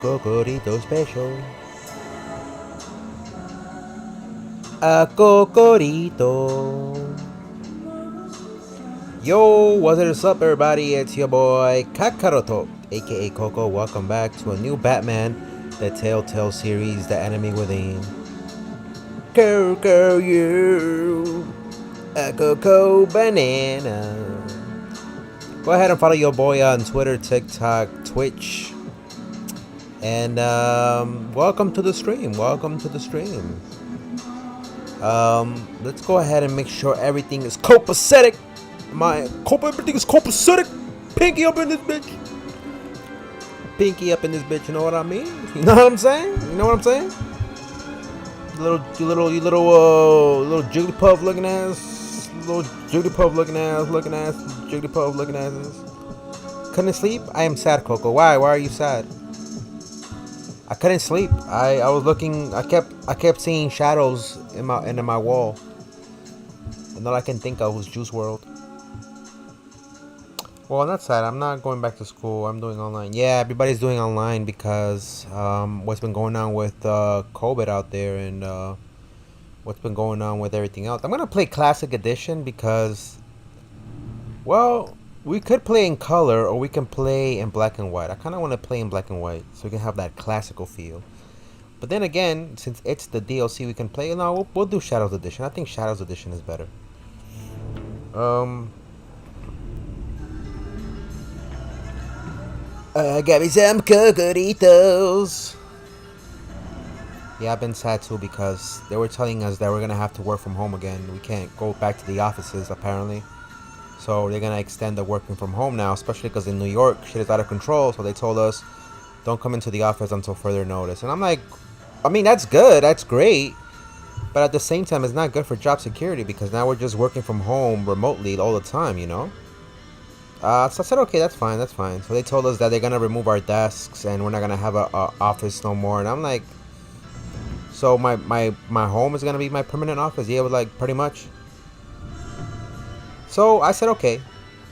Cocorito special. A cocorito. Yo, what's up, everybody? It's your boy Kakaroto, aka Coco. Welcome back to a new Batman, the Telltale series, The Enemy Within. Coco, you. A coco banana. Go ahead and follow your boy on Twitter, TikTok, Twitch. And welcome to the stream. Let's go ahead and make sure everything is copacetic. Everything is copacetic. Pinky up in this bitch. You know what I mean? You know what I'm saying? You little Jigglypuff looking ass. Jigglypuff looking asses. Couldn't sleep? I am sad, Coco. Why? Why are you sad? I couldn't sleep. I was looking. I kept seeing shadows in my wall, and all I can think of was Juice World. Well, that's sad. I'm not going back to school. I'm doing online. Yeah, everybody's doing online because what's been going on with COVID out there, and what's been going on with everything else. I'm gonna play Classic Edition because, well, we could play in color or we can play in black and white. I kind of want to play in black and white so we can have that classical feel. But then again, since it's the DLC, we can play. No, we'll do Shadows Edition. I think Shadows Edition is better. I got me some cocoritos. Yeah, I've been sad too because they were telling us that we're gonna have to work from home again. We can't go back to the offices apparently. So they're gonna extend the working from home now, especially because in New York shit is out of control. So they told us, don't come into the office until further notice. And I'm like, I mean, that's good, that's great, but at the same time, it's not good for job security because now we're just working from home remotely all the time, you know. So I said, okay, that's fine. So they told us that they're gonna remove our desks and we're not gonna have a office no more. And I'm like, so my home is gonna be my permanent office? Yeah, like pretty much. So I said, okay,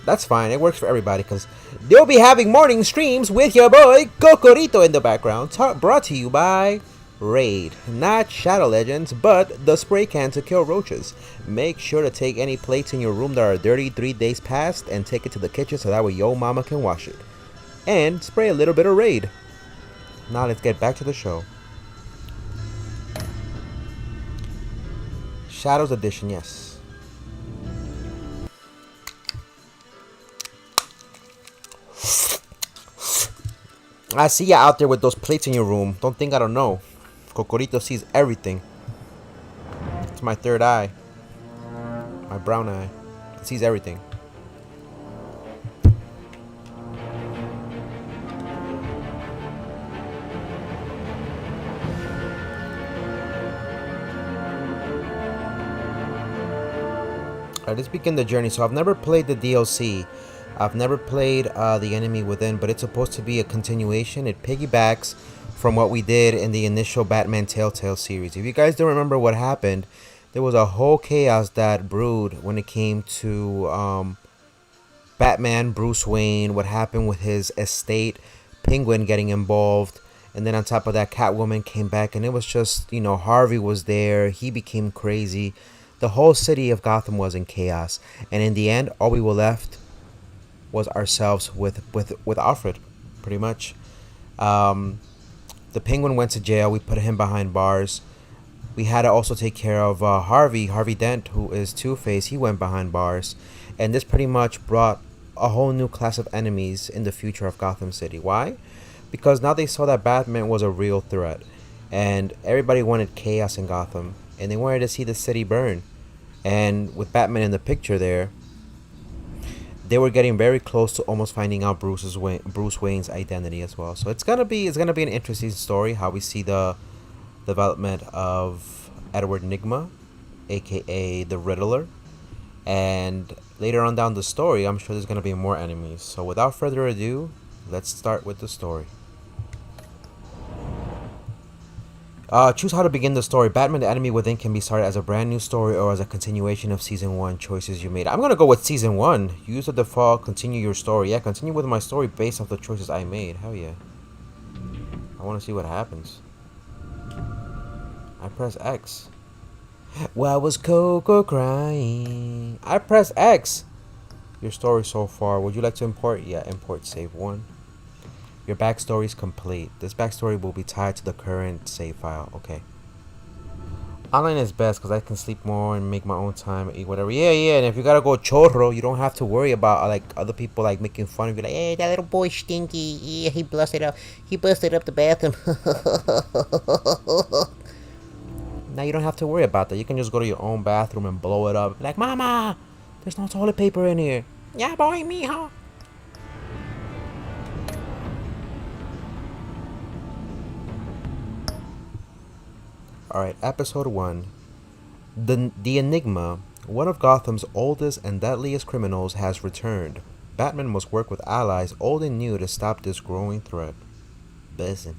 that's fine. It works for everybody because they'll be having morning streams with your boy Cocorito in the background. Brought to you by Raid. Not Shadow Legends, but the spray can to kill roaches. Make sure to take any plates in your room that are dirty 3 days past and take it to the kitchen so that way your mama can wash it. And spray a little bit of Raid. Now let's get back to the show. Shadows Edition, yes. I see you out there with those plates in your room. Don't think I don't know. Cocorito sees everything. It's my third eye. My brown eye. It sees everything. Alright, let's begin the journey. So I've never played the DLC. I've never played The Enemy Within, but it's supposed to be a continuation. It piggybacks from what we did in the initial Batman Telltale series. If you guys don't remember what happened, there was a whole chaos that brewed when it came to Batman, Bruce Wayne, what happened with his estate, Penguin getting involved, and then on top of that, Catwoman came back, and it was just, you know, Harvey was there, he became crazy. The whole city of Gotham was in chaos, and in the end, all we were left was ourselves with Alfred, pretty much. The Penguin went to jail. We put him behind bars. We had to also take care of Harvey Dent, who is Two-Face. He went behind bars. And this pretty much brought a whole new class of enemies in the future of Gotham City. Why? Because now they saw that Batman was a real threat. And everybody wanted chaos in Gotham. And they wanted to see the city burn. And with Batman in the picture there, they were getting very close to almost finding out Bruce Wayne's identity as well. So it's gonna be an interesting story how we see the development of Edward Enigma, aka the Riddler, and later on down the story, I'm sure there's gonna be more enemies. So without further ado, let's start with the story. Choose how to begin the story. Batman: The Enemy Within can be started as a brand new story or as a continuation of Season 1 choices you made. I'm going to go with Season 1. Use the default, continue your story. Yeah, continue with my story based off the choices I made. Hell yeah. I want to see what happens. I press X. Why was Coco crying? I press X. Your story so far. Would you like to import? Yeah, import save 1. Your backstory is complete. This backstory will be tied to the current save file. Okay. Online is best because I can sleep more and make my own time, eat whatever. Yeah. And if you gotta go chorro, you don't have to worry about like other people like making fun of you. Like, hey, that little boy stinky. Yeah, he busted up. He busted up the bathroom. Now you don't have to worry about that. You can just go to your own bathroom and blow it up. Like, Mama, there's no toilet paper in here. Yeah, boy, mijo. Alright, episode 1. The Enigma, one of Gotham's oldest and deadliest criminals, has returned. Batman must work with allies old and new to stop this growing threat. Listen.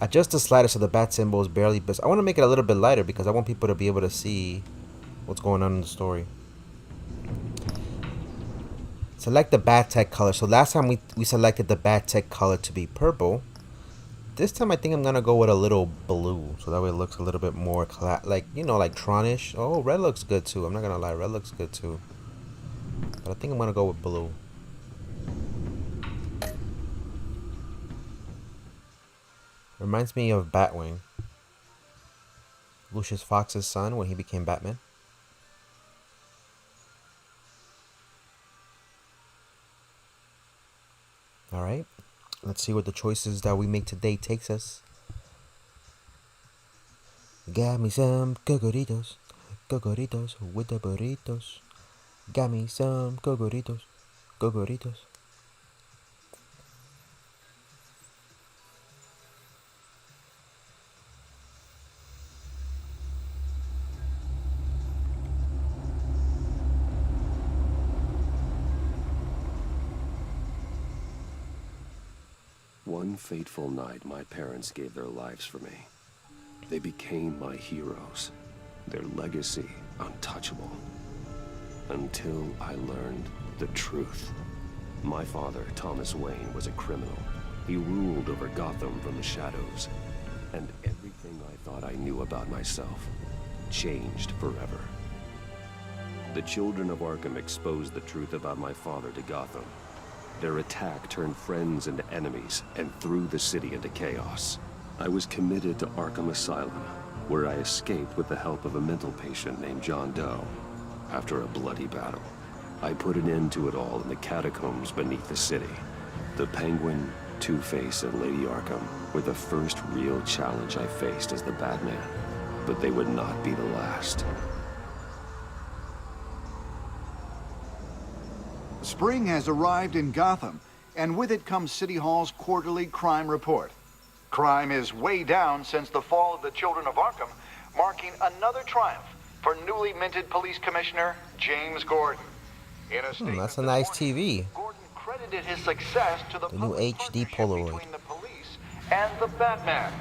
Adjust the slider so the bat symbol is barely visible. I want to make it a little bit lighter because I want people to be able to see what's going on in the story. Select the bat tech color. So last time we selected the bat tech color to be purple. This time I think I'm going to go with a little blue. So that way it looks a little bit more like, you know, like Tronish. Oh, red looks good too. I'm not going to lie. Red looks good too. But I think I'm going to go with blue. Reminds me of Batwing. Lucius Fox's son when he became Batman. Alright. Let's see what the choices that we make today takes us. Got me some cocoritos. Cocoritos with the burritos. Got me some cocoritos. Cocoritos. One fateful night, my parents gave their lives for me. They became my heroes, their legacy untouchable. Until I learned the truth. My father, Thomas Wayne, was a criminal. He ruled over Gotham from the shadows. And everything I thought I knew about myself changed forever. The children of Arkham exposed the truth about my father to Gotham. Their attack turned friends into enemies and threw the city into chaos. I was committed to Arkham Asylum, where I escaped with the help of a mental patient named John Doe. After a bloody battle, I put an end to it all in the catacombs beneath the city. The Penguin, Two-Face, and Lady Arkham were the first real challenge I faced as the Batman, but they would not be the last. Spring has arrived in Gotham, and with it comes City Hall's quarterly crime report. Crime is way down since the fall of the Children of Arkham, marking another triumph for newly minted Police Commissioner James Gordon. In a statement that's a nice morning, TV. Gordon credited his success to the new public HD partnership Polaroid. between the police and the Batman.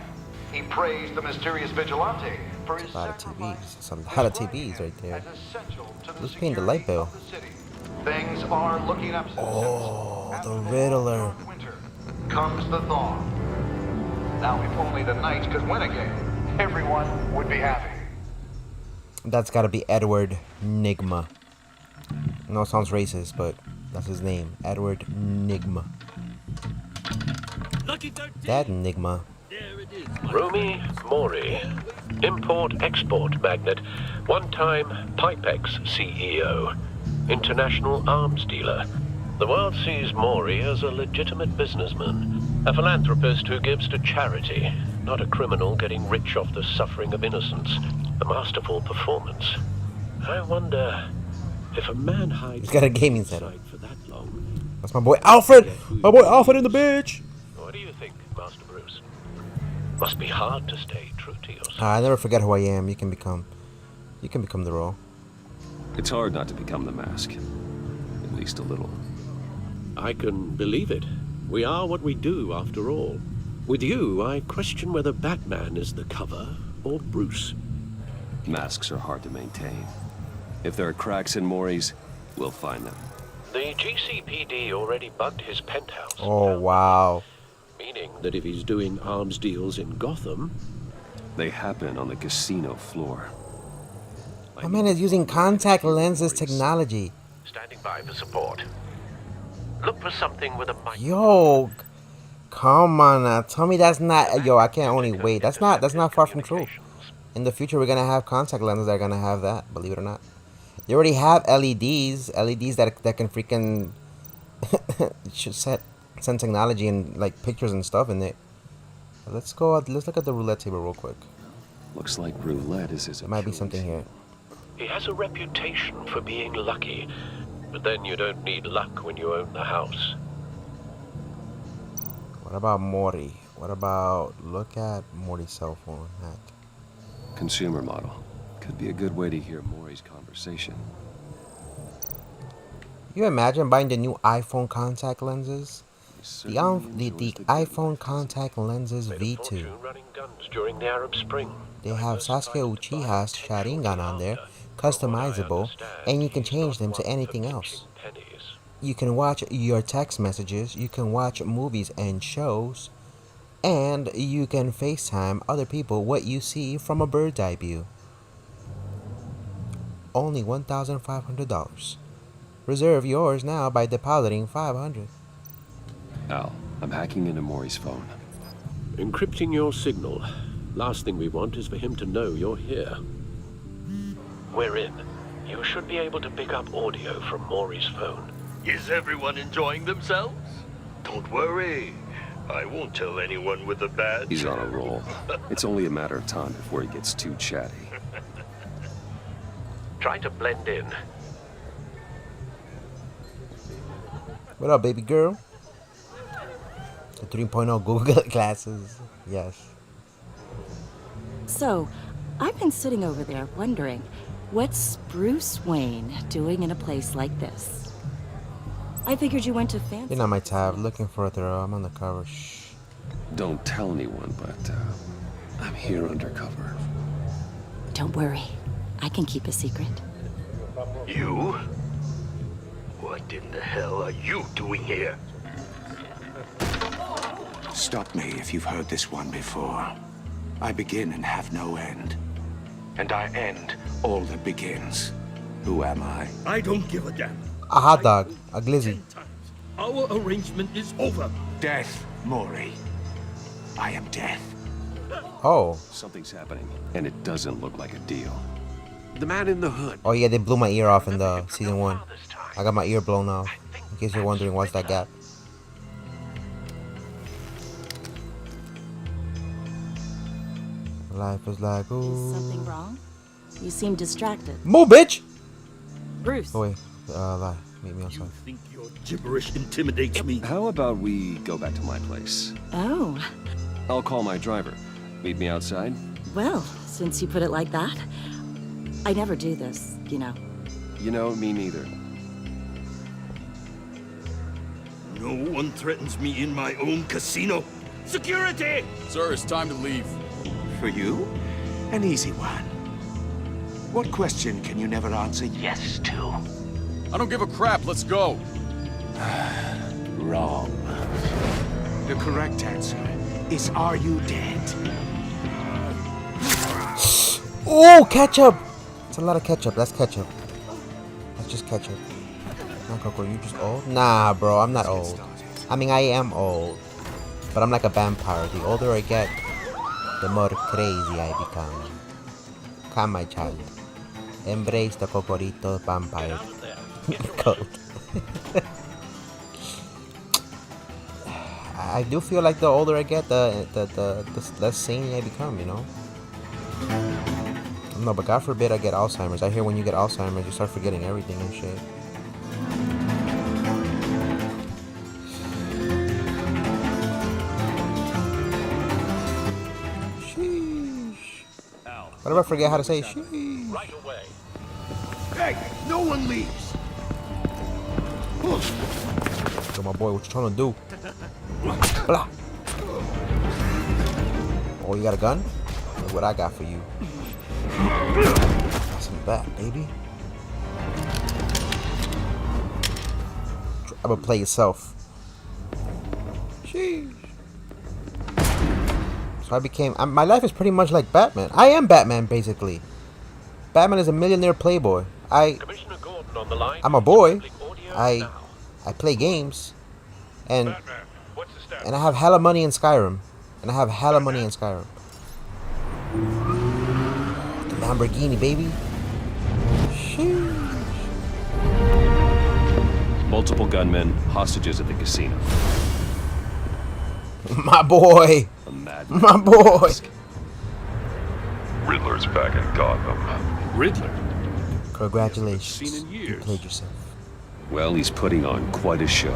He praised the mysterious vigilante for his A lot of sacrifice, TVs. A lot of describing TVs him right there. as essential to the Who's paying the light security bill? of the city. Things are looking up. Oh, After the long, Riddler. dark winter comes the thaw. Now, if only the Knights could win again, everyone would be happy. That's gotta be Edward Nigma. I know it sounds racist, but that's his name. Edward Nigma. That Nigma. Rumi Mori, import-export magnate, one-time Pipex CEO, international arms dealer. The world sees Mori as a legitimate businessman, a philanthropist who gives to charity, not a criminal getting rich off the suffering of innocence. A masterful performance. I wonder if a man hides. He's got a gaming setup. for that long. That's my boy Alfred. My boy Alfred in the bitch. What do you think, Master Bruce? Must be hard to stay true to yourself. I never forget who I am. You can become the role. It's hard not to become the mask. At least a little. I can believe it. We are what we do, after all. With you, I question whether Batman is the cover or Bruce. Masks are hard to maintain. If there are cracks in Mori's, we'll find them. The GCPD already bugged his penthouse. Oh wow. that if he's doing arms deals in Gotham... They happen on the casino floor. My man is using contact lenses technology. Standing by for support. Look for something with a mic. Yo, come on now. Tell me that's not. Yo, I can't only wait. That's not far from true. In the future, we're gonna have contact lenses that are gonna have that. Believe it or not, they already have LEDs that can freaking should send technology and like pictures and stuff in it. Let's go. Let's look at the roulette table real quick. Looks like roulette is his There might be Achilles something here. He has a reputation for being lucky, but then you don't need luck when you own the house. What about Morty? What about look at Morty's cell phone hack? Consumer model. Could be a good way to hear Maury's conversation. You imagine buying the new iPhone contact lenses? He The certainly enjoys the good iPhone life. contact lenses Made a V2. fortune running guns during the Arab Spring. They have Sasuke Uchiha's Sharingan on there, customizable, and you can change them to anything else. You can watch your text messages, you can watch movies and shows, and you can FaceTime other people what you see from a bird's eye view. Only $1,500. Reserve yours now by depositing $500. Al, I'm hacking into Maury's phone. Encrypting your signal. Last thing we want is for him to know you're here. We're in. You should be able to pick up audio from Maury's phone. Is everyone enjoying themselves? Don't worry. I won't tell anyone with a badge. He's on a roll. It's only a matter of time before he gets too chatty. Try to blend in. What up, baby girl? The 3.0 Google glasses. Yes. So, I've been sitting over there wondering, what's Bruce Wayne doing in a place like this? I figured you went to fancy. Been on my tab, looking for a throw. I'm on the cover. Shh. Don't tell anyone, but I'm here undercover. Don't worry, I can keep a secret. You? What in the hell are you doing here? Stop me if you've heard this one before. I begin and have no end. And I end all that begins. Who am I? I don't give a damn. A hot dog. A glizzy. 10 times. Our arrangement is over. Death, Maury. I am death. Oh. Something's happening, and it doesn't look like a deal. The man in the hood. Oh yeah, they blew my ear off in the season 1. I got my ear blown off. In case you're wondering what's that gap. Life is like Is ooh. something wrong? You seem distracted. Move, bitch! Bruce, Oh wait, lie. Meet me You outside. think your gibberish intimidates me? How about we go back to my place? oh, I'll call my driver. Meet me outside? well, since you put it like that, I never do this, you know. You know, me neither. No one threatens me in my own casino. Security! Sir, it's time to leave. For you, an easy one. What question can you never answer yes to? I don't give a crap. Let's go. Wrong. The correct answer is, are you dead? Oh, ketchup! It's a lot of ketchup. That's ketchup. That's just ketchup. Not Coco, you just old? Nah, bro, I'm not old. I mean, I am old. But I'm like a vampire. The older I get, the more crazy I become. Come, my child. Embrace the Cocorito vampire cult. I do feel like the older I get, the less sane I become, you know? No, but God forbid I get Alzheimer's. I hear when you get Alzheimer's, you start forgetting everything and shit. Sheesh. What if I forget how to say sheesh? Right away. Hey, no one leaves. So my boy, what you trying to do? Blah. Oh, you got a gun? Look what I got for you. Got some of that, baby. I'm gonna play yourself. Sheesh. So I became. My life is pretty much like Batman. I am Batman, basically. Batman is a millionaire playboy. Commissioner Gordon on the line. I'm a boy. Audio I now. I play games, and Batman, what's the status? and I have hella money in Skyrim, The Lamborghini, baby. Sheesh. Multiple gunmen, hostages at the casino. My boy. A mad My boy. Riddler's back in Gotham. Riddler? Congratulations. Seen in You years. played yourself. Well, he's putting on quite a show.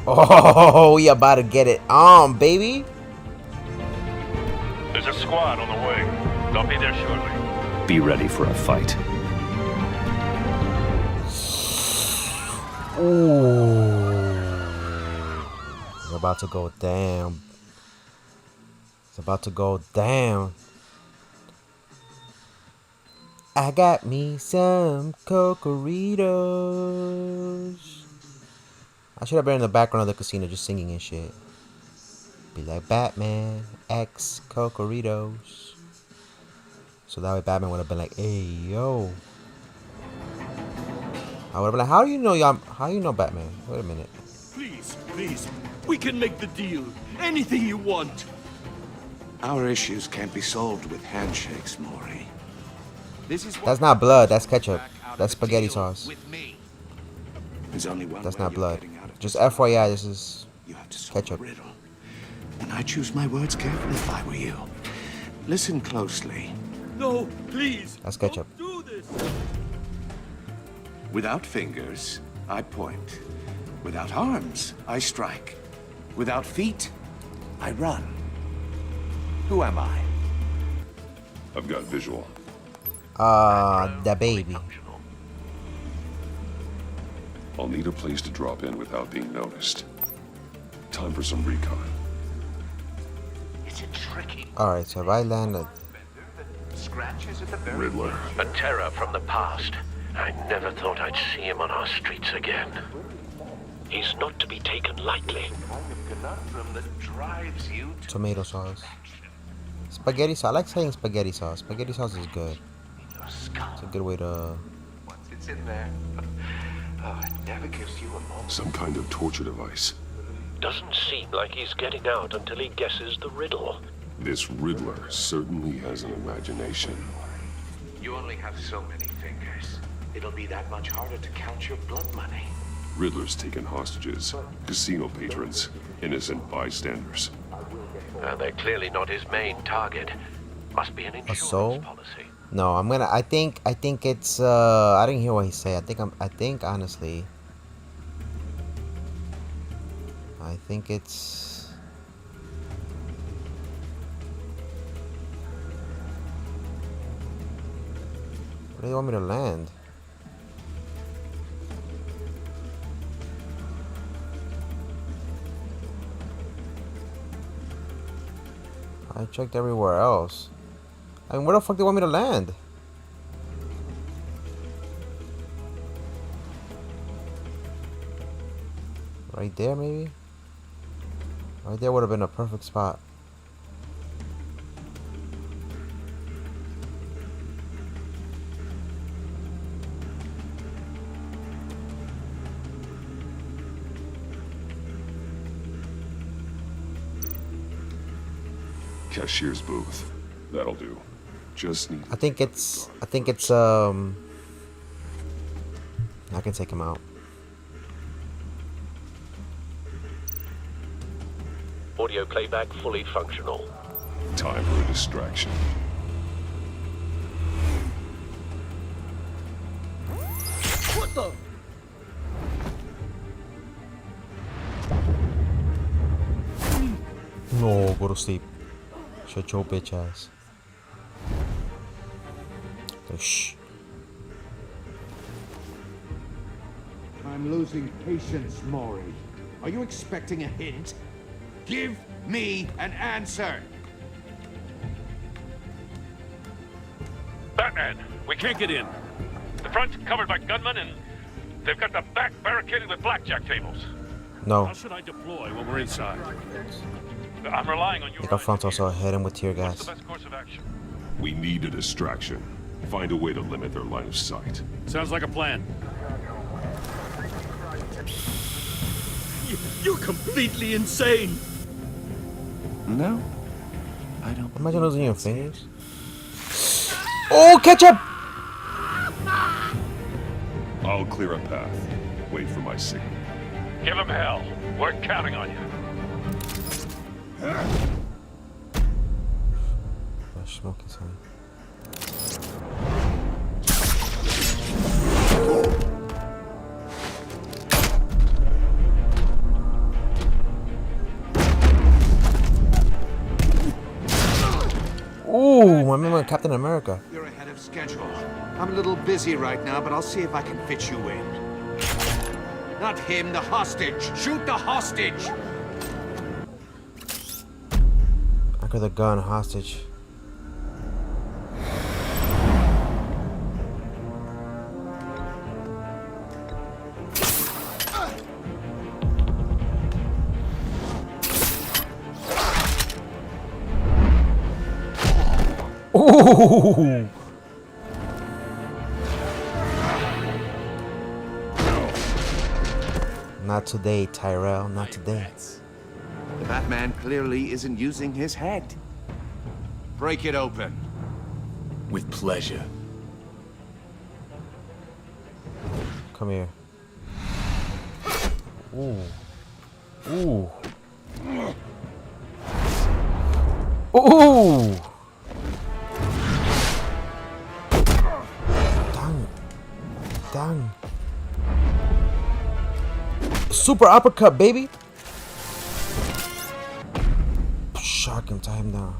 Oh, we about to get it on, baby. There's a squad on the way. They'll be there shortly. Be ready for a fight. Ooh. It's about to go down. It's about to go down. I got me some Cocoritos. I should have been in the background of the casino just singing and shit. Be like Batman X Cocoritos. So that way Batman would have been like, hey, yo. I would have been like, how do you know Batman? Wait a minute. Please, please. We can make the deal. Anything you want. Our issues can't be solved with handshakes, Maury. That's not blood, that's ketchup. That's spaghetti sauce. There's only one That's way not you're blood. getting out of Just this. FYI, this is You have to solve ketchup. the riddle. And I choose my words carefully if I were you. Listen closely. No, please. That's ketchup. Don't do this. Without fingers, I point. Without arms, I strike. Without feet, I run. Who am I? I've got visual. The baby. I'll need a place to drop in without being noticed. Time for some recon. It's a tricky Alright, so if I landed. scratches at the very Riddler. A terror from the past. I never thought I'd see him on our streets again. He's not to be taken lightly. conundrum that drives you to Tomato sauce. Spaghetti sauce. I like saying spaghetti sauce. Spaghetti sauce is good. your skull. It's a good way to. Once it's in there, it never gives you a moment. Some kind of torture device. Doesn't seem like he's getting out until he guesses the riddle. This Riddler certainly has an imagination. You only have so many fingers. It'll be that much harder to count your blood money. Riddler's taken hostages, casino patrons, innocent bystanders. They're clearly not his main target. Must be an insurance soul? policy. No, I'm gonna. I think it's. I didn't hear what he said. I think honestly. I think it's. Where do you want me to land? I checked everywhere else. I mean, where the fuck do you want me to land? Right there, maybe? Right there would have been a perfect spot. Cashier's booth. That'll do. Just need. I think it's I can take him out. Audio playback fully functional. Time for a distraction. What the? No, go to sleep. Shut your bitch ass. Shh. I'm losing patience, Maury. Are you expecting a hint? Give me an answer! Batman, we can't get in. The front's covered by gunmen and they've got the back barricaded with blackjack tables. No. How should I deploy when we're inside? I'm relying on your Like Alfonso also hit him with tear What's gas. the best course of action? We need a distraction. Find a way to limit their line of sight. Sounds like a plan. You're completely insane. No, I don't. Imagine losing your fingers. Oh, ketchup! I'll clear a path. Wait for my signal. Give him hell. We're counting on you. Smoking something. Ooh, I remember Captain America. You're ahead of schedule. I'm a little busy right now, but I'll see if I can fit you in. Not him, the hostage. Shoot the hostage! I got the gun hostage. Ooh! Not today, Tyrell. Not today. The Batman clearly isn't using his head. Break it open. With pleasure. Come here. Ooh. Ooh. Ooh! Dang. Dang. Super uppercut, baby. Shock him, tie him down.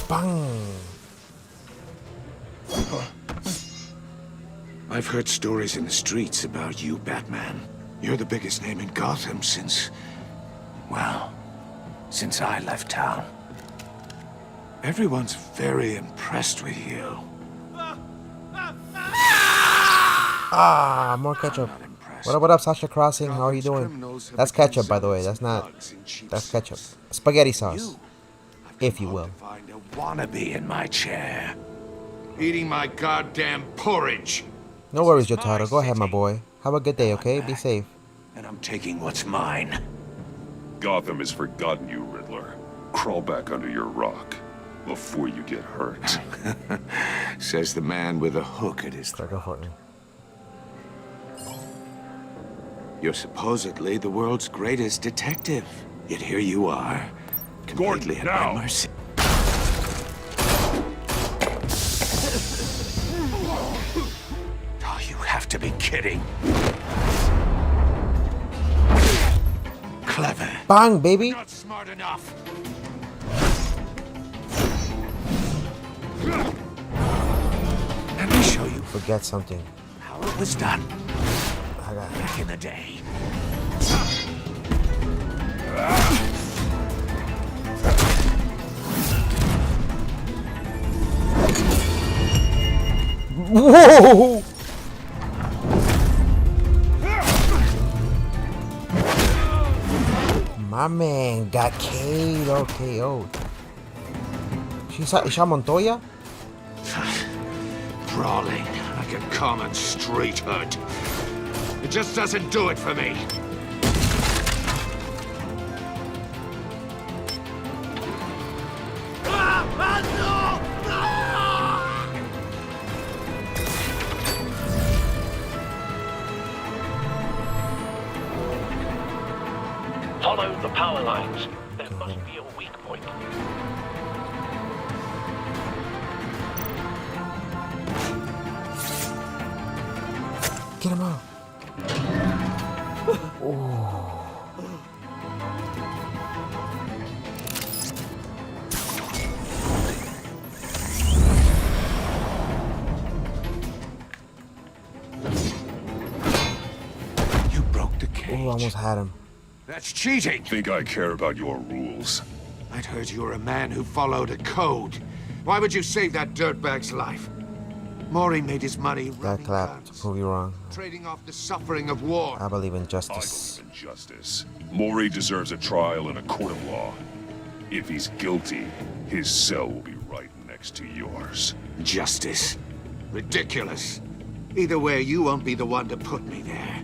Bang. I've heard stories in the streets about you, Batman. You're the biggest name in Gotham since... well, since I left town. Everyone's very impressed with you. Ah, more ketchup. What up, Sasha Crossing? How are you doing? That's ketchup, by the way. That's not. That's ketchup. Spaghetti sauce, if you will. Find a wannabe in my chair. Eating my goddamn porridge. No worries, Jotaro. Go ahead, my boy. Have a good day, okay? Be safe. And I'm taking what's mine. Gotham has forgotten you, Riddler. Crawl back under your rock before you get hurt. Says the man with a hook at his throat. Go for it. You're supposedly the world's greatest detective. Yet here you are, completely at now. my mercy. Oh, you have to be kidding. Clever. Bang, baby. Not smart enough. Let me show you Forget something. how it was done I got it. back in the day. Whoa! My man got KO'd or KO'd. Isha Montoya? Brawling like a common street hood. It just doesn't do it for me. Follow the power lines. There must be a weak point. Get him out. You broke the cage. Oh, almost had him. That's cheating. Think I care about your rules? I'd heard you were a man who followed a code. Why would you save that dirtbag's life? Maury made his money Got running clapped to guns, prove you wrong. trading off the suffering of war. I believe in I justice. believe in justice. Maury deserves a trial in a court of law. If he's guilty, his cell will be right next to yours. Justice. Ridiculous. Either way, you won't be the one to put me there.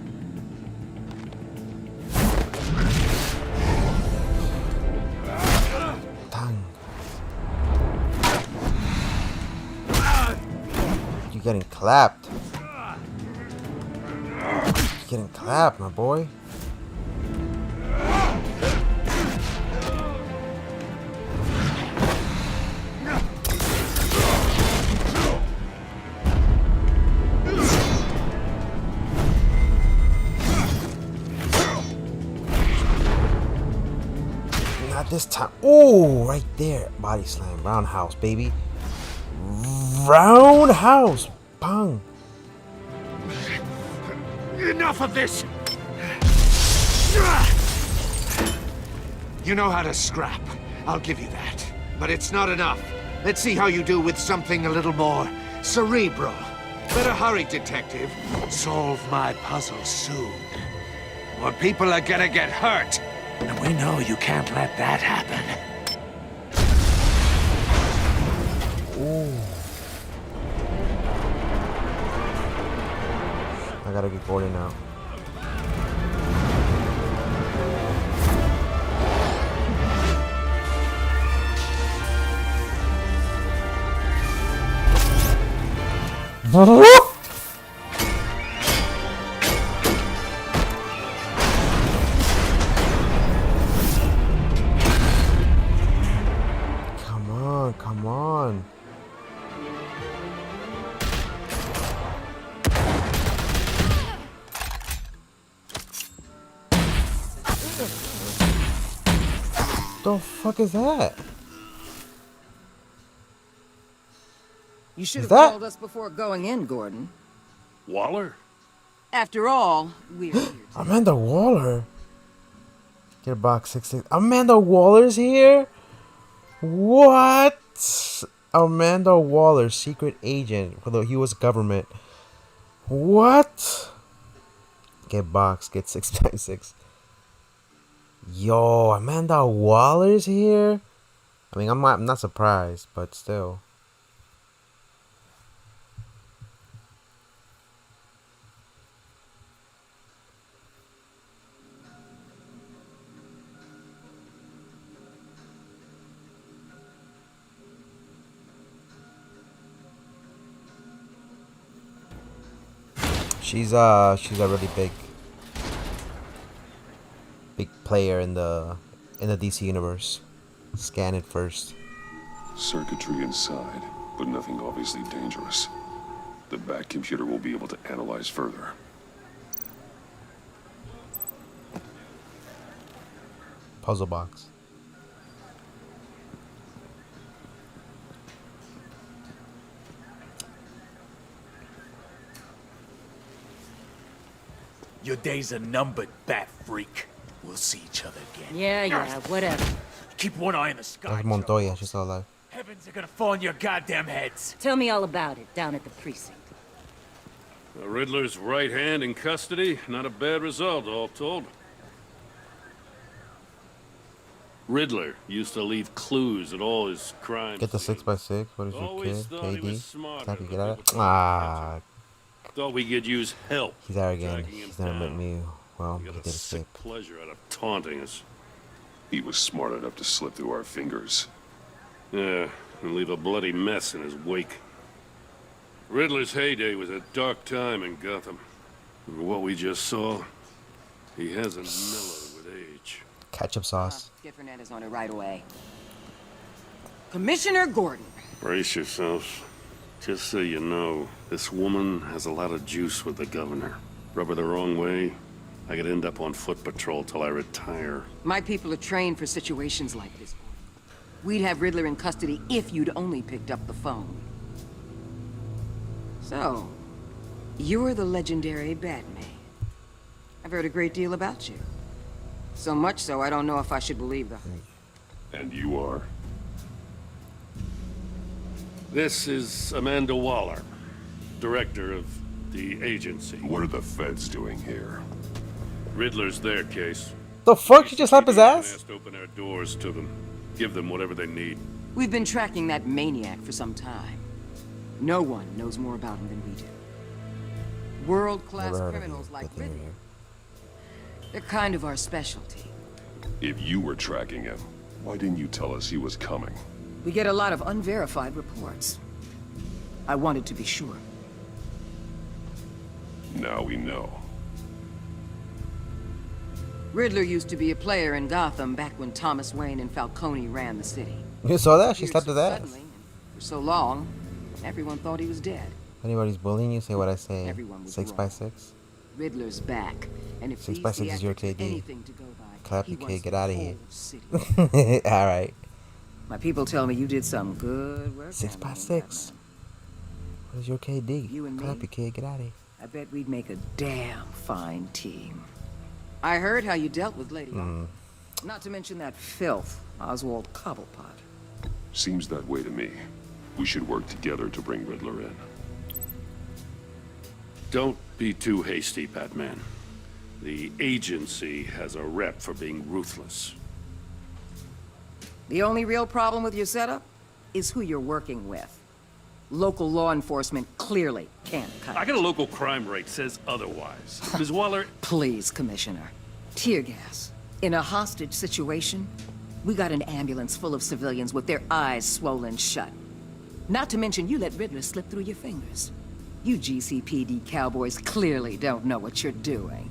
Dang. You're getting clapped. You're getting clapped, my boy. Not this time. Oh, right there. Body slam. Roundhouse, baby. Roundhouse. Bang. Enough of this! You know how to scrap. I'll give you that. But it's not enough. Let's see how you do with something a little more cerebral. Better hurry, detective. Solve my puzzle soon. Or people are gonna get hurt. And we know you can't let that happen. Ooh. I gotta get Gordon now. Come on, come on. The fuck is that? You should Is have that- told us before going in, Gordon. Waller? After all, we're here. Amanda Waller. Get a box 66. Amanda Waller's here? What? Amanda Waller, secret agent for the US government. What? Get box, get 696. Yo, Amanda Waller's here? I mean, I'm not surprised, but still. She's a really big player in the DC universe. Scan it first. Circuitry inside, but nothing obviously dangerous. The back computer will be able to analyze further. Puzzle box. Your days are numbered, bat freak. We'll see each other again. Yeah, whatever. Keep one eye in the sky. That's Montoya, she's still alive. Heavens are gonna fall on your goddamn heads. Tell me all about it down at the precinct. The Riddler's right hand in custody. Not a bad result, all told. Riddler used to leave clues at all his crimes. Get the 6x6. What is your Always kid? thought he was KD. smarter Can I than get out? people Ah, Thought we could use help. he's arrogant. tracking him He's never met down. me. Well, He he got did a sick escape. pleasure out of taunting us. He was smart enough to slip through our fingers. Yeah, and leave a bloody mess in his wake. Riddler's heyday was a dark time in Gotham. And what we just saw, he hasn't mellowed with age. Ketchup sauce. Get Fernandez on it right away. Commissioner Gordon. Brace yourselves. Just so you know, this woman has a lot of juice with the governor. Rub her the wrong way, I could end up on foot patrol till I retire. My people are trained for situations like this. We'd have Riddler in custody if you'd only picked up the phone. So, you're the legendary Batman. I've heard a great deal about you. So much so, I don't know if I should believe the hype. And you are? This is Amanda Waller. director of the agency. What are the feds doing here? Riddler's their case. The fuck? She just slapped his ass? Asked to open our doors to them. Give them whatever they need. We've been tracking that maniac for some time. No one knows more about him than we do. World-class Never heard of criminals you. like Good thing you're Riddler. here. They're kind of our specialty. If you were tracking him, why didn't you tell us he was coming? We get a lot of unverified reports. I wanted to be sure. Now we know. Riddler used to be a player in Gotham back when Thomas Wayne and Falcone ran the city. You saw that? She Appeared slapped so his ass. suddenly, and for so long, everyone thought he was dead. If anybody's bullying you, say what I say. Everyone was 6 wrong. by 6. Riddler's back, and if 6 these by 6 is your theatrics are KD. anything to go by, Clap he your kid, wants get the out of whole here. city. Alright. My people tell me you did some good work. 6 by handling 6. Batman. What is your KD? You and Clap me? your kid, get out of here. I bet we'd make a damn fine team. I heard how you dealt with Lady Arthur. Not to mention that filth, Oswald Cobblepot. Seems that way to me. We should work together to bring Riddler in. Don't be too hasty, Batman. The agency has a rep for being ruthless. The only real problem with your setup is who you're working with. Local law enforcement clearly can't cut I it. got a local crime rate says otherwise. Ms. Waller, Please, Commissioner. Tear gas. In a hostage situation, we got an ambulance full of civilians with their eyes swollen shut. Not to mention you let Riddler slip through your fingers. You GCPD cowboys clearly don't know what you're doing.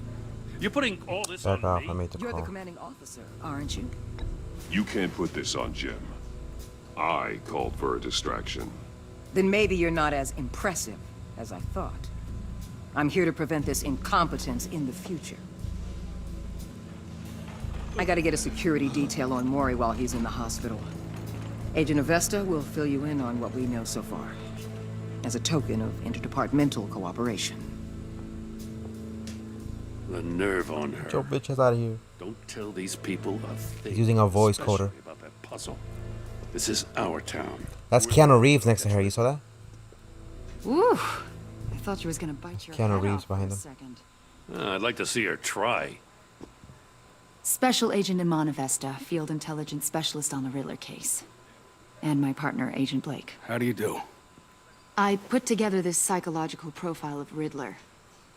you're putting all this Back on off, me? I made the You're the call. commanding officer, aren't you? You can't put this on Jim. I called for a distraction. Then maybe you're not as impressive as I thought. I'm here to prevent this incompetence in the future. I gotta get a security detail on Maury while he's in the hospital. Agent Avesta will fill you in on what we know so far, as a token of interdepartmental cooperation. The nerve on Get her. your bitch ass out of here. Don't tell these people a thing. He's using a voice especially coder. about that puzzle. This is our town. That's Keanu Reeves next to her. You saw that? Ooh, I thought you was gonna bite your Keanu head Reeves off for behind a him. second. I'd like to see her try. Special Agent Iman Avesta, Field Intelligence Specialist on the Riddler case. And my partner, Agent Blake. How do you do? I put together this psychological profile of Riddler.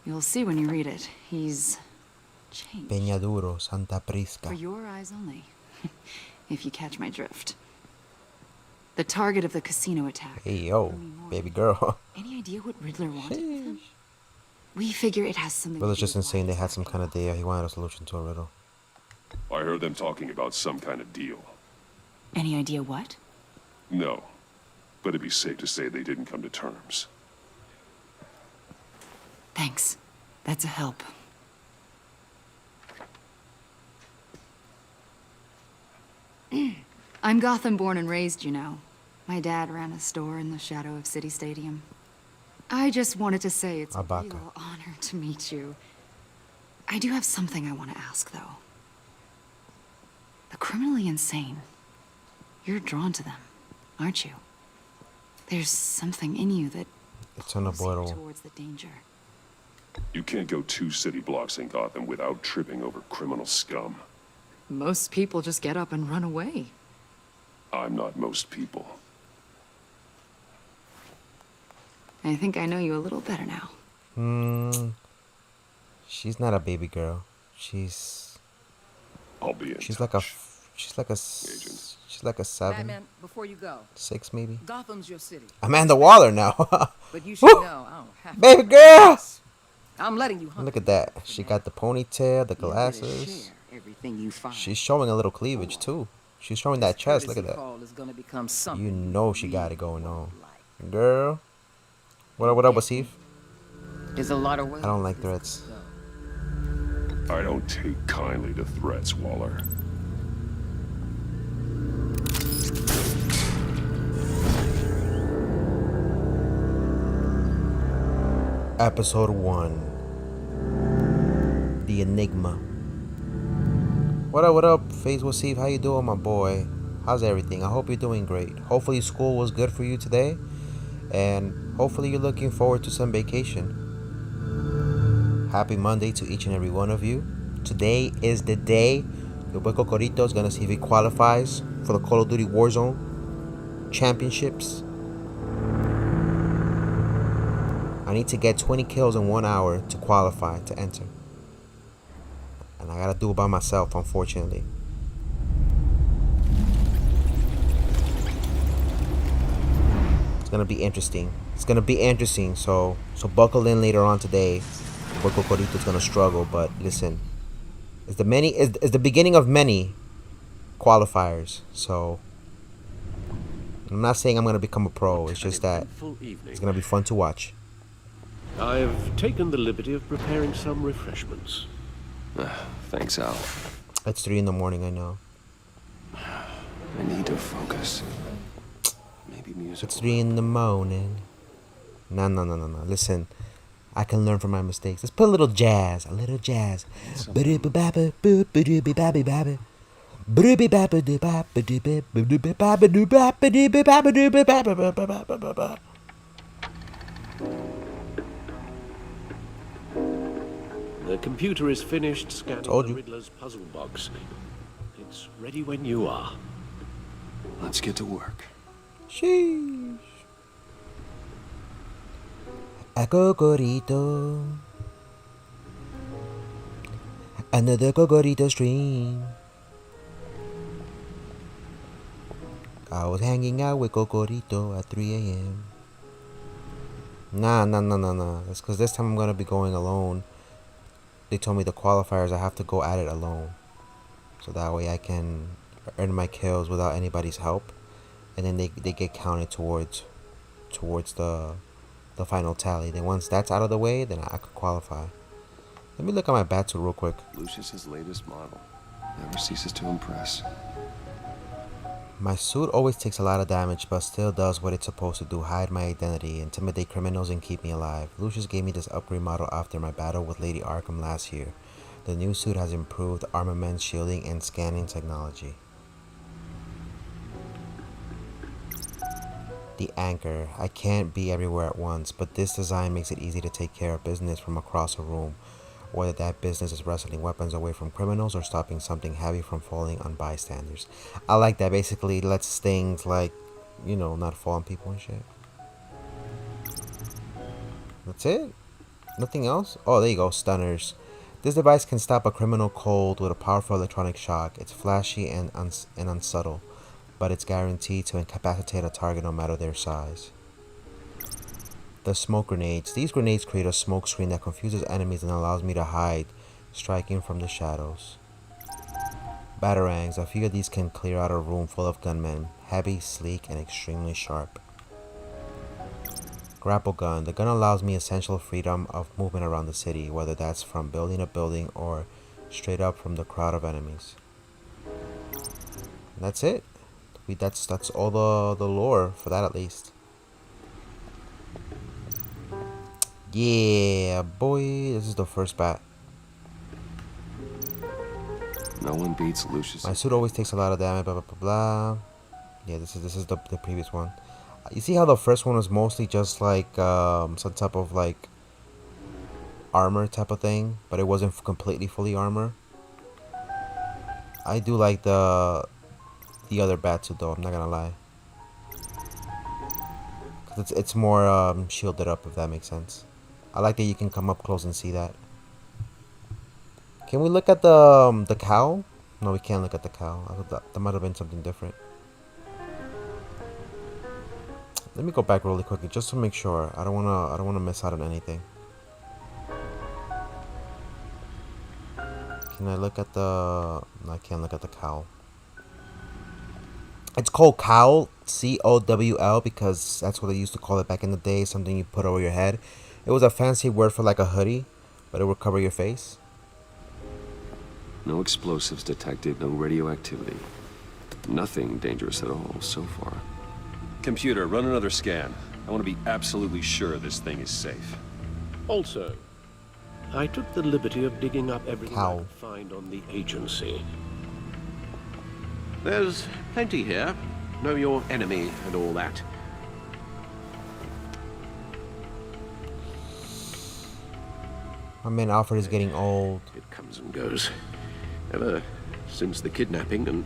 You'll see when you read it. He's changed. Peñaduro, Santa For Prisca. your eyes only, if you catch my drift. The target of the casino attack. Hey, yo, baby girl. Any idea what Riddler wanted with him? We figure it has something Riddler's to do just with insane. why They he's had some acting. kind of deal. He wanted a solution to a riddle. I heard them talking about some kind of deal. Any idea what? No. But it'd be safe to say they didn't come to terms. Thanks. That's a help. I'm Gotham born and raised, you know. My dad ran a store in the shadow of City Stadium. I just wanted to say it's a Abaca. real honor to meet you. I do have something I want to ask, though. The criminally insane. You're drawn to them, aren't you? There's something in you that It's pulls you unavoidable. towards the danger. You can't go 2 city blocks in Gotham without tripping over criminal scum. Most people just get up and run away. I'm not most people. I think I know you a little better now. She's not a baby girl. She's I'll be in she's touch. like a she's like a she's like a 7, Batman, before you go, 6 maybe. Gotham's your city. Amanda Waller now. But you should Woo! know I don't have to. Baby girl. I'm letting you hunt. Look at that. She got the ponytail, the You better glasses. share everything you find. She's showing a little cleavage too. She's showing that chest. Look at Courtesy that. call is gonna become something You know she you got it going won't on. like. Girl. What up, Wasif? There's a lot of ways I don't like this threats. could go. I don't take kindly to threats, Waller. Episode 1. The Enigma. What up, Phase Wasif? How you doing, my boy? How's everything? I hope you're doing great. Hopefully school was good for you today. And Hopefully you're looking forward to some vacation. Happy Monday to each and every one of you. Today is the day your boy Cocorito is gonna see if he qualifies for the Call of Duty Warzone championships. I need to get 20 kills in 1 hour to qualify to enter. And I gotta do it by myself, unfortunately. It's gonna be interesting. It's gonna be interesting. So buckle in later on today. Boy Cocorito's gonna struggle, but listen, it's the beginning of many qualifiers. So I'm not saying I'm gonna become a pro. It's just that it's gonna be fun to watch. I've taken the liberty of preparing some refreshments. Thanks, Al. It's 3 in the morning, I know. I need to focus. Maybe music. It's 3 in the morning. No. Listen, I can learn from my mistakes. Let's put a little jazz. The computer is finished scanning Told the you. Riddler's puzzle box. It's ready when you are. Let's get to work. Sheesh. A Cocorito. Another Cocorito stream. I was hanging out with Cocorito at 3 a.m. Nah. That's because this time I'm going to be going alone. They told me the qualifiers, I have to go at it alone. So that way I can earn my kills without anybody's help. And then they get counted towards the final tally. Then once that's out of the way, then I could qualify. Let me look at my bat tool real quick. Lucius's latest model. Never ceases to impress. My suit always takes a lot of damage, but still does what it's supposed to do: hide my identity, intimidate criminals, and keep me alive. Lucius gave me this upgrade model after my battle with Lady Arkham last year. The new suit has improved armament, shielding, and scanning technology. The anchor. I can't be everywhere at once, but this design makes it easy to take care of business from across a room, whether that business is wresting weapons away from criminals or stopping something heavy from falling on bystanders. I like that. Basically lets things like, not fall on people and shit. That's it? Nothing else? Oh, there you go. Stunners. This device can stop a criminal cold with a powerful electronic shock. It's flashy and unsubtle, but it's guaranteed to incapacitate a target no matter their size. The smoke grenades. These grenades create a smoke screen that confuses enemies and allows me to hide, striking from the shadows. Batarangs. A few of these can clear out a room full of gunmen. Heavy, sleek, and extremely sharp. Grapple gun. The gun allows me essential freedom of movement around the city, whether that's from building to building or straight up from the crowd of enemies. And that's it. That's all the lore for that, at least. Yeah, boy, this is the first bat. No one beats Lucius. My suit always takes a lot of damage, blah, blah, blah, blah. Yeah, this is the previous one. You see how the first one was mostly just like some type of like armor type of thing, but it wasn't completely fully armor. I do like the other bat suit though, I'm not gonna lie. It's more shielded up, if that makes sense. I like that you can come up close and see that. Can we look at the cowl? No, we can't look at the cowl. I thought that might have been something different. Let me go back really quickly just to make sure. I don't wanna miss out on anything. Can I look at the? No, I can't look at the cowl. It's called cowl, C-O-W-L, because that's what they used to call it back in the day. Something you put over your head. It was a fancy word for like a hoodie, but it would cover your face. No explosives detected, no radioactivity. Nothing dangerous at all so far. Computer, run another scan. I want to be absolutely sure this thing is safe. Also, I took the liberty of digging up everything I How? could find on the agency. There's plenty here. Know your enemy and all that. I mean, Alfred is getting old. It comes and goes. Ever since the kidnapping and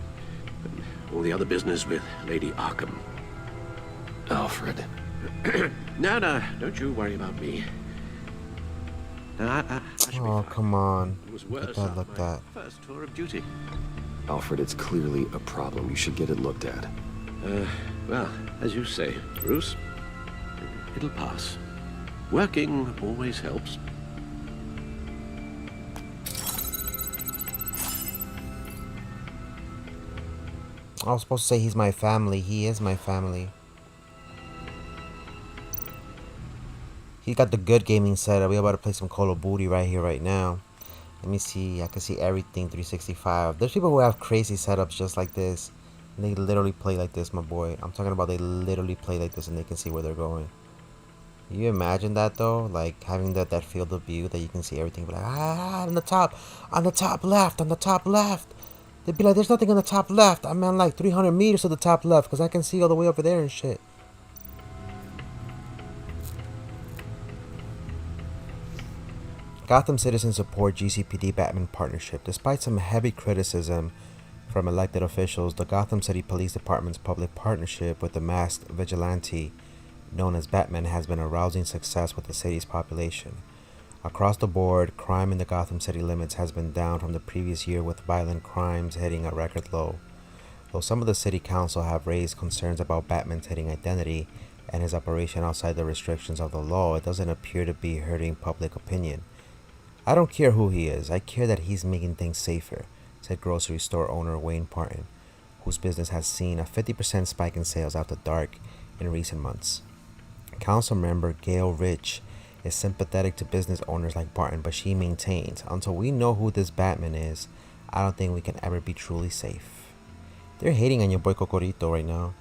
all the other business with Lady Arkham. Alfred. No, don't you worry about me. I should be Oh, fine. come on. It was Look worse at that, on look my that. first tour of duty. Alfred, it's clearly a problem. You should get it looked at. Well, as you say, Bruce, it'll pass. Working always helps. I was supposed to say he's my family. He is my family. He got the good gaming setup. We about to play some Call of Duty right here, right now. Let me see. I can see everything 365. There's people who have crazy setups just like this. And they literally play like this, my boy. I'm talking about they literally play like this and they can see where they're going. You imagine that though? Like having that field of view that you can see everything. But like, on the top left, on the top left. They'd be like, there's nothing on the top left. I'm on like 300 meters to the top left because I can see all the way over there and shit. Gotham citizens support GCPD Batman partnership. Despite some heavy criticism from elected officials, the Gotham City Police Department's public partnership with the masked vigilante known as Batman has been a rousing success with the city's population. Across the board, crime in the Gotham City limits has been down from the previous year, with violent crimes hitting a record low. Though some of the city council have raised concerns about Batman's hidden identity and his operation outside the restrictions of the law, it doesn't appear to be hurting public opinion. I don't care who he is, I care that he's making things safer, said grocery store owner Wayne Parton, whose business has seen a 50% spike in sales after dark in recent months. Council member Gail Rich is sympathetic to business owners like Barton, but she maintains, until we know who this Batman is, I don't think we can ever be truly safe. They're hating on your boy Cocorito right now.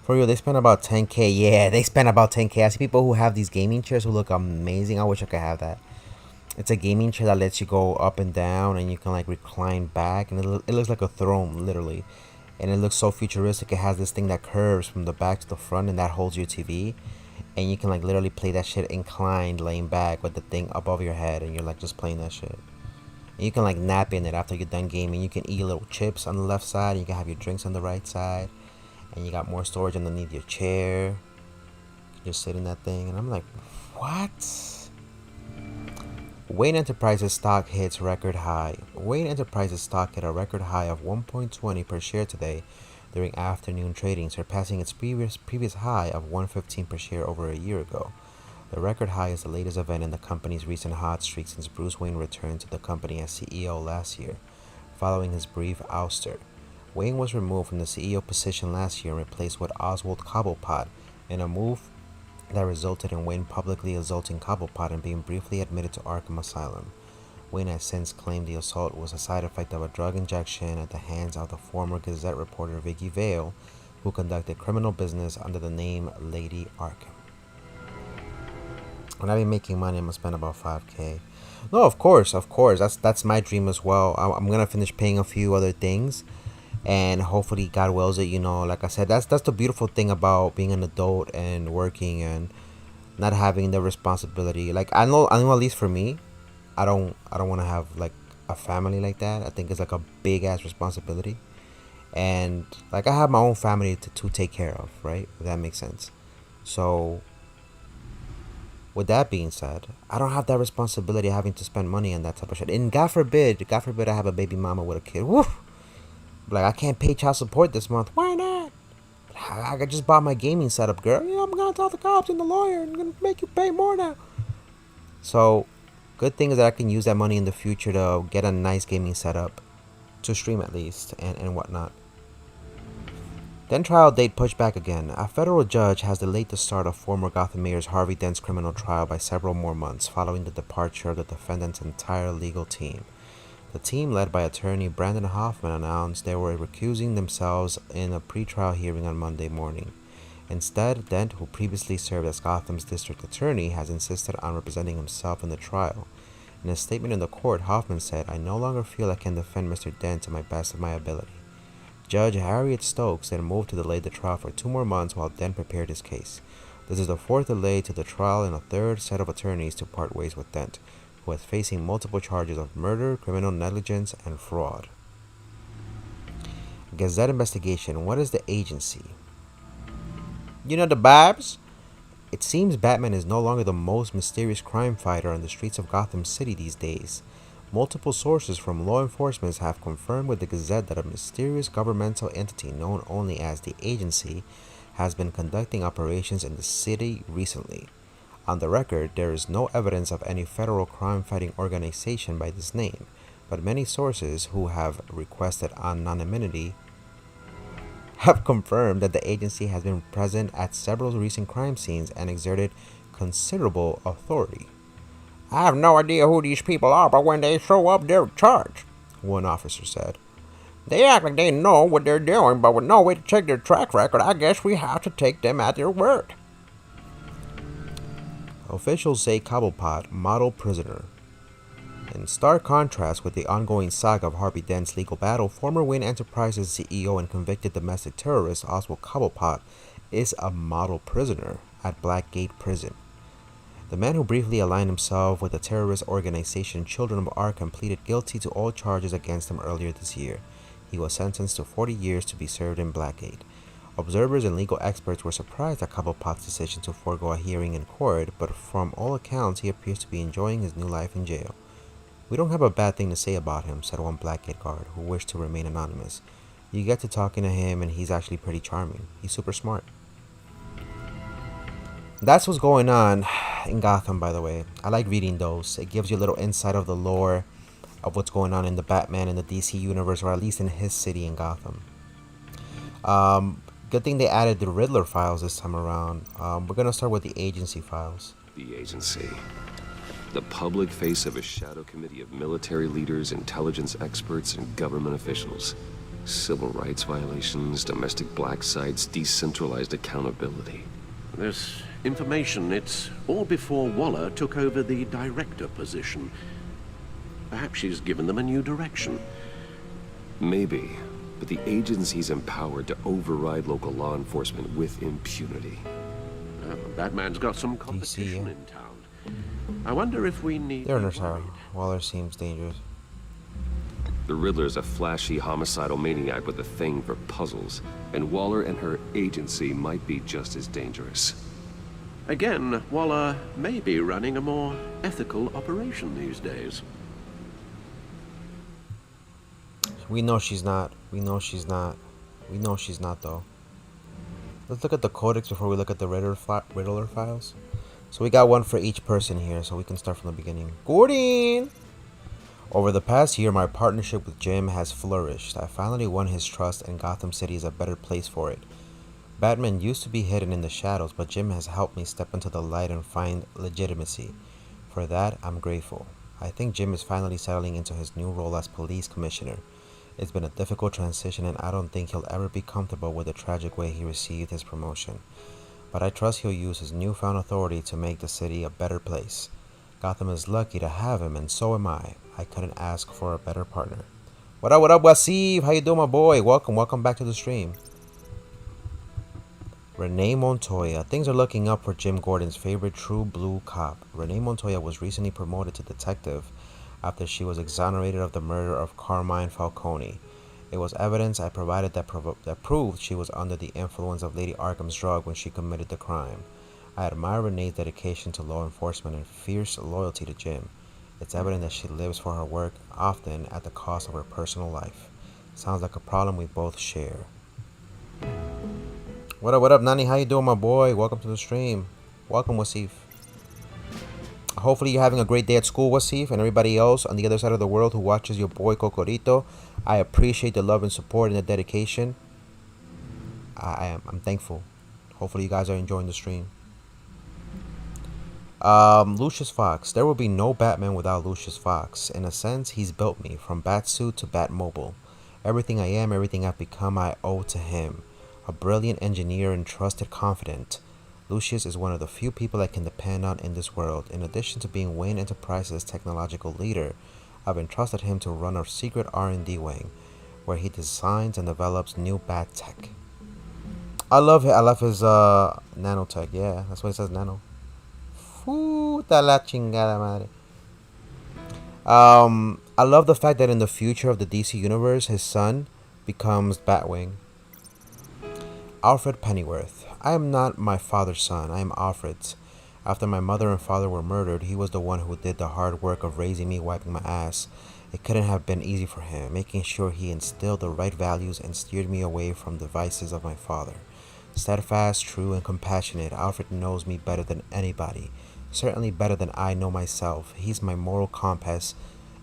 For real, they spent about 10K. Yeah, they spent about 10K. I see people who have these gaming chairs who look amazing. I wish I could have that. It's a gaming chair that lets you go up and down and you can like recline back, and it looks like a throne, literally. And it looks so futuristic. It has this thing that curves from the back to the front and that holds your TV. And you can like literally play that shit inclined, laying back with the thing above your head, and you're like just playing that shit. And you can like nap in it after you're done gaming. You can eat little chips on the left side, and you can have your drinks on the right side, and you got more storage underneath your chair. You can just sit in that thing, and I'm like, what? Wayne Enterprises stock hits record high. Wayne Enterprises stock hit a record high of 1.20 per share today during afternoon trading, surpassing its previous high of 115 per share over a year ago. The record high is the latest event in the company's recent hot streak since Bruce Wayne returned to the company as CEO last year, following his brief ouster. Wayne was removed from the CEO position last year and replaced with Oswald Cobblepot, in a move that resulted in Wayne publicly assaulting Cobblepot and being briefly admitted to Arkham Asylum. Wayne has since claimed the assault was a side effect of a drug injection at the hands of the former Gazette reporter Vicky Vale, who conducted criminal business under the name Lady Arkham. When I be making money, I'm gonna spend about 5K. No, of course. That's my dream as well. I'm gonna finish paying a few other things, and hopefully God wills it. You know, like I said, that's the beautiful thing about being an adult and working and not having the responsibility. Like I know at least for me, I don't want to have like a family like that. I think it's like a big ass responsibility, and like I have my own family to take care of, right? If that makes sense. So with that being said, I don't have that responsibility of having to spend money on that type of shit. And God forbid I have a baby mama with a kid. Woo! Like I can't pay child support this month. Why not? I just bought my gaming setup, girl. Yeah, I'm gonna tell the cops and the lawyer. I'm gonna make you pay more now. So good thing is that I can use that money in the future to get a nice gaming setup to stream at least and whatnot. Then trial date pushed back again. A federal judge has delayed the start of former Gotham Mayor's Harvey Dent's criminal trial by several more months following the departure of the defendant's entire legal team. The team, led by attorney Brandon Hoffman, announced they were recusing themselves in a pretrial hearing on Monday morning. Instead, Dent, who previously served as Gotham's district attorney, has insisted on representing himself in the trial. In a statement in the court, Hoffman said, "I no longer feel I can defend Mr. Dent to my best of my ability." Judge Harriet Stokes then moved to delay the trial for 2 more months while Dent prepared his case. This is the 4th delay to the trial and a 3rd set of attorneys to part ways with Dent, who is facing multiple charges of murder, criminal negligence, and fraud. Gazette investigation. What is the agency? You know the Babs? It seems Batman is no longer the most mysterious crime fighter on the streets of Gotham City these days. Multiple sources from law enforcement have confirmed with the Gazette that a mysterious governmental entity known only as the Agency has been conducting operations in the city recently. On the record, there is no evidence of any federal crime-fighting organization by this name, but many sources who have requested anonymity have confirmed that the agency has been present at several recent crime scenes and exerted considerable authority. I have no idea who these people are, but when they show up, they're charged, one officer said. They act like they know what they're doing, but with no way to check their track record, I guess we have to take them at their word. Officials say Cobblepot, model prisoner. In stark contrast with the ongoing saga of Harvey Dent's legal battle, former Wayne Enterprises CEO and convicted domestic terrorist Oswald Cobblepot is a model prisoner at Blackgate Prison. The man who briefly aligned himself with the terrorist organization Children of Arkham pleaded guilty to all charges against him earlier this year. He was sentenced to 40 years to be served in Blackgate. Observers and legal experts were surprised at Cobblepot's decision to forego a hearing in court, but from all accounts he appears to be enjoying his new life in jail. We don't have a bad thing to say about him, said one Blackgate guard who wished to remain anonymous. You get to talking to him and he's actually pretty charming. He's super smart. That's what's going on in Gotham, by the way. I like reading those. It gives you a little insight of the lore of what's going on in the Batman and the DC universe, or at least in his city in Gotham. Good thing they added the Riddler files this time around. We're going to start with the agency files. The agency. The public face of a shadow committee of military leaders, intelligence experts, and government officials. Civil rights violations, domestic black sites, decentralized accountability. This information, it's all before Waller took over the director position. Perhaps she's given them a new direction. Maybe, but the agency's empowered to override local law enforcement with impunity. Batman's got some competition in town. I wonder if we need... They're in her tower. Waller seems dangerous. The Riddler's a flashy, homicidal maniac with a thing for puzzles, and Waller and her agency might be just as dangerous. Again, Waller may be running a more ethical operation these days. We know she's not. We know she's not. We know she's not, though. Let's look at the codex before we look at the Riddler files. So we got one for each person here, so we can start from the beginning. Gordon! Over the past year, my partnership with Jim has flourished. I finally won his trust, and Gotham City is a better place for it. Batman used to be hidden in the shadows, but Jim has helped me step into the light and find legitimacy. For that, I'm grateful. I think Jim is finally settling into his new role as police commissioner. It's been a difficult transition, and I don't think he'll ever be comfortable with the tragic way he received his promotion. But I trust he'll use his newfound authority to make the city a better place. Gotham is lucky to have him, and so am I. I couldn't ask for a better partner. What up, Wasif? How you doing, my boy? Welcome back to the stream. Renee Montoya. Things are looking up for Jim Gordon's favorite true blue cop. Renee Montoya was recently promoted to detective after she was exonerated of the murder of Carmine Falcone. It was evidence I provided that proved she was under the influence of Lady Arkham's drug when she committed the crime. I admire Renee's dedication to law enforcement and fierce loyalty to Jim. It's evident that she lives for her work, often at the cost of her personal life. Sounds like a problem we both share. What up, Nani? How you doing, my boy? Welcome to the stream. Welcome, Wasif. Hopefully you're having a great day at school, Wasif, and everybody else on the other side of the world who watches your boy Cocorito. I appreciate the love and support and the dedication. I'm thankful. Hopefully you guys are enjoying the stream. Lucius Fox. There will be no Batman without Lucius Fox. In a sense, he's built me, from Batsuit to Batmobile. Everything I am, everything I've become, I owe to him. A brilliant engineer and trusted confidant. Lucius is one of the few people I can depend on in this world. In addition to being Wayne Enterprises' technological leader, I've entrusted him to run a secret R&D wing, where he designs and develops new bat tech. I love his nanotech. Yeah, that's why it says nano. Puta la chingada madre. I love the fact that in the future of the DC universe, his son becomes Batwing. Alfred Pennyworth. I am not my father's son, I am Alfred's. After my mother and father were murdered, he was the one who did the hard work of raising me, wiping my ass. It couldn't have been easy for him, making sure he instilled the right values and steered me away from the vices of my father. Steadfast, true, and compassionate, Alfred knows me better than anybody. Certainly better than I know myself. He's my moral compass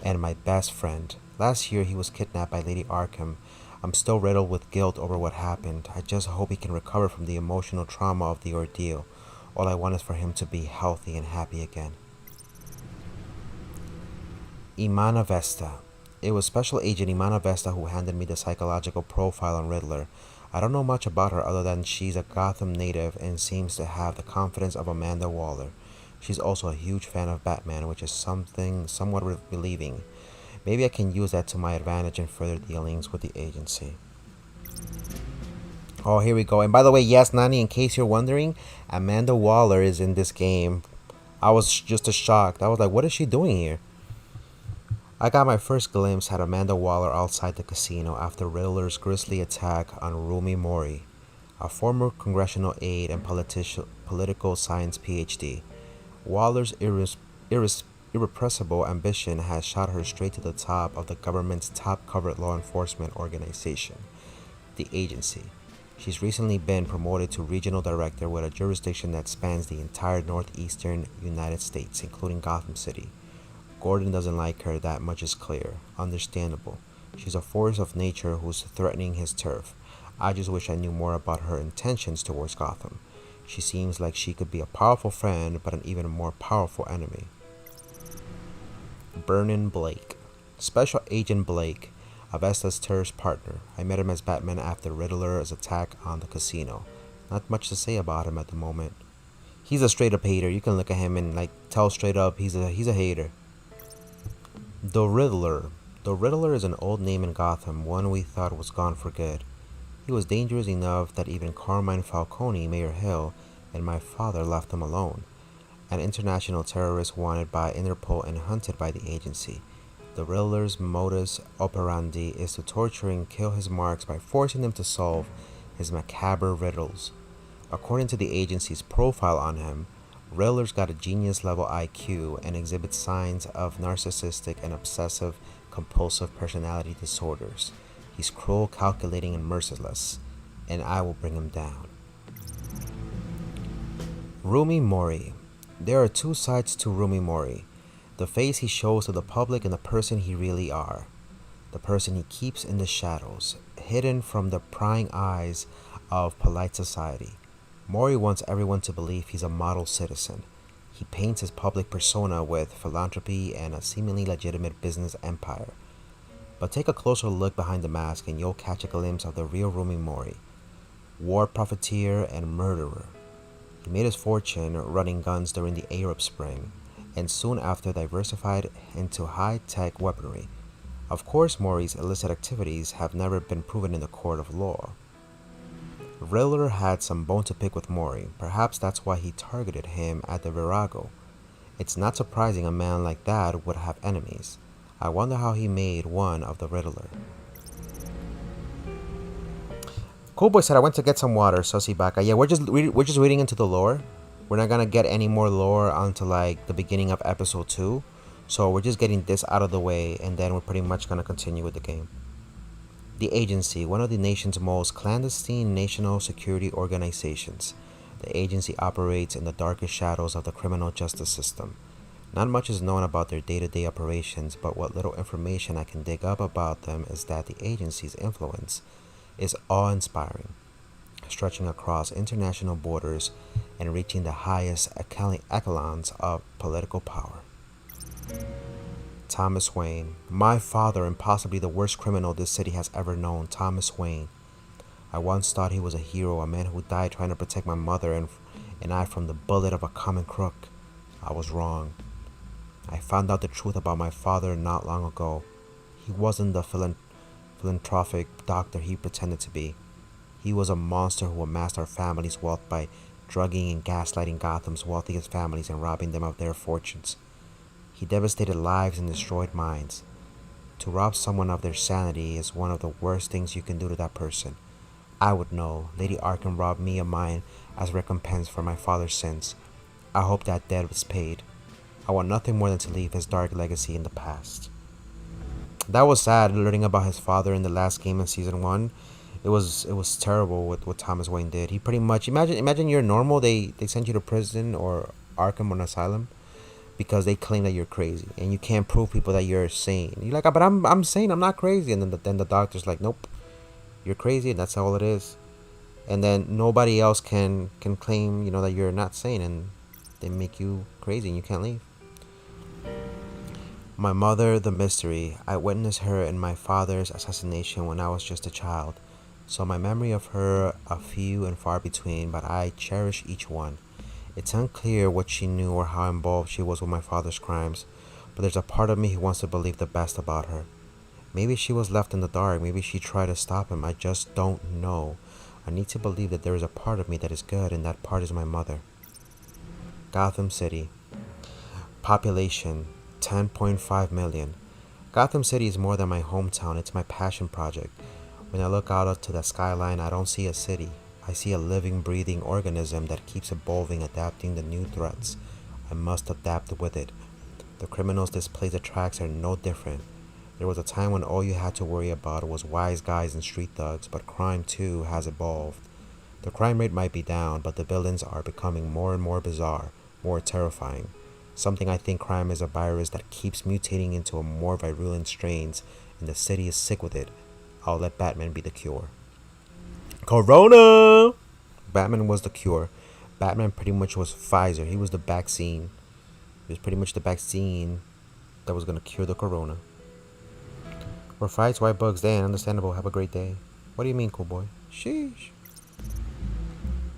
and my best friend. Last year he was kidnapped by Lady Arkham. I'm still riddled with guilt over what happened. I just hope he can recover from the emotional trauma of the ordeal. All I want is for him to be healthy and happy again. Imana Vesta. It was Special Agent Imana Vesta who handed me the psychological profile on Riddler. I don't know much about her other than she's a Gotham native and seems to have the confidence of Amanda Waller. She's also a huge fan of Batman, which is something somewhat relieving. Maybe I can use that to my advantage in further dealings with the agency. Oh, here we go. And by the way, yes, Nani, in case you're wondering, Amanda Waller is in this game. I was just as shocked. I was like, what is she doing here? I got my first glimpse at Amanda Waller outside the casino after Riddler's grisly attack on Rumi Mori, a former congressional aide and political science PhD. Waller's irrepressible ambition has shot her straight to the top of the government's top covert law enforcement organization, the agency. She's recently been promoted to regional director with a jurisdiction that spans the entire northeastern United States, including Gotham City. Gordon doesn't like her, that much is clear. Understandable. She's a force of nature who's threatening his turf. I just wish I knew more about her intentions towards Gotham. She seems like she could be a powerful friend, but an even more powerful enemy. Vernon Blake. Special Agent Blake, Avesta's terrorist partner. I met him as Batman after Riddler's attack on the casino. Not much to say about him at the moment. He's a straight up hater. You can look at him and tell straight up he's a hater. The Riddler. The Riddler is an old name in Gotham, one we thought was gone for good. He was dangerous enough that even Carmine Falcone, Mayor Hill, and my father left him alone. An international terrorist wanted by Interpol and hunted by the agency. The Riddler's modus operandi is to torture and kill his marks by forcing them to solve his macabre riddles. According to the agency's profile on him, Riddler's got a genius-level IQ and exhibits signs of narcissistic and obsessive-compulsive personality disorders. He's cruel, calculating, and merciless, and I will bring him down. Rumi Mori. There are two sides to Rumi Mori. The face he shows to the public and the person he really are. The person he keeps in the shadows, hidden from the prying eyes of polite society. Mori wants everyone to believe he's a model citizen. He paints his public persona with philanthropy and a seemingly legitimate business empire. But take a closer look behind the mask and you'll catch a glimpse of the real Rumi Mori. War profiteer and murderer. He made his fortune running guns during the Arab Spring, and soon after diversified into high-tech weaponry. Of course, Mori's illicit activities have never been proven in the court of law. Riddler had some bone to pick with Mori. Perhaps that's why he targeted him at the Virago. It's not surprising a man like that would have enemies. I wonder how he made one of the Riddler. Cool Boy said, I went to get some water, Sussy Baka. Yeah, we're just reading into the lore. We're not gonna get any more lore until the beginning of episode 2. So we're just getting this out of the way, and then we're pretty much gonna continue with the game. The agency, one of the nation's most clandestine national security organizations. The agency operates in the darkest shadows of the criminal justice system. Not much is known about their day-to-day operations, but what little information I can dig up about them is that the agency's influence is awe-inspiring, stretching across international borders and reaching the highest echelons of political power. Thomas Wayne, my father and possibly the worst criminal this city has ever known, Thomas Wayne. I once thought he was a hero, a man who died trying to protect my mother and I from the bullet of a common crook. I was wrong. I found out the truth about my father not long ago. He wasn't the philanthropic doctor he pretended to be. He was a monster who amassed our family's wealth by drugging and gaslighting Gotham's wealthiest families and robbing them of their fortunes. He devastated lives and destroyed minds. To rob someone of their sanity is one of the worst things you can do to that person. I would know. Lady Arkham robbed me of mine as recompense for my father's sins. I hope that debt was paid. I want nothing more than to leave his dark legacy in the past. That was sad, learning about his father in the last game in season 1. It was terrible what Thomas Wayne did. He pretty much imagine you're normal, they send you to prison or Arkham or an asylum because they claim that you're crazy and you can't prove people that you're sane. You're like, but I'm sane, I'm not crazy, and then the doctor's like, nope, you're crazy, and that's all it is. And then nobody else can claim, that you're not sane, and they make you crazy and you can't leave. My mother, the mystery. I witnessed her in my father's assassination when I was just a child. So my memory of her are few and far between, but I cherish each one. It's unclear what she knew or how involved she was with my father's crimes, but there's a part of me who wants to believe the best about her. Maybe she was left in the dark, maybe she tried to stop him, I just don't know. I need to believe that there is a part of me that is good, and that part is my mother. Gotham City. Population, 10.5 million. Gotham City is more than my hometown, it's my passion project. When I look out to the skyline, I don't see a city. I see a living, breathing organism that keeps evolving, adapting to new threats. I must adapt with it. The criminals this place attracts are no different. There was a time when all you had to worry about was wise guys and street thugs, but crime too has evolved. The crime rate might be down, but the villains are becoming more and more bizarre, more terrifying. Something I think crime is a virus that keeps mutating into a more virulent strains, and the city is sick with it. I'll let Batman be the cure. Corona! Batman was the cure. Batman pretty much was Pfizer. He was the vaccine. He was pretty much the vaccine that was going to cure the corona. Or fights white bugs. Dan, understandable. Have a great day. What do you mean, cool boy? Sheesh.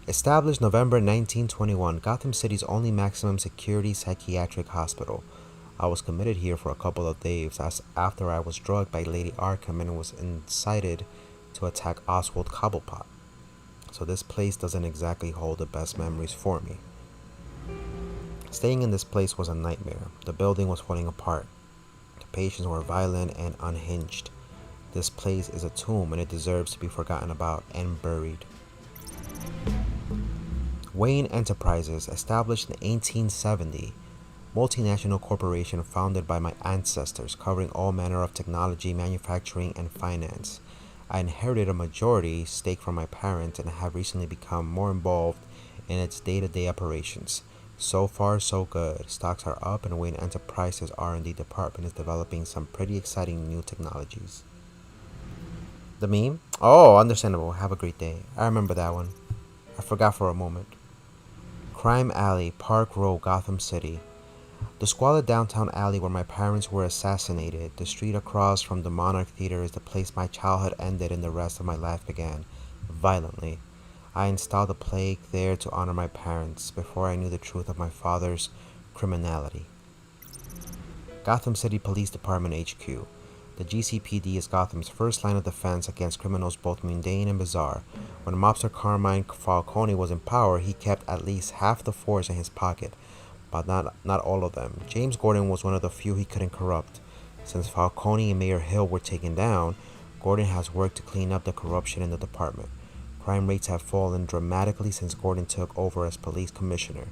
Established November 1921, Gotham City's only maximum security psychiatric hospital. I was committed here for a couple of days after I was drugged by Lady Arkham and was incited to attack Oswald Cobblepot. So this place doesn't exactly hold the best memories for me. Staying in this place was a nightmare. The building was falling apart. The patients were violent and unhinged. This place is a tomb and it deserves to be forgotten about and buried. Wayne Enterprises, established in 1870. Multinational corporation founded by my ancestors, covering all manner of technology, manufacturing, and finance. I inherited a majority stake from my parents and have recently become more involved in its day-to-day operations. So far, so good. Stocks are up, and Wayne Enterprises R&D department is developing some pretty exciting new technologies. The meme? Oh, understandable. Have a great day. I remember that one. I forgot for a moment. Crime Alley, Park Row, Gotham City. The squalid downtown alley where my parents were assassinated. The street across from the Monarch Theater is the place my childhood ended and the rest of my life began. Violently. I installed a plaque there to honor my parents before I knew the truth of my father's criminality. Gotham City Police Department HQ. The GCPD is Gotham's first line of defense against criminals both mundane and bizarre. When mobster Carmine Falcone was in power, he kept at least half the force in his pocket, but not all of them. James Gordon was one of the few he couldn't corrupt. Since Falcone and Mayor Hill were taken down, Gordon has worked to clean up the corruption in the department. Crime rates have fallen dramatically since Gordon took over as police commissioner.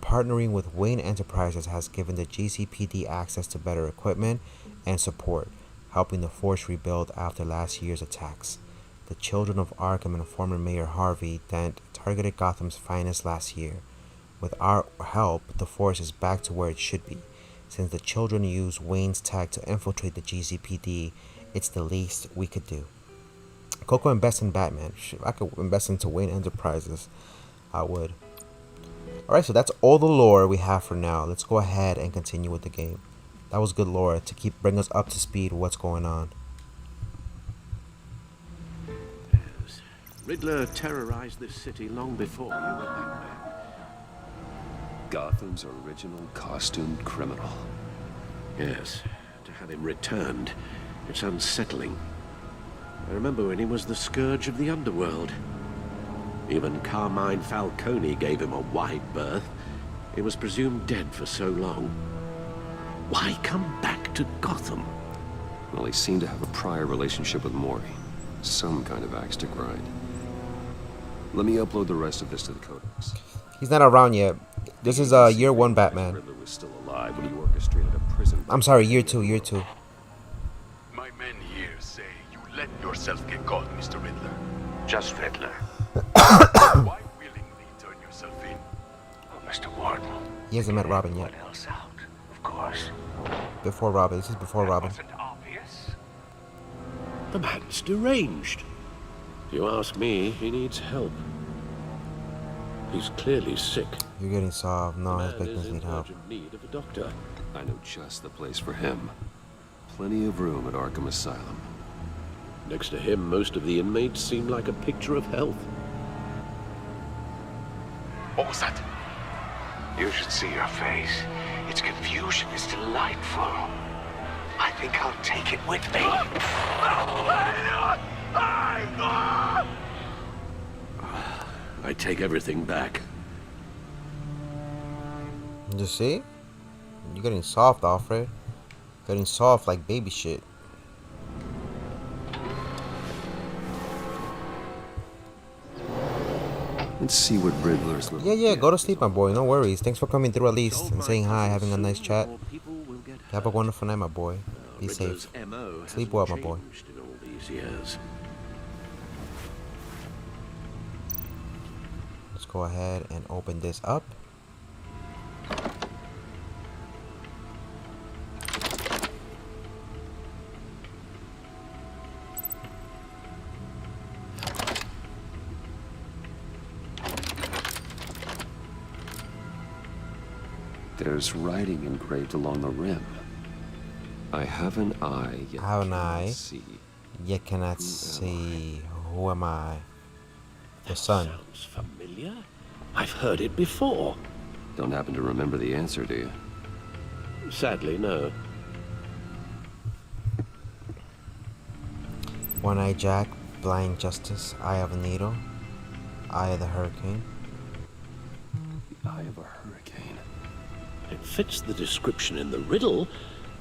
Partnering with Wayne Enterprises has given the GCPD access to better equipment and support, helping the force rebuild after last year's attacks. The children of Arkham and former Mayor Harvey Dent targeted Gotham's finest last year. With our help, the force is back to where it should be. Since the children used Wayne's tech to infiltrate the GCPD, it's the least we could do. Coco invest in Batman. If I could invest into Wayne Enterprises, I would. Alright, so that's all the lore we have for now. Let's go ahead and continue with the game. That was good lore to bring us up to speed with what's going on. Yes. Riddler terrorized this city long before you were Batman. Gotham's original costumed criminal. Yes, to have him returned, it's unsettling. I remember when he was the scourge of the underworld. Even Carmine Falcone gave him a wide berth. He was presumed dead for so long. Why come back to Gotham? Well, he seemed to have a prior relationship with Mori. Some kind of axe to grind. Let me upload the rest of this to the codex. He's not around yet. This is year 1 Batman. Riddler was still alive when he orchestrated a prison. I'm sorry, year 2, year 2. My men here say you let yourself get caught, Mr. Riddler. Just Riddler. Why willingly turn yourself in? Oh, Mr. Warden. He hasn't met Robin yet. What else out? Of course. Before Robin. This is before Robin. Wasn't obvious. The man's deranged. If you ask me, he needs help. He's clearly sick. You're getting soft. No, his The man victims is need in help. urgent need of a doctor. I know just the place for him. Plenty of room at Arkham Asylum. Next to him, most of the inmates seem like a picture of health. What was that? You should see your face. Its confusion is delightful. I think I'll take it with me. I take everything back. You see? You're getting soft, Alfred. Getting soft like baby shit. Let's see what Riddler's little... Yeah, go to sleep, my boy. No worries. Thanks for coming through at least and saying hi, having a nice chat. Have a wonderful night, my boy. Be safe. Sleep well, my boy. In all these years. Let's go ahead and open this up. There's writing engraved along the rim. I have an eye, yet I have an cannot eye. see. Yet cannot see. Who am I? The sun. Sounds familiar. I've heard it before. Don't happen to remember the answer, do you? Sadly, no. One-Eye Jack, Blind Justice, Eye of a Needle, Eye of the Hurricane. The eye of a hurricane. It fits the description in the riddle,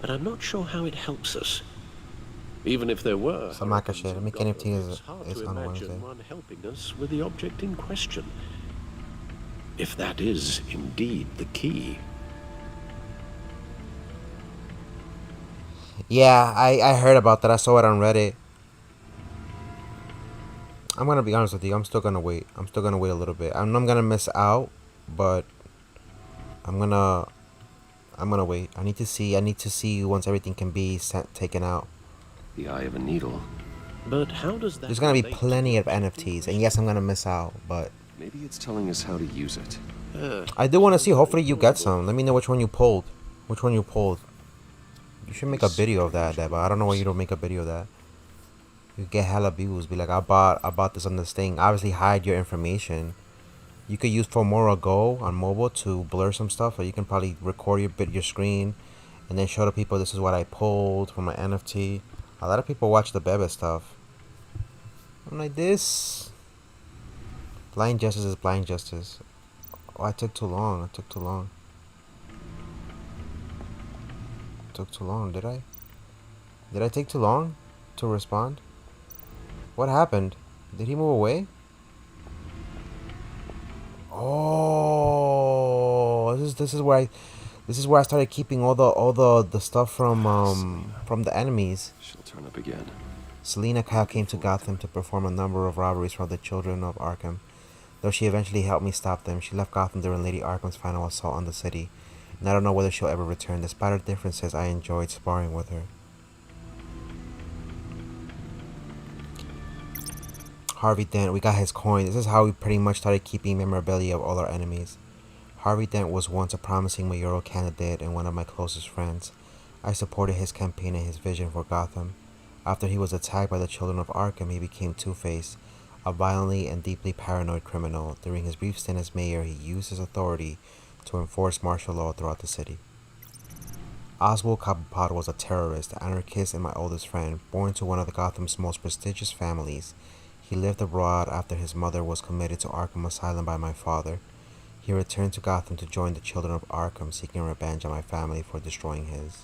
but I'm not sure how it helps us. Even if there were... Some Maka shit. Let me get it's hard is to on imagine Wednesday. one helping us with the object in question. If that is indeed the key. Yeah, I heard about that. I saw it on Reddit. I'm gonna be honest with you. I'm still gonna wait. I'm still gonna wait a little bit. I'm gonna miss out, but I'm gonna wait. I need to see once everything can be taken out. The eye of a needle. But how does that... There's gonna be relate plenty to of NFTs, and yes, I'm gonna miss out, but Maybe it's telling us how to use it. I do want to see. Hopefully, you get some. Let me know which one you pulled. Which one you pulled. You should make a video of that, but I don't know why you don't make a video of that. You get hella views. Be like, I bought this on this thing. Obviously, hide your information. You could use Filmora Go on mobile to blur some stuff, or you can probably record your screen, and then show the people this is what I pulled from my NFT. A lot of people watch the Bebe stuff. I'm like this. Blind Justice is Blind Justice. Oh, I took too long. I took too long. Took too long, did I? Did I take too long to respond? What happened? Did he move away? Oh, this is where I started keeping all the stuff from the enemies. She'll turn up again. Selina Kyle came to Gotham to perform a number of robberies for the children of Arkham. Though she eventually helped me stop them, she left Gotham during Lady Arkham's final assault on the city, and I don't know whether she'll ever return. Despite her differences, I enjoyed sparring with her. Harvey Dent, we got his coin. This is how we pretty much started keeping memorabilia of all our enemies. Harvey Dent was once a promising mayoral candidate and one of my closest friends. I supported his campaign and his vision for Gotham. After he was attacked by the children of Arkham, he became Two-Face, a violently and deeply paranoid criminal. During his brief stint as mayor, he used his authority to enforce martial law throughout the city. Oswald Cobblepot was a terrorist, anarchist, and my oldest friend. Born to one of Gotham's most prestigious families, he lived abroad after his mother was committed to Arkham Asylum by my father. He returned to Gotham to join the Children of Arkham, seeking revenge on my family for destroying his.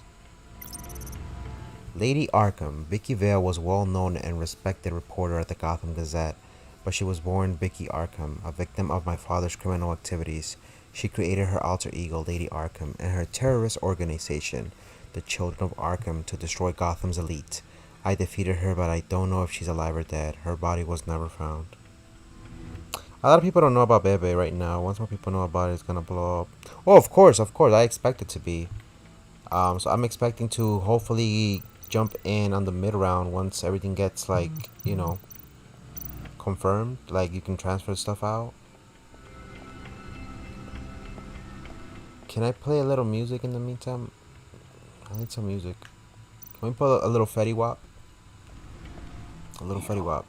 Lady Arkham. Vicky Vale was a well-known and respected reporter at the Gotham Gazette, but she was born Vicky Arkham, a victim of my father's criminal activities. She created her alter ego, Lady Arkham, and her terrorist organization, the Children of Arkham, to destroy Gotham's elite. I defeated her, but I don't know if she's alive or dead. Her body was never found. A lot of people don't know about Bebe right now. Once more people know about it, it's gonna blow up. Oh, of course. I expect it to be. So I'm expecting to hopefully jump in on the mid round once everything gets, like, you know, confirmed. Like, you can transfer stuff out. Can I play a little music in the meantime? I need some music. Can we put a little Fetty Wap? A little Fetty Wap.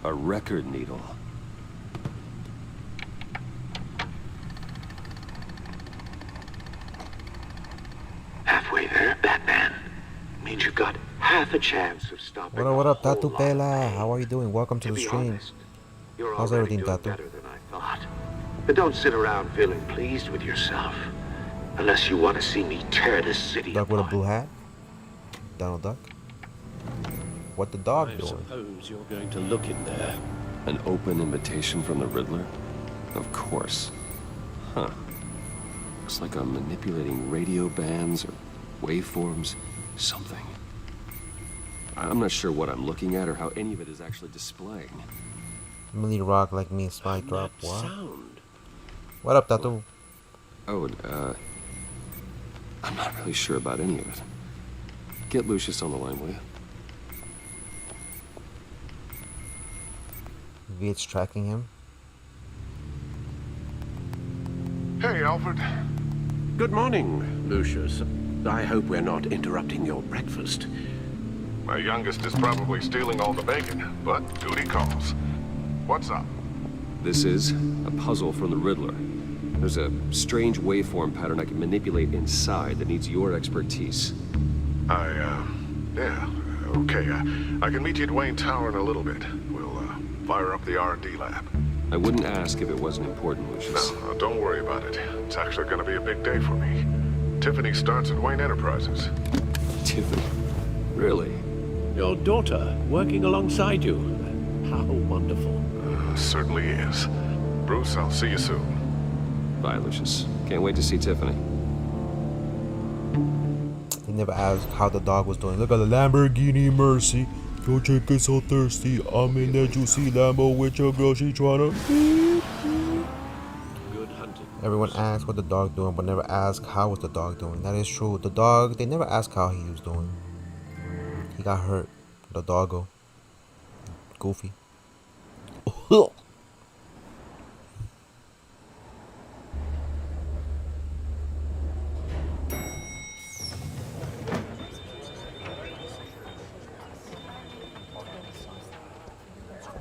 A record needle. Halfway there, Batman. Means you've got half a chance of stopping. What up, Tatu Pela? How are you doing? Welcome to the stream. How's everything, Tatu? Better than I thought. But don't sit around feeling pleased with yourself. Unless you want to see me tear this city Duck with a apart. blue hat? Donald Duck? What the dog I doing? suppose you're going to look in there. An open invitation from the Riddler? Of course. Huh. Looks like I'm manipulating radio bands or waveforms. Something. I'm not sure what I'm looking at or how any of it is actually displaying. Millie Rock like me, Spike Drop. That What? sound. What up, Tatu? Oh, I'm not really sure about any of it. Get Lucius on the line, will you? Maybe it's tracking him. Hey, Alfred. Good morning, Lucius. I hope we're not interrupting your breakfast. My youngest is probably stealing all the bacon, but duty calls. What's up? This is a puzzle from the Riddler. There's a strange waveform pattern I can manipulate inside that needs your expertise. Yeah, okay. I can meet you at Wayne Tower in a little bit. We'll, fire up the R&D lab. I wouldn't ask if it wasn't important, Lucius. No, don't worry about it. It's actually gonna be a big day for me. Tiffany starts at Wayne Enterprises. Tiffany? Really? Your daughter working alongside you. How wonderful. Certainly is. Bruce, I'll see you soon. Bye, Lucius. Can't wait to see Tiffany. He never asked how the dog was doing. Look at the Lamborghini Mercy. Your chick is so thirsty. I'm in that juicy Lambo with your girl. She tryna. Good hunting. Everyone asks what the dog doing, but never ask how was the dog doing. That is true. The dog, they never ask how he was doing. He got hurt. The doggo. Goofy.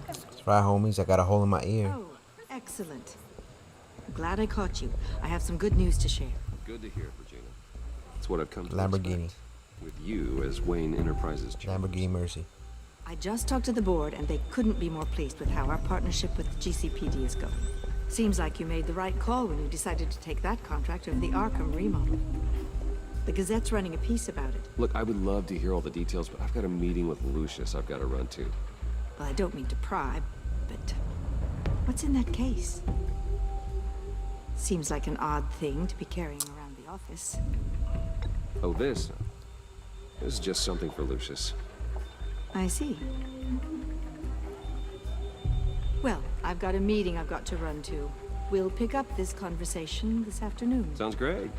That's right, homies. I got a hole in my ear. Oh, excellent. I'm glad I caught you. I have some good news to share. Good to hear, Regina. It's what I've come to Lamborghini. expect. With you as Wayne Enterprises chairman. Lamborghini Mercy. I just talked to the board, and they couldn't be more pleased with how our partnership with GCPD is going. Seems like you made the right call when you decided to take that contract over the Arkham remodel. The Gazette's running a piece about it. Look, I would love to hear all the details, but I've got a meeting with Lucius I've got to run to. Well, I don't mean to pry, but what's in that case? Seems like an odd thing to be carrying around the office. Oh, this? This is just something for Lucius. I see. Well, I've got a meeting I've got to run to. We'll pick up this conversation this afternoon. Sounds great.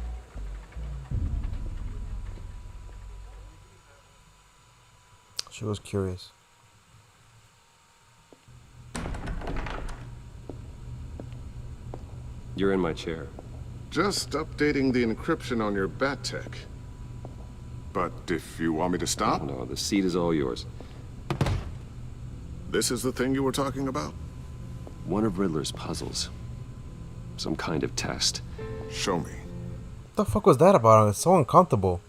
She was curious. You're in my chair. Just updating the encryption on your bat tech. But if you want me to stop? No, the seat is all yours. This is the thing you were talking about? One of Riddler's puzzles. Some kind of test. Show me. What the fuck was that about? It's so uncomfortable.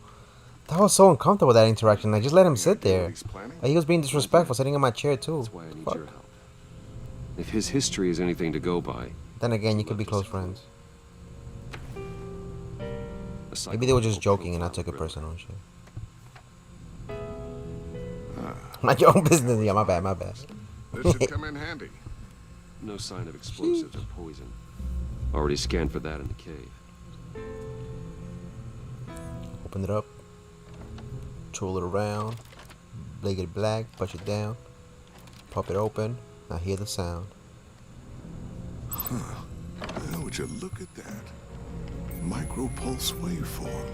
That was so uncomfortable, that interaction. I just let him sit there. Like, he was being disrespectful, sitting in my chair too. That's why I need Fuck. your help. If his history is anything to go by, Then again, you could be close friends. Maybe they were just joking and I took it personal and shit. Mind your own business. Yeah, my bad, my bad. This should come in handy. No sign of explosives or poison. Already scanned for that in the cave. Open it up. Twirl it around. Blade it black. Push it down. Pop it open. Now hear the sound. Huh. Well, would you look at that? Micro-pulse waveform.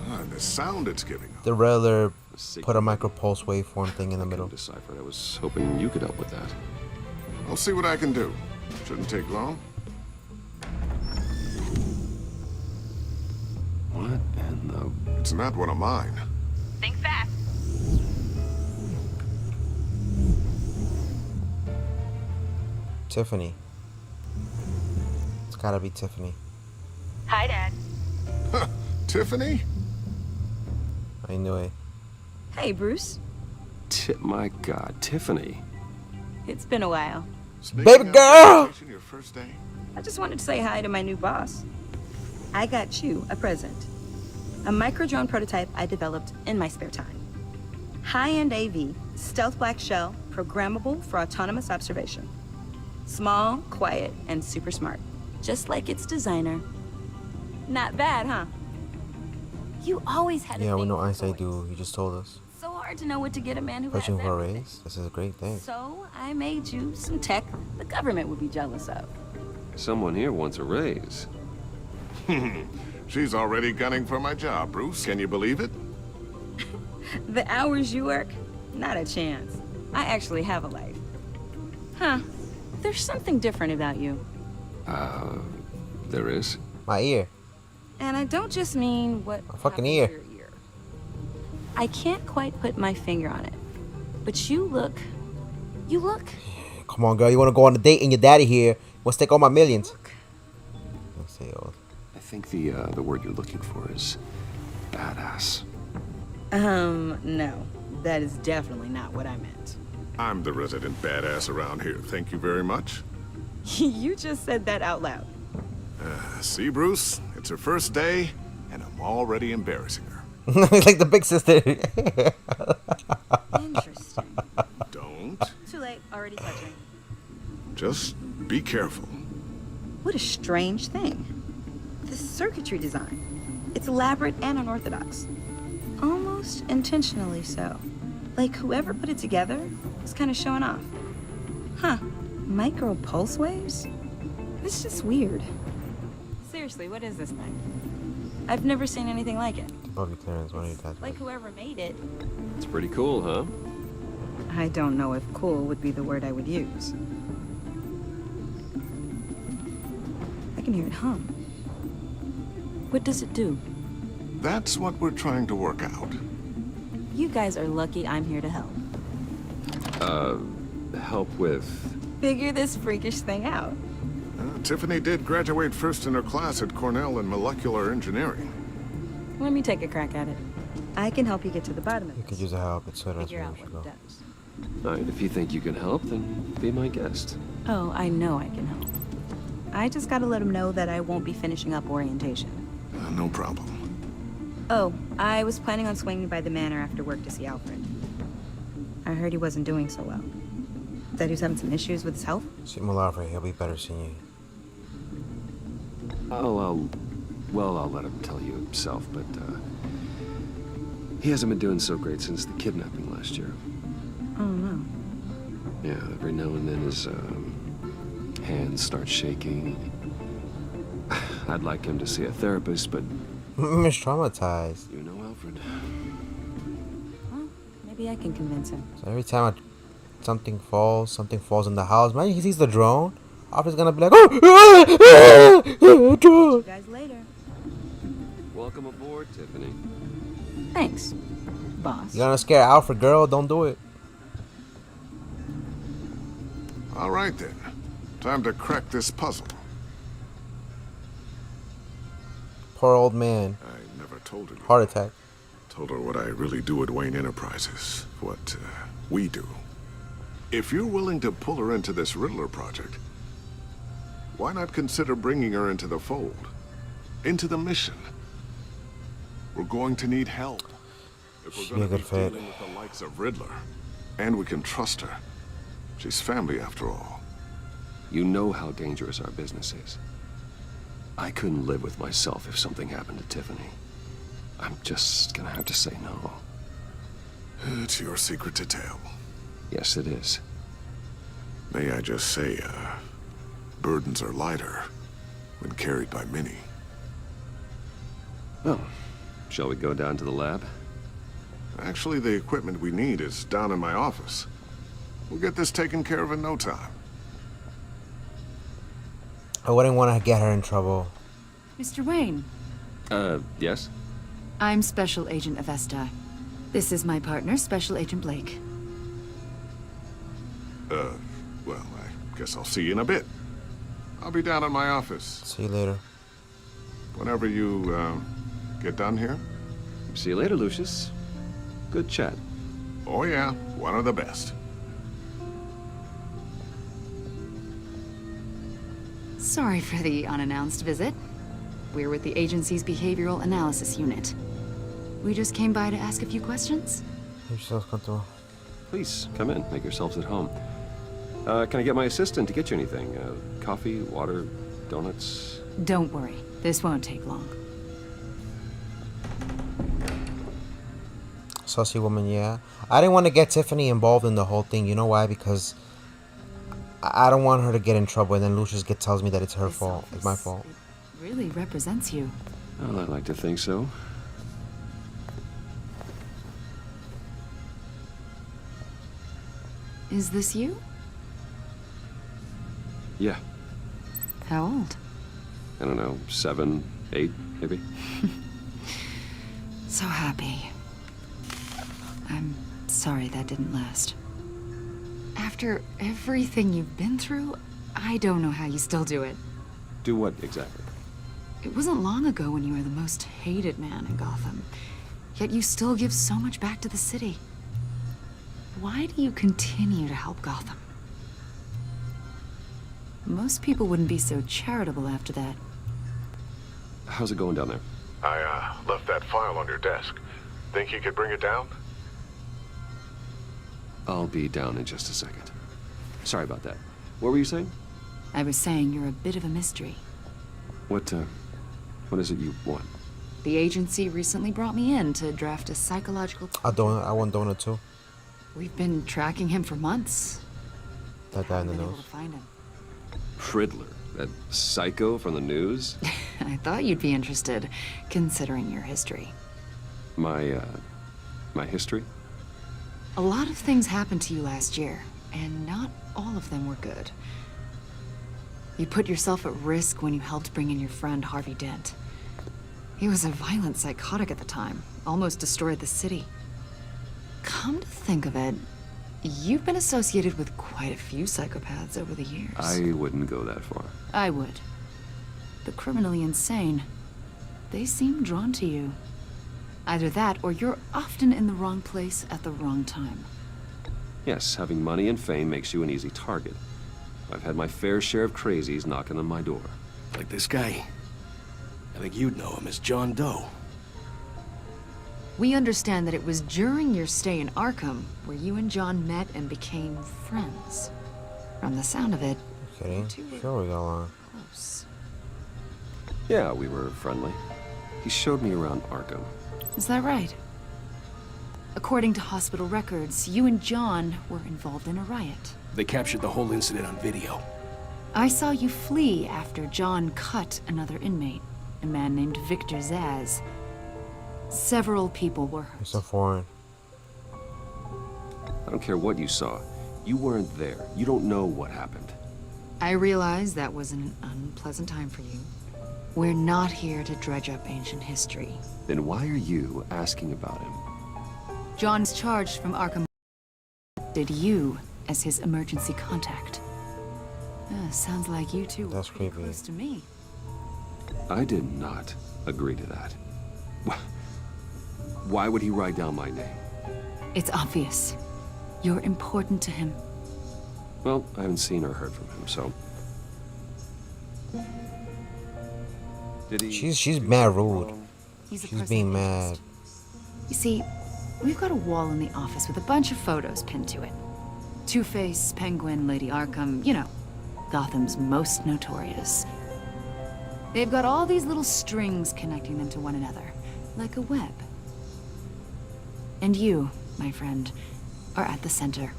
And the sound it's giving off. The Riddler put a micro-pulse waveform thing in the middle. Decipher. I was hoping you could help with that. I'll see what I can do. Shouldn't take long. What in the... It's not one of mine. Think fast. Tiffany. It's gotta be Tiffany. Hi, Dad. Tiffany? I knew it. Hey, Bruce. My God, Tiffany. It's been a while. Baby girl! Your first day? I just wanted to say hi to my new boss. I got you a present. A micro-drone prototype I developed in my spare time. High-end AV, stealth black shell, programmable for autonomous observation. Small, quiet, and super smart. Just like its designer. Not bad, huh? You always had a Yeah, we thing know for Einstein boys. do. You just told us. So hard to know what to get a man who has Pushing for a everything. raise. This is a great thing. So I made you some tech the government would be jealous of. Someone here wants a raise. She's already gunning for my job, Bruce. Can you believe it? The hours you work? Not a chance. I actually have a life. Huh. There's something different about you. There is? My ear. And I don't just mean what My fucking happens ear. to your ear. I can't quite put my finger on it. But you look... Come on, girl. You want to go on a date and your daddy here wants to take all my millions. Let's see. I think the word you're looking for is badass. No. That is definitely not what I meant. I'm the resident badass around here. Thank you very much. You just said that out loud. See, Bruce? It's her first day, and I'm already embarrassing her. It's like the big sister. Interesting. Don't. Too late. Already touching. Just be careful. What a strange thing. The circuitry design. It's elaborate and unorthodox. Almost intentionally so. Like whoever put it together was kind of showing off. Huh. Micro pulse waves? It's just weird. Seriously, what is this thing? I've never seen anything like it. Bobby Clarence, one of your dad's. Like whoever made it. It's pretty cool, huh? I don't know if cool would be the word I would use. I can hear it hum. What does it do? That's what we're trying to work out. You guys are lucky I'm here to help. Help with... Figure this freakish thing out. Tiffany did graduate first in her class at Cornell in molecular engineering. Let me take a crack at it. I can help you get to the bottom of You it. could use a help. It's sort of Figure out what it does. All right, if you think you can help, then be my guest. Oh, I know I can help. I just gotta let him know that I won't be finishing up orientation. No problem. Oh, I was planning on swinging by the manor after work to see Alfred. I heard he wasn't doing so well. That he was having some issues with his health? See him Alfred. He'll be better seeing you. I'll let him tell you himself, but, he hasn't been doing so great since the kidnapping last year. Oh, no. Yeah, every now and then his, hands start shaking. I'd like him to see a therapist, but... He's traumatized. You know Alfred. Well, maybe I can convince him. So every time something falls in the house, man, he sees the drone. Alfred's gonna be like, oh, drone. See you guys later. Welcome aboard, Tiffany. Thanks, boss. You're gonna scare Alfred, girl. Don't do it. All right, then. Time to crack this puzzle. Poor old man. I never told her. Heart attack. Told her what I really do at Wayne Enterprises. What we do. If you're willing to pull her into this Riddler project, why not consider bringing her into the fold? Into the mission? We're going to need help. If we're going to be dealing with the likes of Riddler. And we can trust her. She's family after all. You know how dangerous our business is. I couldn't live with myself if something happened to Tiffany. I'm just gonna have to say no. It's your secret to tell. Yes, it is. May I just say, burdens are lighter when carried by many. Well, shall we go down to the lab? Actually, the equipment we need is down in my office. We'll get this taken care of in no time. I wouldn't want to get her in trouble. Mr. Wayne. Yes? I'm Special Agent Avesta. This is my partner, Special Agent Blake. Well, I guess I'll see you in a bit. I'll be down in my office. See you later. Whenever you, get done here. See you later, Lucius. Good chat. Oh yeah, one of the best. Sorry for the unannounced visit. We're with the agency's behavioral analysis unit. We just came by to ask a few questions. Please, come in. Make yourselves at home. Can I get my assistant to get you anything? Coffee, water, donuts? Don't worry. This won't take long. Saucy woman, yeah. I didn't want to get Tiffany involved in the whole thing. You know why? Because I don't want her to get in trouble, and then Lucius tells me that it's her fault. It's my fault. It really represents you. Well, I'd like to think so. Is this you? Yeah. How old? I don't know, 7, 8, maybe? So happy. I'm sorry that didn't last. After everything you've been through, I don't know how you still do it. Do what, exactly? It wasn't long ago when you were the most hated man in Gotham. Yet you still give so much back to the city. Why do you continue to help Gotham? Most people wouldn't be so charitable after that. How's it going down there? I, left that file on your desk. Think you could bring it down? I'll be down in just a second. Sorry about that. What were you saying? I was saying you're a bit of a mystery. What is it you want? The agency recently brought me in to draft a psychological... I want donut too. We've been tracking him for months. That guy in the Been able nose. to find him. Riddler, that psycho from the news? I thought you'd be interested, considering your history. My history? A lot of things happened to you last year, and not all of them were good. You put yourself at risk when you helped bring in your friend Harvey Dent. He was a violent psychotic at the time, almost destroyed the city. Come to think of it, you've been associated with quite a few psychopaths over the years. I wouldn't go that far. I would. The criminally insane, they seem drawn to you. Either that, or you're often in the wrong place at the wrong time. Yes, having money and fame makes you an easy target. I've had my fair share of crazies knocking on my door. Like this guy. I think you'd know him as John Doe. We understand that it was during your stay in Arkham where you and John met and became friends. From the sound of it, Kidding? Sure we got along. close. Yeah, we were friendly. He showed me around Arkham. Is that right? According to hospital records, you and John were involved in a riot. They captured the whole incident on video. I saw you flee after John cut another inmate, a man named Victor Zaz. Several people were hurt. It's so foreign. I don't care what you saw. You weren't there. You don't know what happened. I realize that was an unpleasant time for you. We're not here to dredge up ancient history. Then why are you asking about him? John's charged from Arkham. Did you as his emergency contact? Sounds like you two were pretty close to me. I did not agree to that. Why would he write down my name? It's obvious. You're important to him. Well, I haven't seen or heard from him, so... Did he? She's mad rude. He's a She's person being of mad. interest. You see, we've got a wall in the office with a bunch of photos pinned to it. Two-Face, Penguin, Lady Arkham, you know, Gotham's most notorious. They've got all these little strings connecting them to one another, like a web. And you, my friend, are at the center.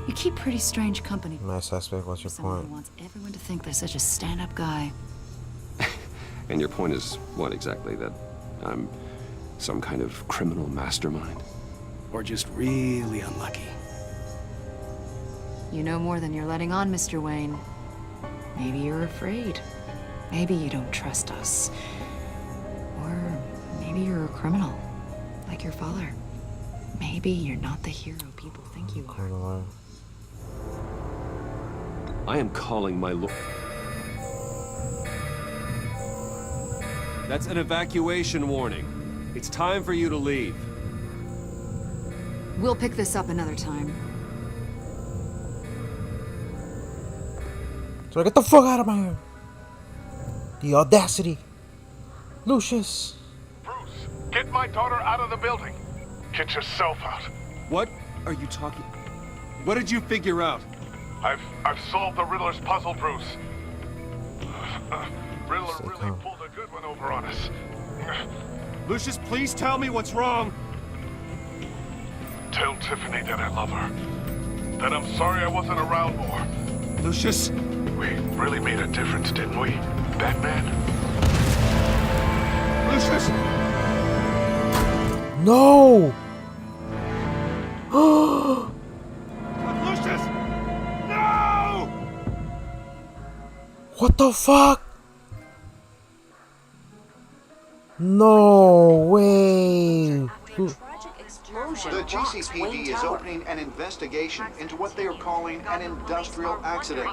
You keep pretty strange company. My suspect, what's your Someone point? who wants everyone to think they're such a stand-up guy. And your point is what exactly? That I'm some kind of criminal mastermind? Or just really unlucky. You know more than you're letting on, Mr. Wayne. Maybe you're afraid. Maybe you don't trust us. Or maybe you're a criminal, like your father. Maybe you're not the hero people think you are. I am calling my lord. That's an evacuation warning. It's time for you to leave. We'll pick this up another time. So get the fuck out of my here. The audacity. Lucius. Bruce, get my daughter out of the building. Get yourself out. What are you talking? What did you figure out? I've solved the Riddler's puzzle, Bruce. Riddler really pulled a good one over on us. Lucius, please tell me what's wrong. Tell Tiffany that I love her. That I'm sorry I wasn't around more. Lucius? We really made a difference, didn't we, Batman? Lucius! No! Lucius! No! What the fuck? No way! The GCPD is opening an investigation into what they are calling an industrial accident.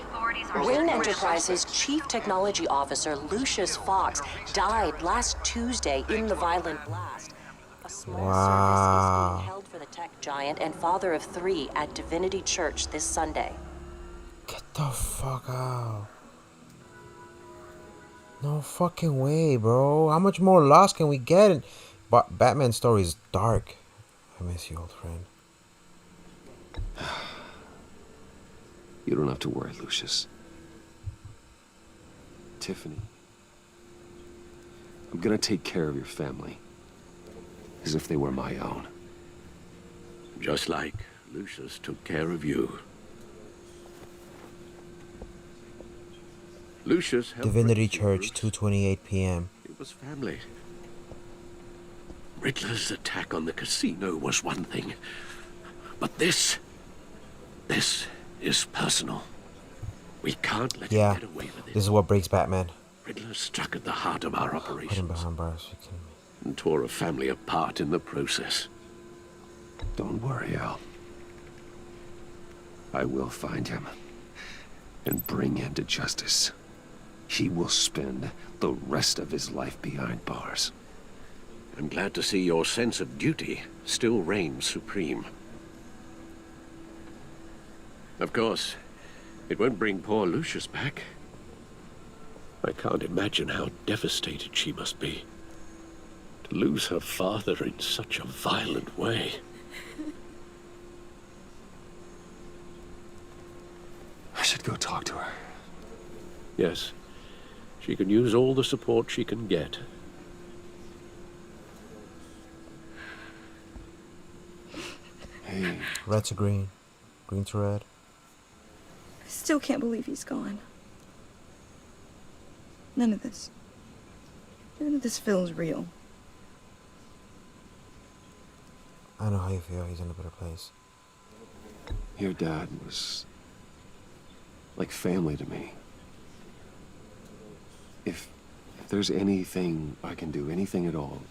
Wayne Enterprises Chief Technology Officer Lucius Fox died last Tuesday in the violent blast. A small service is being held for the tech giant and father of 3 at Divinity Church this Sunday. Get the fuck out. No fucking way, bro. How much more lost can we get? But Batman's story is dark. I miss you, old friend. You don't have to worry, Lucius. Tiffany, I'm gonna take care of your family. As if they were my own. Just like Lucius took care of you. Lucius helped Divinity rescue Church, Bruce. 2:28 p.m. It was family. Riddler's attack on the casino was one thing. But this is personal. We can't let him Yeah, get away with it. this is what breaks Batman. Riddler struck at the heart of our Put him operations behind bars. You kidding me? and tore a family apart in the process. Don't worry, Al. I will find him and bring him to justice. He will spend the rest of his life behind bars. I'm glad to see your sense of duty still reigns supreme. Of course, it won't bring poor Lucius back. I can't imagine how devastated she must be. To lose her father in such a violent way. I should go talk to her. Yes, she can use all the support she can get. Hey. Red to green. Green to red. I still can't believe he's gone. None of this feels real. I know how you feel. He's in a better place. Your dad was like family to me. If there's anything I can do, anything at all,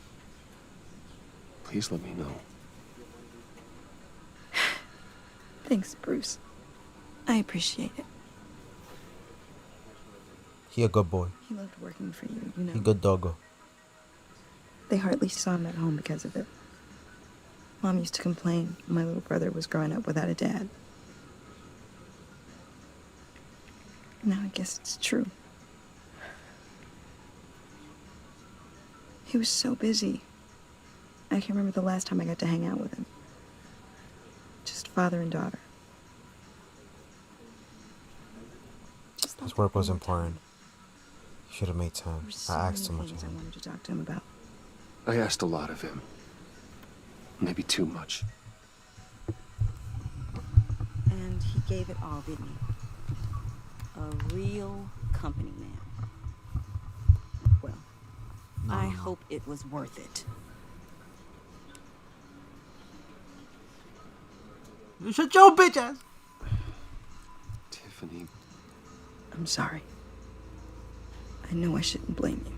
please let me know. Thanks, Bruce. I appreciate it. He a good boy. He loved working for you, you know. He good doggo. They hardly saw him at home because of it. Mom used to complain my little brother was growing up without a dad. Now I guess it's true. He was so busy. I can't remember the last time I got to hang out with him. Just father and daughter. His work was important. He should have made time. So I asked too many much of things I him. wanted to talk to him about. I asked a lot of him. Maybe too much. And he gave it all, didn't he? A real company man. Well, I hope it was worth it. Shut your bitch ass! Tiffany. I'm sorry. I know I shouldn't blame you.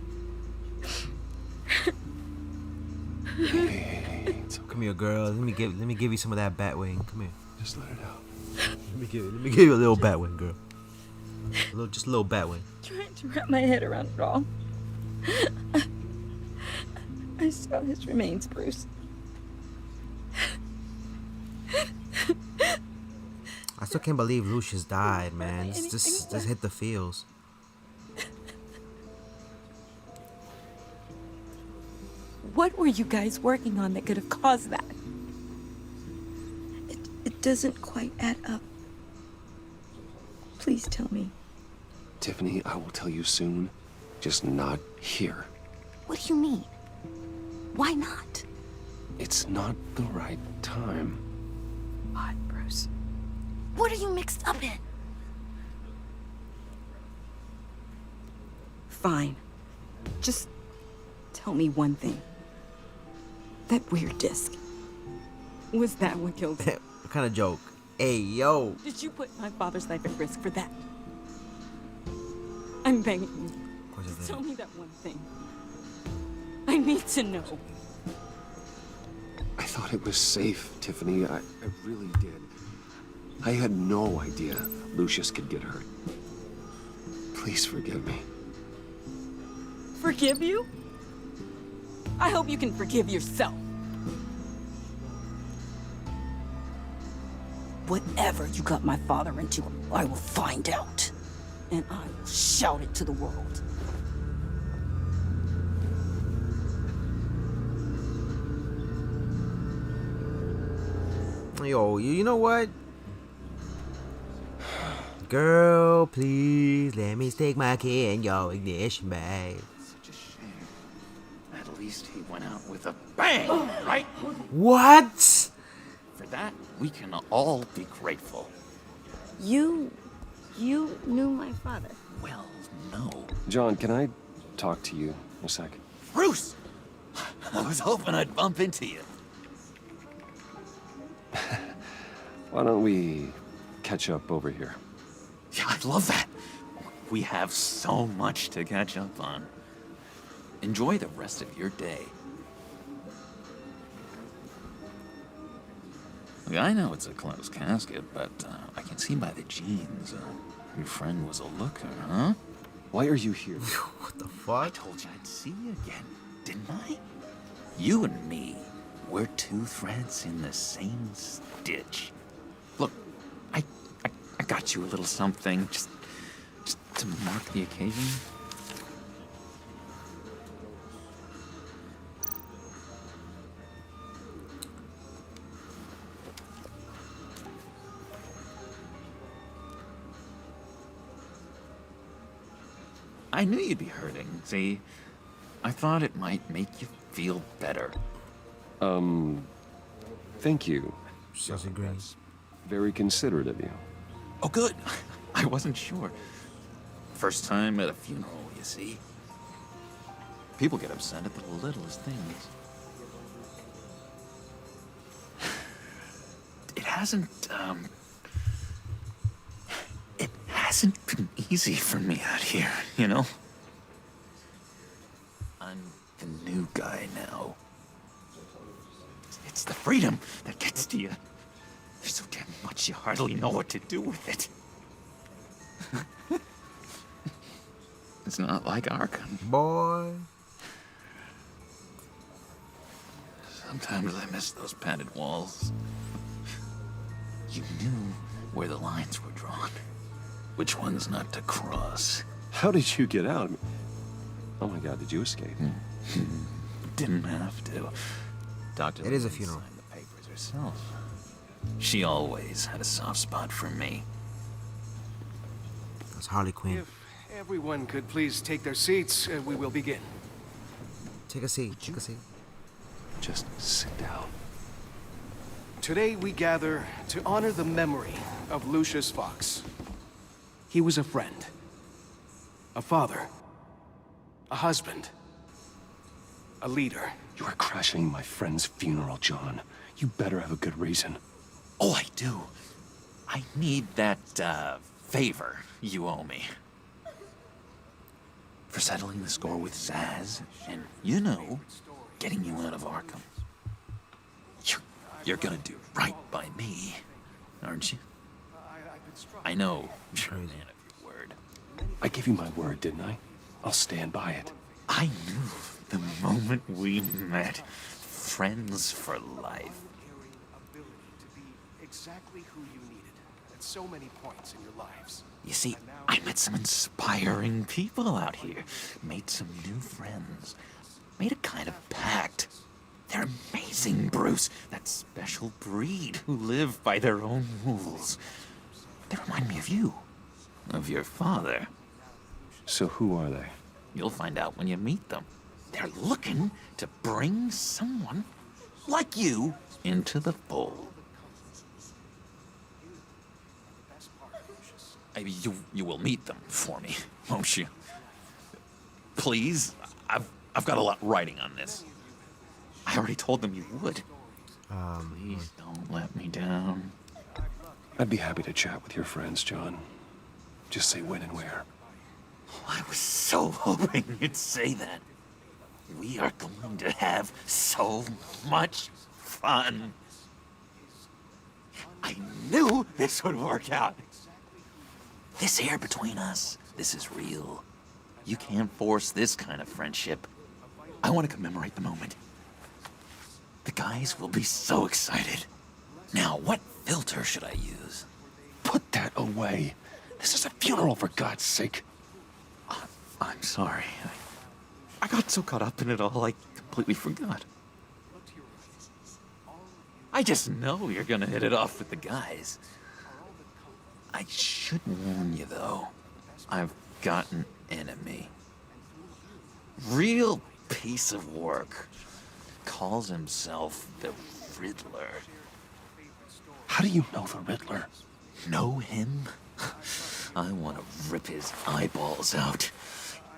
Hey, Come here, girl. Let me give you some of that bat wing. Come here. just let it out. Let me give you a little bat wing, girl. Just a little bat wing. Trying to wrap my head around it all. I saw his remains, Bruce. I still can't believe Lucius died, man. This hit the feels. What were you guys working on that could have caused that? It doesn't quite add up. Please tell me. Tiffany, I will tell you soon. Just not here. What do you mean? Why not? It's not the right time. What, Bruce? What are you mixed up in? Fine. Just tell me one thing. That weird disc. Was that what killed him? What kind of joke? Hey, yo. Did you put my father's life at risk for that? I'm begging you. Just tell me that one thing. I need to know. I thought it was safe, Tiffany. I really did. I had no idea Lucius could get hurt. Please forgive me. Forgive you? I hope you can forgive yourself. Whatever you got my father into, I will find out. And I will shout it to the world. Yo, you know what? Girl, please let me stick my key in your ignition bag. Such a shame. At least he went out with a bang, right? What? For that, we can all be grateful. You knew my father. Well, no. John, can I talk to you a sec? Bruce! I was hoping I'd bump into you. Why don't we catch up over here? Yeah, I'd love that. We have so much to catch up on. Enjoy the rest of your day. Look, I know it's a closed casket, but I can see by the jeans. Your friend was a looker, huh? Why are you here? What the fuck? I told you I'd see you again, didn't I? You and me, we're two threads in the same stitch. Look, I got you a little something, just to mark the occasion. I knew you'd be hurting, see? I thought it might make you feel better. Thank you. Sassy Green. Very considerate of you. Oh, good. I wasn't sure. First time at a funeral, you see? People get upset at the littlest things. It hasn't been easy for me out here, you know? I'm the new guy now. It's the freedom that gets to you. There's so damn much you hardly know what to do with it. It's not like Arkham. Boy. Sometimes I miss those padded walls. You knew where the lines were drawn. Which ones not to cross. How did you get out? Oh my god, did you escape? didn't have to. Dr. It is a Lewin funeral. signed the papers herself. She always had a soft spot for me. That's Harley Quinn. If everyone could please take their seats, we will begin. Take a seat. Take a seat. Just sit down. Today we gather to honor the memory of Lucius Fox. He was a friend, a father, a husband, a leader. You are crashing my friend's funeral, John. You better have a good reason. Oh, I do. I need that, favor you owe me. For settling the score with Zaz, and, you know, getting you out of Arkham. You're gonna do right by me, aren't you? I know you're a man of your word. I gave you my word, didn't I? I'll stand by it. I knew the moment we met. Friends for life. Exactly who you needed at so many points in your lives. You see, I met some inspiring people out here. Made some new friends. Made a kind of pact. They're amazing, Bruce. That special breed who live by their own rules. They remind me of you. Of your father. So who are they? You'll find out when you meet them. They're looking to bring someone like you into the fold. You will meet them for me, won't you? Please, I've got a lot writing on this. I already told them you would. Please don't let me down. I'd be happy to chat with your friends, John. Just say when and where. I was so hoping you'd say that. We are going to have so much fun. I knew this would work out. This here between us, this is real. You can't force this kind of friendship. I want to commemorate the moment. The guys will be so excited. Now, what filter should I use? Put that away. This is a funeral, for God's sake. I'm sorry. I got so caught up in it all, I completely forgot. I just know you're gonna hit it off with the guys. I should warn you, though. I've got an enemy. Real piece of work. Calls himself the Riddler. How do you know the Riddler? Know him? I want to rip his eyeballs out.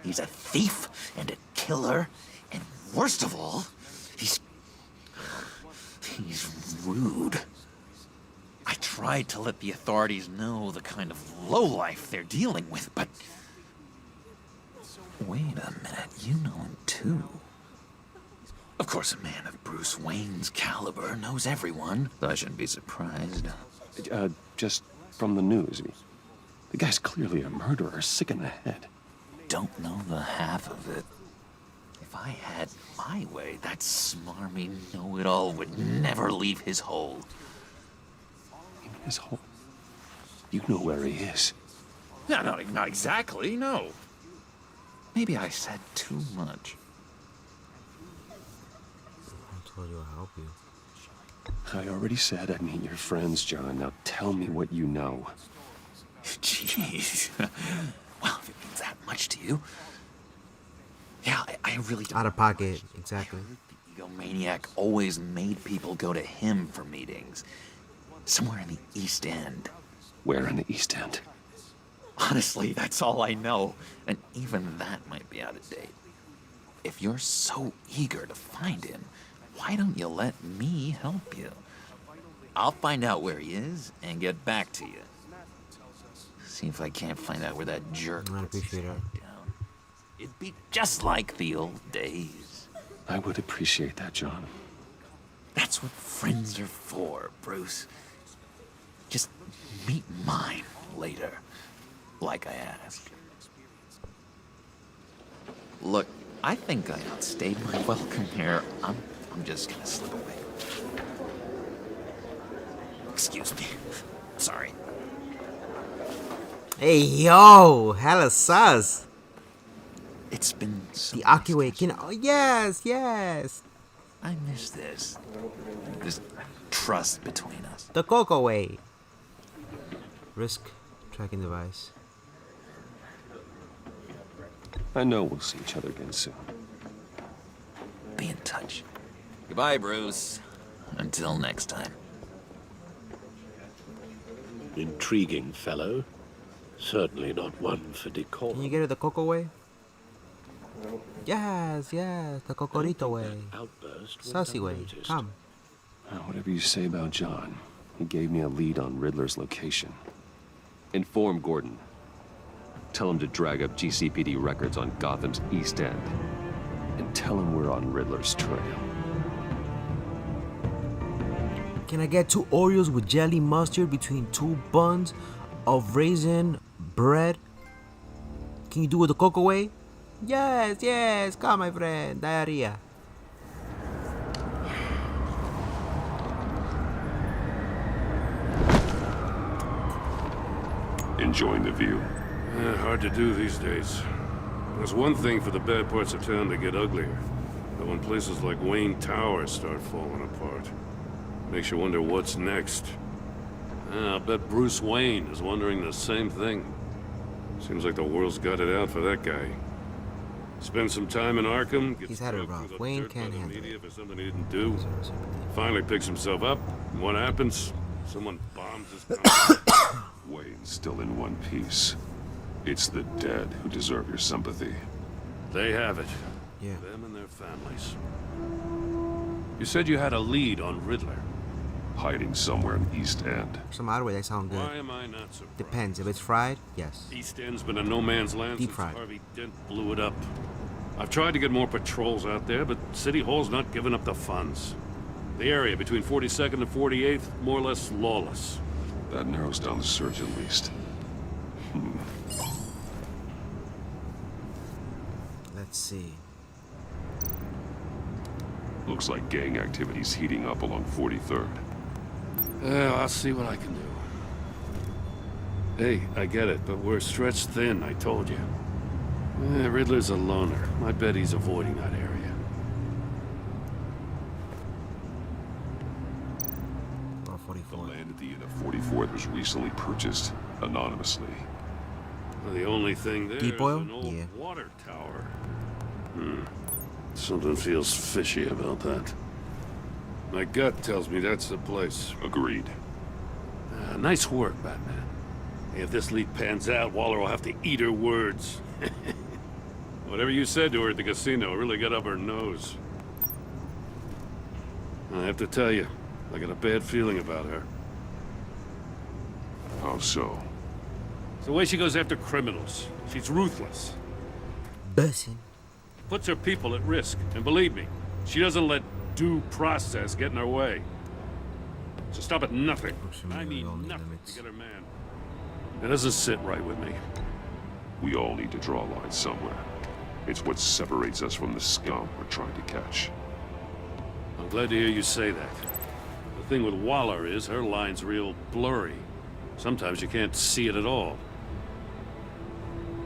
He's a thief and a killer, and worst of all, he's rude. I tried to let the authorities know the kind of lowlife they're dealing with, but... Wait a minute, you know him too. Of course, a man of Bruce Wayne's caliber knows everyone, so I shouldn't be surprised. Just from the news. The guy's clearly a murderer, sick in the head. Don't know the half of it. If I had my way, that smarmy know-it-all would never leave his hole. His hole? You know where he is. No, not exactly, no. Maybe I said too much. I told you I'll help you. I already said I'd meet your friends, John. Now tell me what you know. Jeez. Well, if it means that much to you. Yeah, I really don't. Out of pocket, exactly. The egomaniac always made people go to him for meetings. Somewhere in the East End. Where in the East End? Honestly, that's all I know. And even that might be out of date. If you're so eager to find him, why don't you let me help you? I'll find out where he is and get back to you. See if I can't find out where that jerk I appreciate it. down. It'd be just like the old days. I would appreciate that, John. That's what friends are for, Bruce. Just meet mine later, like I asked. Look, I think I outstayed my welcome here. I'm just gonna slip away. Excuse me. Sorry. Hey, yo! Hella sus! It's been so The Akiway. Oh, yes, yes. I miss this. This trust between us. The Coco Way. Risk tracking device. I know we'll see each other again soon. Be in touch. Goodbye, Bruce. Until next time. Intriguing fellow. Certainly not one for decorum. Can you get her the Coco Way? Yes, yes, the Cocorito Way. Sassy Way, come. Whatever you say about John, he gave me a lead on Riddler's location. Inform Gordon. Tell him to drag up GCPD records on Gotham's East End. And tell him we're on Riddler's trail. Can I get 2 Oreos with jelly mustard between 2 buns of raisin bread? Can you do it the Coco Way? Yes, yes, come my friend, diarrhea. Enjoying the view? Hard to do these days. There's one thing for the bad parts of town to get uglier. But when places like Wayne Tower start falling apart, makes you wonder what's next. I'll bet Bruce Wayne is wondering the same thing. Seems like the world's got it out for that guy. Spend some time in Arkham. He's had it rough. Wayne can't handle it. For something he didn't do. Finally picks himself up. And what happens? Someone bombs his company. Wayne's still in one piece. It's the dead who deserve your sympathy. They have it. Yeah. Them and their families. You said you had a lead on Riddler. Hiding somewhere in East End. Some odd way they sound good. Why am I not surprised? Depends. If it's fried, yes. East End's been a no man's land Deep since fried. Harvey Dent blew it up. I've tried to get more patrols out there, but City Hall's not giving up the funds. The area between 42nd and 48th, more or less lawless. That narrows down the search at least. Let's see. Looks like gang activity's heating up along 43rd. I'll see what I can do. Hey, I get it, but we're stretched thin, I told you. Riddler's a loner. I bet he's avoiding that area. The land at the end of 44th was recently purchased anonymously. Well, the only thing there Deep is oil? an old Yeah. water tower. Something feels fishy about that. My gut tells me that's the place. Agreed. Nice work, Batman. If this lead pans out, Waller will have to eat her words. Whatever you said to her at the casino really got up her nose. I have to tell you, I got a bad feeling about her. How so? It's the way she goes after criminals. She's ruthless. Bussin'. Puts her people at risk. And believe me, she doesn't let due process get in her way. So stop at nothing. I mean nothing to get her man. It doesn't sit right with me. We all need to draw a line somewhere. It's what separates us from the scum we're trying to catch. I'm glad to hear you say that. The thing with Waller is her line's real blurry. Sometimes you can't see it at all.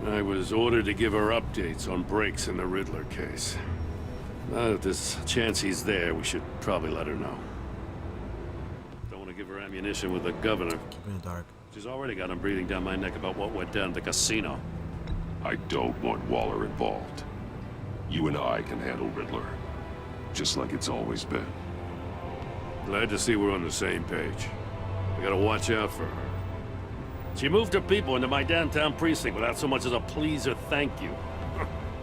I was ordered to give her updates on breaks in the Riddler case. Now that there's a chance he's there, we should probably let her know. Don't want to give her ammunition with the governor. Keep it in the dark. She's already got him breathing down my neck about what went down at the casino. I don't want Waller involved. You and I can handle Riddler. Just like it's always been. Glad to see we're on the same page. We gotta watch out for her. She moved her people into my downtown precinct without so much as a please or thank you.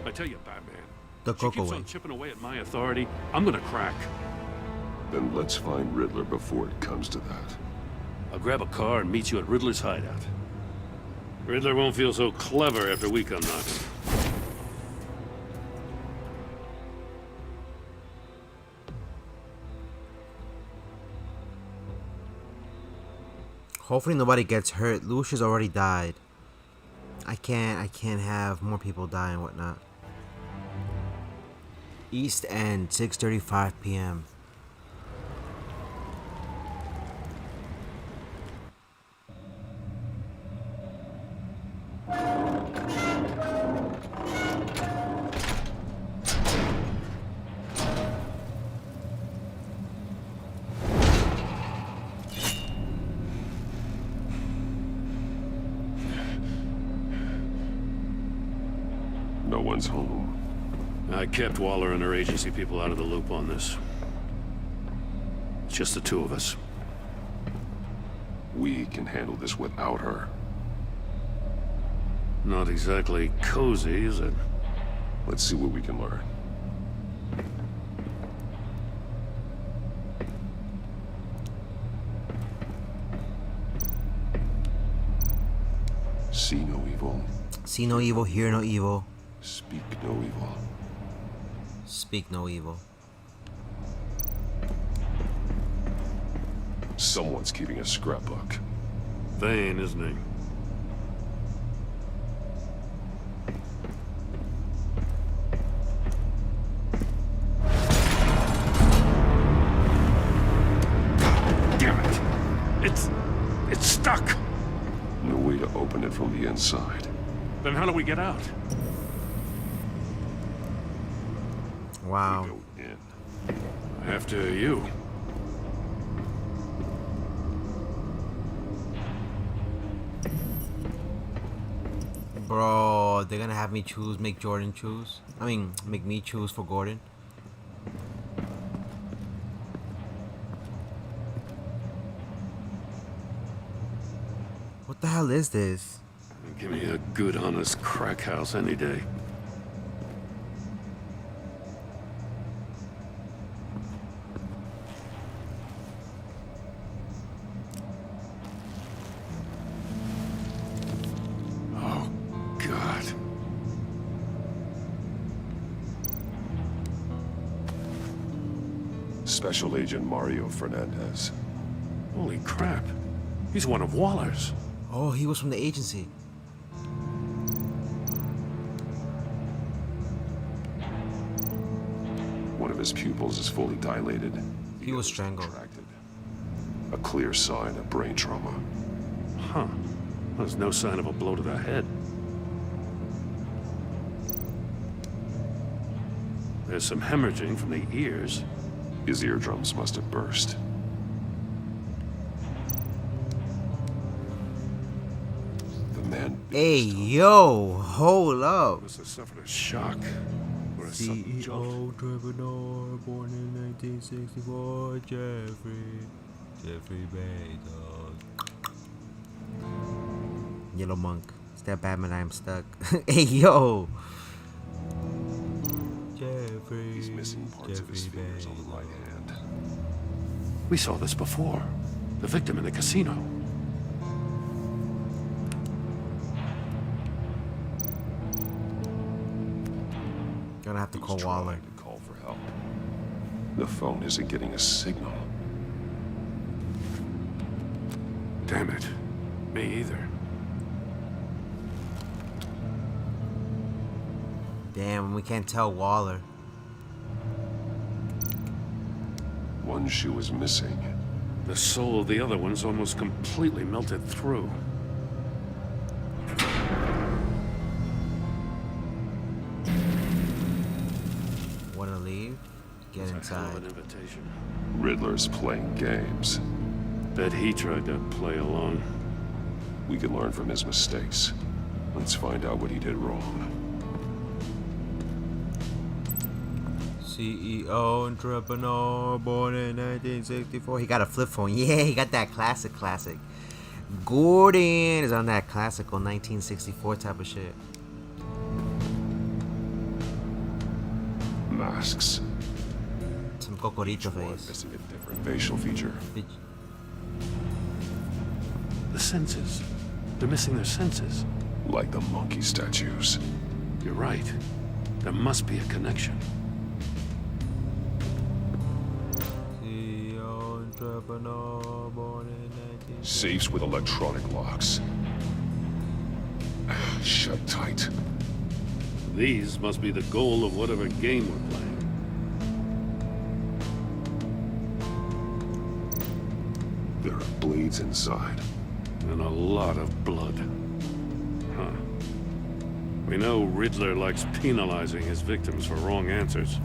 I tell you, Batman, The she Coco keeps Way. on chipping away at my authority, I'm gonna crack. Then let's find Riddler before it comes to that. I'll grab a car and meet you at Riddler's hideout. Riddler won't feel so clever after we come knocking. Hopefully nobody gets hurt. Lucius already died. I can't have more people die and whatnot. East End, 6:35 p.m. one's home. I kept Waller and her agency people out of the loop on this. It's just the two of us. We can handle this without her. Not exactly cozy, is it? Let's see what we can learn. See no evil. See no evil, hear no evil. Speak no evil. Speak no evil. Someone's keeping a scrapbook. Vane, isn't he? Damn it! It's stuck! No way to open it from the inside. Then how do we get out? Wow. We go in. After you. Bro, they're gonna have me choose, make Jordan choose. I mean, make me choose for Gordon. What the hell is this? Give me a good, honest crack house any day. Oh, God. Special Agent Mario Fernandez. Holy crap. He's one of Waller's. Oh, he was from the agency. One of his pupils is fully dilated. He was strangled. A clear sign of brain trauma. Huh. There's no sign of a blow to the head. There's some hemorrhaging from the ears. His eardrums must have burst. The man... Hey, yo, hold up. Must have suffered a shock. Or a sudden jolt. CEO Trevor, born in 1964, Jeffrey Bezos. Yellow Monk. It's that Batman I am stuck. Hey, yo. Jeffrey. He's missing parts of his fingers on the right hand. We saw this before. The victim in the casino. Gonna have to call Waller. To call for help. The phone isn't getting a signal. Damn it. Me either. Damn, we can't tell Waller. One shoe is missing. The soul of the other one's almost completely melted through. Wanna leave? Get inside. An invitation. Riddler's playing games. Bet he tried to play along. We can learn from his mistakes. Let's find out what he did wrong. CEO entrepreneur, born in 1964. He got a flip phone. Yeah, he got that classic. Gordon is on that classical 1964 type of shit. Masks. Some cocorito face. Missing a different facial feature. The senses. They're missing their senses. Like the monkey statues. You're right. There must be a connection. Safes with electronic locks. Shut tight. These must be the goal of whatever game we're playing. There are blades inside. And a lot of blood. Huh. We know Riddler likes penalizing his victims for wrong answers.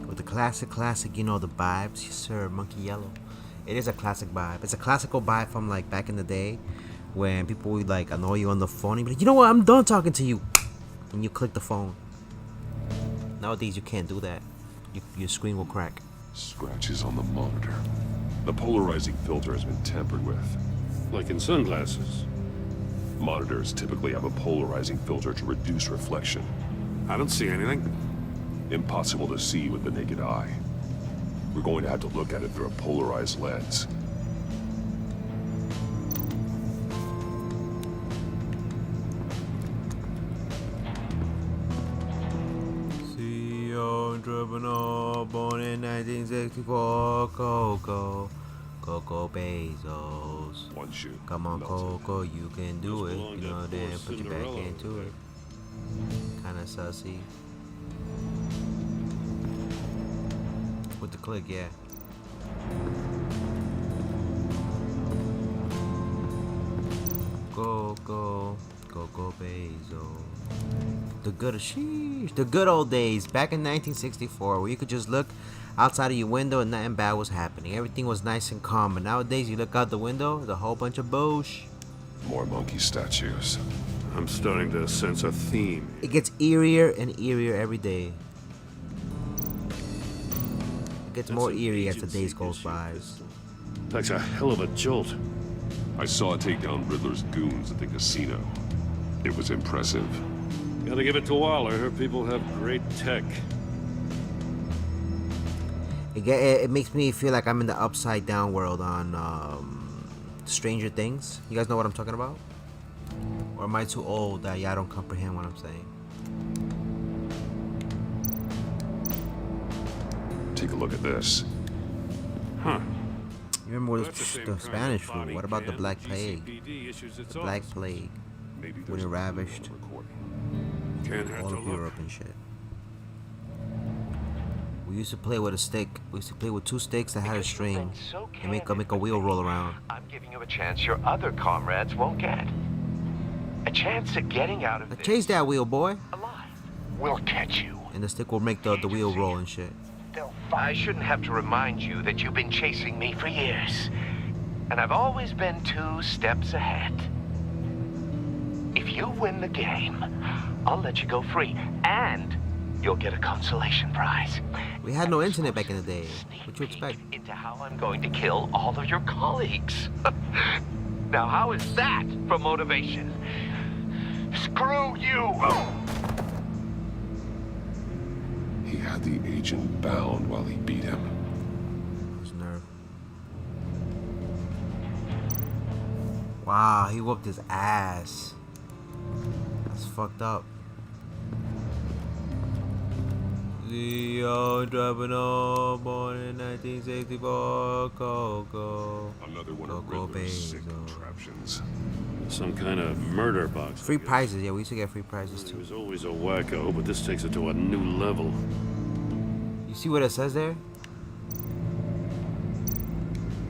With the classic, you know, the vibes. Yes, sir, Monkey Yellow. It is a classic vibe. It's a classical vibe from like back in the day when people would like annoy you on the phone and be like, you know what, I'm done talking to you. And you click the phone. Nowadays you can't do that. Your screen will crack. Scratches on the monitor. The polarizing filter has been tampered with. Like in sunglasses. Monitors typically have a polarizing filter to reduce reflection. I don't see anything. Impossible to see with the naked eye. We're going to have to look at it through a polarized lens. CEO Entrepreneur, born in 1964, Coco Bezos. One shoe. Come on, Coco, you can do it. You know, then put you back into it. Kinda sussy. With the click, yeah. Coco Bezos. The good old days back in 1964 where you could just look outside of your window and nothing bad was happening. Everything was nice and calm. But nowadays you look out the window, there's a whole bunch of bullshit. More monkey statues. I'm starting to sense a theme. It gets eerier and eerier every day. It gets more eerie as the days goes by. That's a hell of a jolt. I saw it take down Riddler's goons at the casino. It was impressive. Gotta give it to Waller. Her people have great tech. It makes me feel like I'm in the upside down world on Stranger Things. You guys know what I'm talking about? Or am I too old that y'all don't comprehend what I'm saying? Take a look at this. Huh. You remember what the Spanish flu? What about the Black Plague? The Black Plague. When it ravished all of Europe and shit. We used to play with a stick. We used to play with two sticks that had a string and make a wheel roll around. I'm giving you a chance your other comrades won't get. A chance at getting out of this. Chase that wheel, boy. Alive. We'll catch you. And the stick will make the wheel roll and shit. I shouldn't have to remind you that you've been chasing me for years. And I've always been 2 steps ahead. If you win the game, I'll let you go free. And you'll get a consolation prize. We had no internet back in the day. What you expect? Into how I'm going to kill all of your colleagues. Now, how is that for motivation? Screw you! He had the agent bound while he beat him. His nerve. Wow, he whooped his ass. That's fucked up. The entrepreneur, born in 1964, Coco. Another one of Riddler's sick contraptions. Some kind of murder box. Free prizes, yeah, we used to get free prizes too. He was always a wacko, but this takes it to a new level. You see what it says there?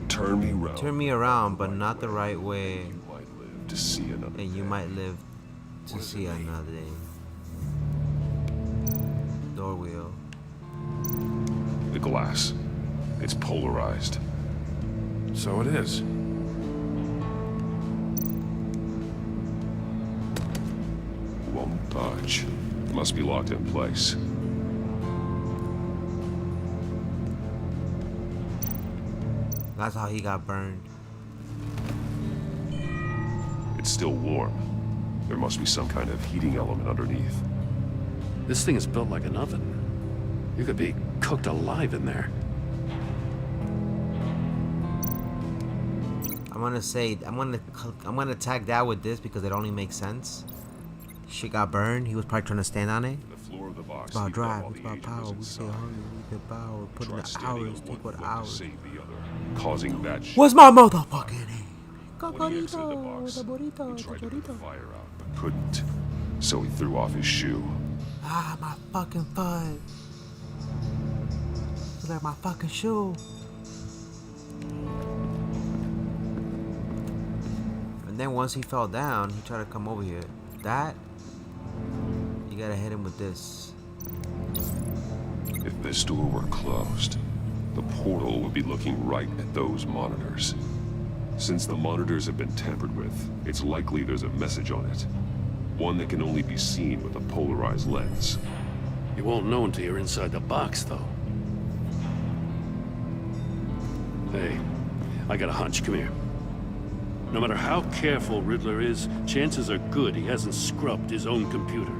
Turn me around. Turn me around, but not the right way. You might live to see another and you might live to see another day. Door wheel. The glass. It's polarized. So it is. Won't budge. Must be locked in place. That's how he got burned. It's still warm. There must be some kind of heating element underneath. This thing is built like an oven. You could be cooked alive in there. I'm gonna tag that with this because it only makes sense. Shit got burned. He was probably trying to stand on it. The floor of the box. It's about drive. It's about power. We stay hungry. We get power. Put in the hours. Take what hours. Causing that shit. What's my motherfucking name? When he exited the box, he tried to put the fire out, but couldn't. So he threw off his shoe. Ah, my fucking foot. It's like my fucking shoe. And then once he fell down, he tried to come over here. That, you gotta hit him with this. If this door were closed, the portal would be looking right at those monitors. Since the monitors have been tampered with, it's likely there's a message on it. One that can only be seen with a polarized lens. You won't know until you're inside the box, though. Hey, I got a hunch. Come here. No matter how careful Riddler is, chances are good he hasn't scrubbed his own computer.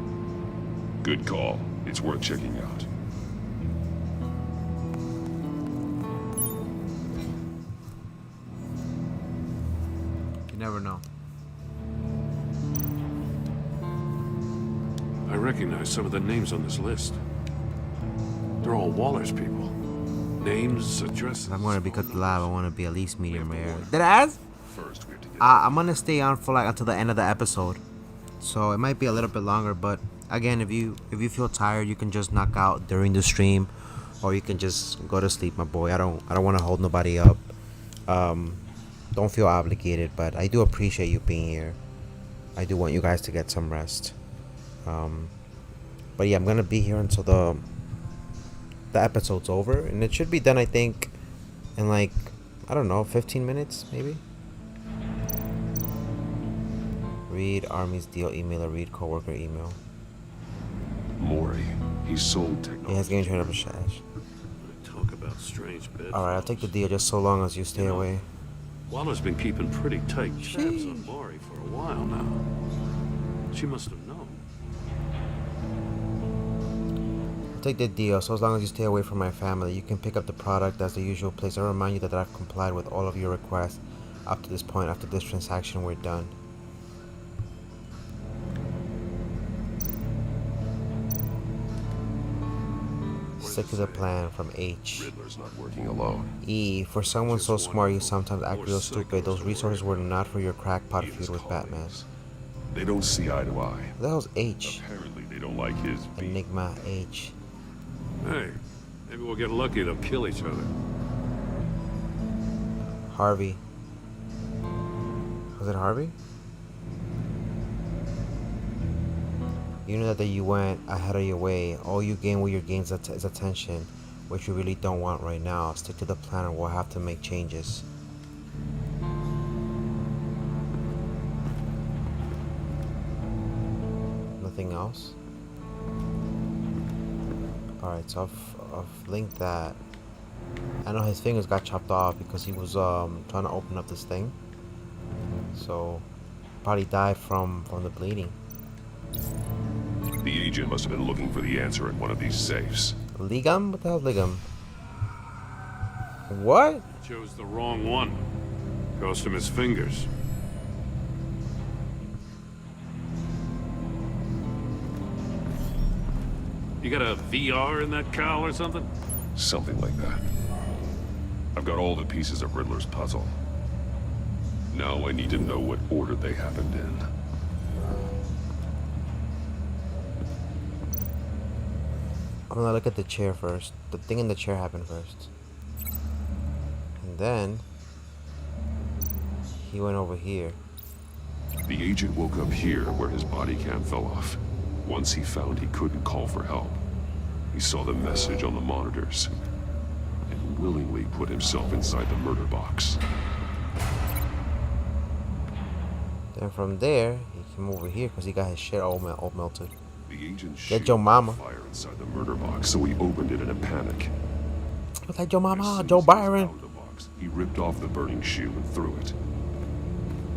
Good call. It's worth checking out. You never know. I recognize some of the names on this list. They're all Waller's people. Names, addresses. If I'm gonna be cooked alive, I want to be at least medium rare. Did I ask? I'm gonna stay on for like until the end of the episode, so it might be a little bit longer. But again, if you feel tired, you can just knock out during the stream, or you can just go to sleep, my boy. I don't want to hold nobody up. Don't feel obligated, but I do appreciate you being here. I do want you guys to get some rest. But yeah, I'm gonna be here until the episode's over, and it should be done, I think, in like, I don't know, 15 minutes maybe. Read Army's deal emailer, read coworker email. Mori, he sold technology. He has game trained up a shash. Talk about strange bed. Alright, I'll take the deal just so long as you stay away. Waller's been keeping pretty tight tabs on Mori for a while now. She must have known. I'll take the deal so as long as you stay away from my family. You can pick up the product as the usual place. I remind you that I've complied with all of your requests up to this point. After this transaction, we're done. Stick to the plan from H. Riddler's not working alone. E. For someone so smart, you sometimes act real stupid. Those resources were not for your crackpot feud with Batman. They don't see eye to eye. What the hell's H? Apparently they don't like his Enigma H. Hey, maybe we'll get lucky to kill each other. Harvey. Was it Harvey? You know that you went ahead of your way. All you gain with your gains is attention, which you really don't want right now. Stick to the plan or we'll have to make changes. Nothing else? Alright, so I've linked that. I know his fingers got chopped off because he was trying to open up this thing. So, probably died from the bleeding. The agent must have been looking for the answer in one of these safes. Ligam? What the hell's Ligam? What? Chose the wrong one. Cost him his fingers. You got a VR in that cowl or something? Something like that. I've got all the pieces of Riddler's puzzle. Now I need to know what order they happened in. I'm gonna look at the chair first. The thing in the chair happened first. And then he went over here. The agent woke up here where his body cam fell off. Once he found he couldn't call for help, he saw the message on the monitors and willingly put himself inside the murder box. Then from there, he came over here because he got his shit all melted. The agent Get your mama. fire inside the murder box, so he opened it in a panic. What's that, Joe Mama? Joe Byron. He ripped off the burning shoe and threw it.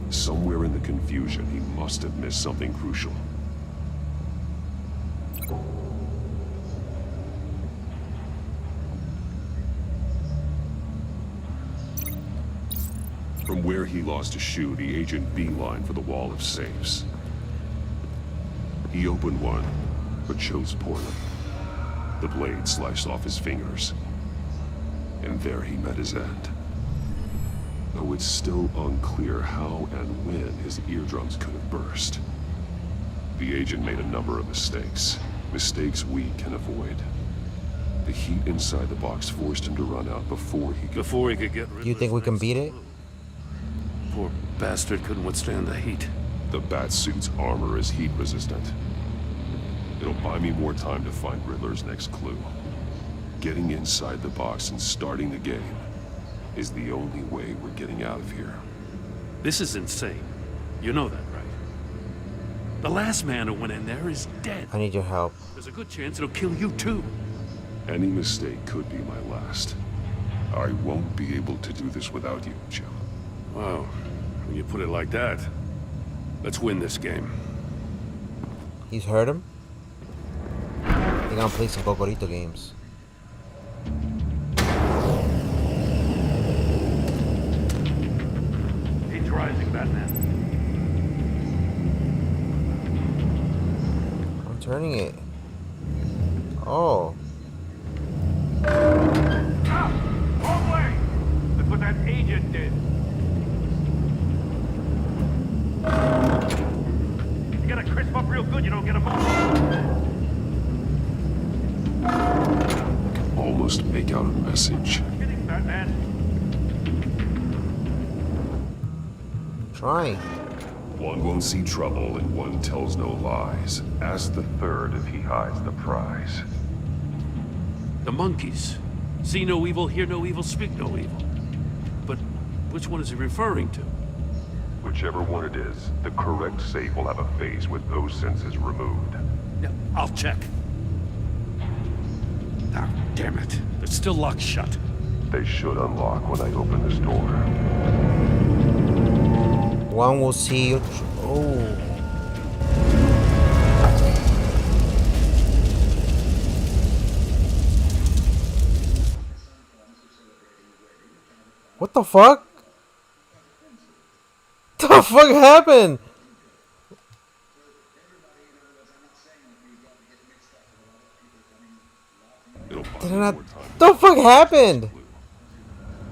Somewhere in the confusion, he must have missed something crucial. From where he lost a shoe, the agent beelined for the wall of safes. He opened one, but chose poorly. The blade sliced off his fingers. And there he met his end. Though it's still unclear how and when his eardrums could have burst. The agent made a number of mistakes. Mistakes we can avoid. The heat inside the box forced him to run out before he could get rid Do you think we can beat it? Poor bastard couldn't withstand the heat. The Batsuit's armor is heat resistant. It'll buy me more time to find Riddler's next clue. Getting inside the box and starting the game is the only way we're getting out of here. This is insane. You know that, right? The last man who went in there is dead. I need your help. There's a good chance it'll kill you too. Any mistake could be my last. I won't be able to do this without you, Jim. Wow. When you put it like that, let's win this game. He's heard him? They're gonna play some Cocorito games. He's rising, Batman. I'm turning it. Oh. Wrong way! That's what that agent did. You gotta crisp up real good, you don't get a Almost make out a message. kidding, Batman. Trying. One won't see trouble and one tells no lies. Ask the third if he hides the prize. The monkeys. See no evil, hear no evil, speak no evil. But which one is he referring to? Whichever one it is, the correct safe will have a phase with those senses removed. Yeah, I'll check. Ah, damn it. They're still locked shut. They should unlock when I open this door. One will see you. Oh. What the fuck? The fuck happened? The fuck happened?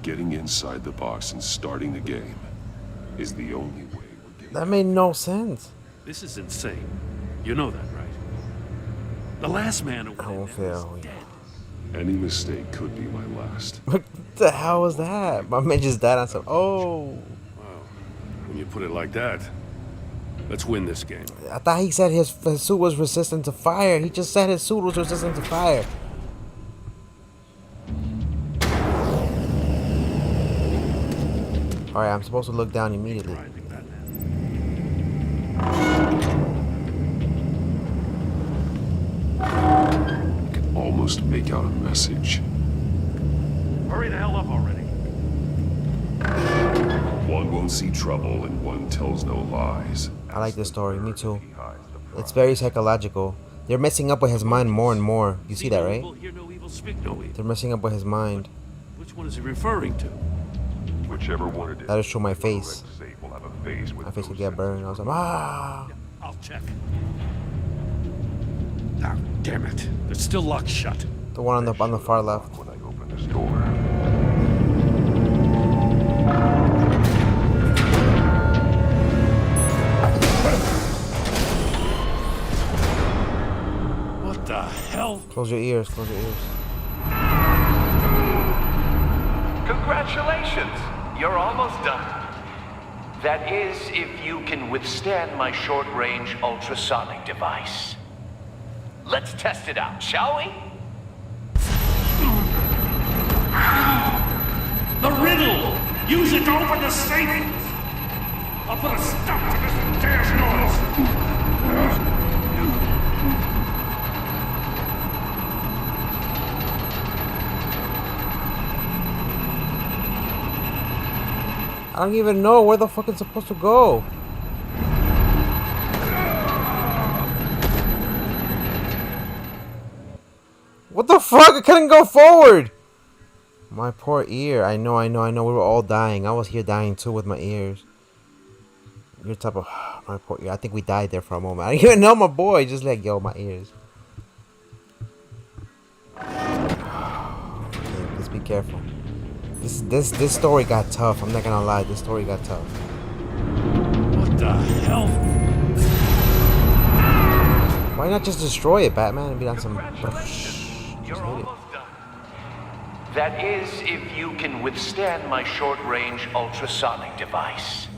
Getting inside the box and starting the game is the only way we're getting. That made no sense. This is insane. You know that, right? The last man who went in there is dead. Any mistake could be my last. What the hell was that? My man just died on some. Oh. Wow. When you put it like that, let's win this game. I thought he said his suit was resistant to fire. He just said his suit was resistant to fire. Alright, I'm supposed to look down immediately. Can almost make out a message. Hurry the hell up already. One won't see trouble and one tells no lies. I like this story. Me too. It's very psychological. They're messing up with his mind more and more. You see that, right? They're messing up with his mind. Which one is he referring to? Whichever one it is. That'll show my face. Will have a phase with My face would get burned. I was like, ah. I'll check. Ah, damn it. They're still locked shut. The one on the far left. When I open this door. What the hell? Close your ears. Close your ears. Congratulations! You're almost done. That is, if you can withstand my short-range ultrasonic device. Let's test it out, shall we? The riddle! Use it to open the safe! I'll put a stop to this damn noise! I don't even know where the fuck it's supposed to go. What the fuck? I couldn't go forward. My poor ear. I know. We were all dying. I was here dying too with my ears. Your type of my poor ear. I think we died there for a moment. I didn't even know my boy. Just like, yo, my ears. Okay, let's be careful. This story got tough. I'm not gonna lie. This story got tough. What the hell? Why not just destroy it, Batman, and be on some? You're almost done. That is, if you can withstand my short-range ultrasonic device.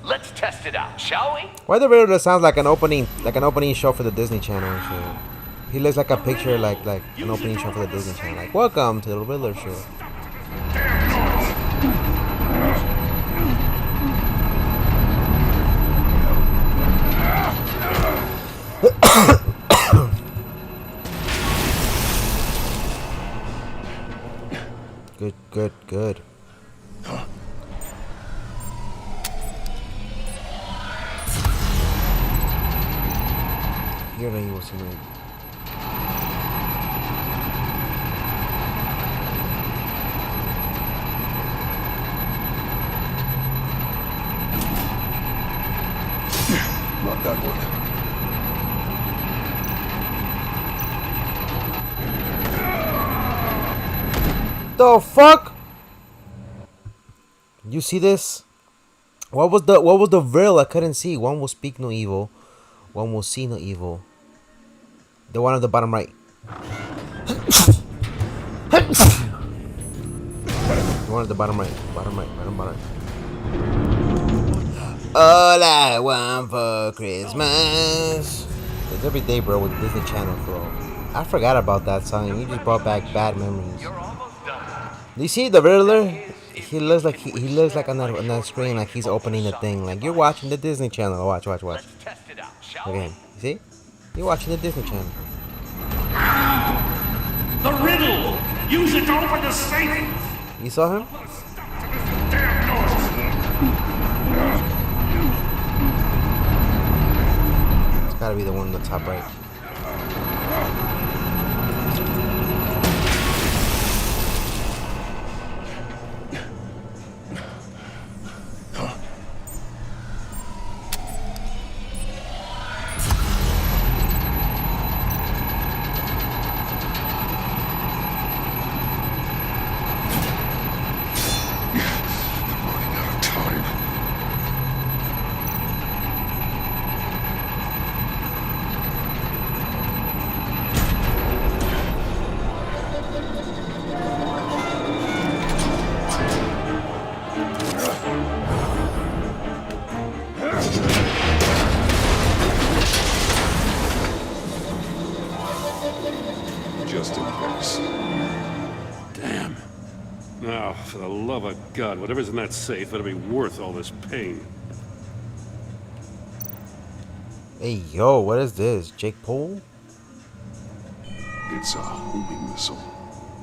Let's test it out, shall we? Why the Riddler sounds like an opening show for the Disney Channel and shit? He looks like a picture, like an opening show for the Disney Channel. Like, welcome to the Riddler show. Good. You're not evil, somebody. Not that one. The fuck? You see this? What was the veil? I couldn't see. One will speak no evil, one will see no evil. The one on the bottom right. The one at the bottom right. Bottom right. All I want for Christmas. It's every day, bro, with the Disney Channel, bro. I forgot about that song. You just brought back bad memories. Do you see the Riddler? He looks like he looks like on that screen, like he's opening the thing. Like you're watching the Disney Channel. Watch. Look at him. You see? You're watching the Disney Channel. The riddle! Use it to open the safe! You saw him? It's gotta be the one on the top right. For the love of God, whatever's in that safe better be worth all this pain. Hey, yo, what is this? Jake Paul? It's a homing missile.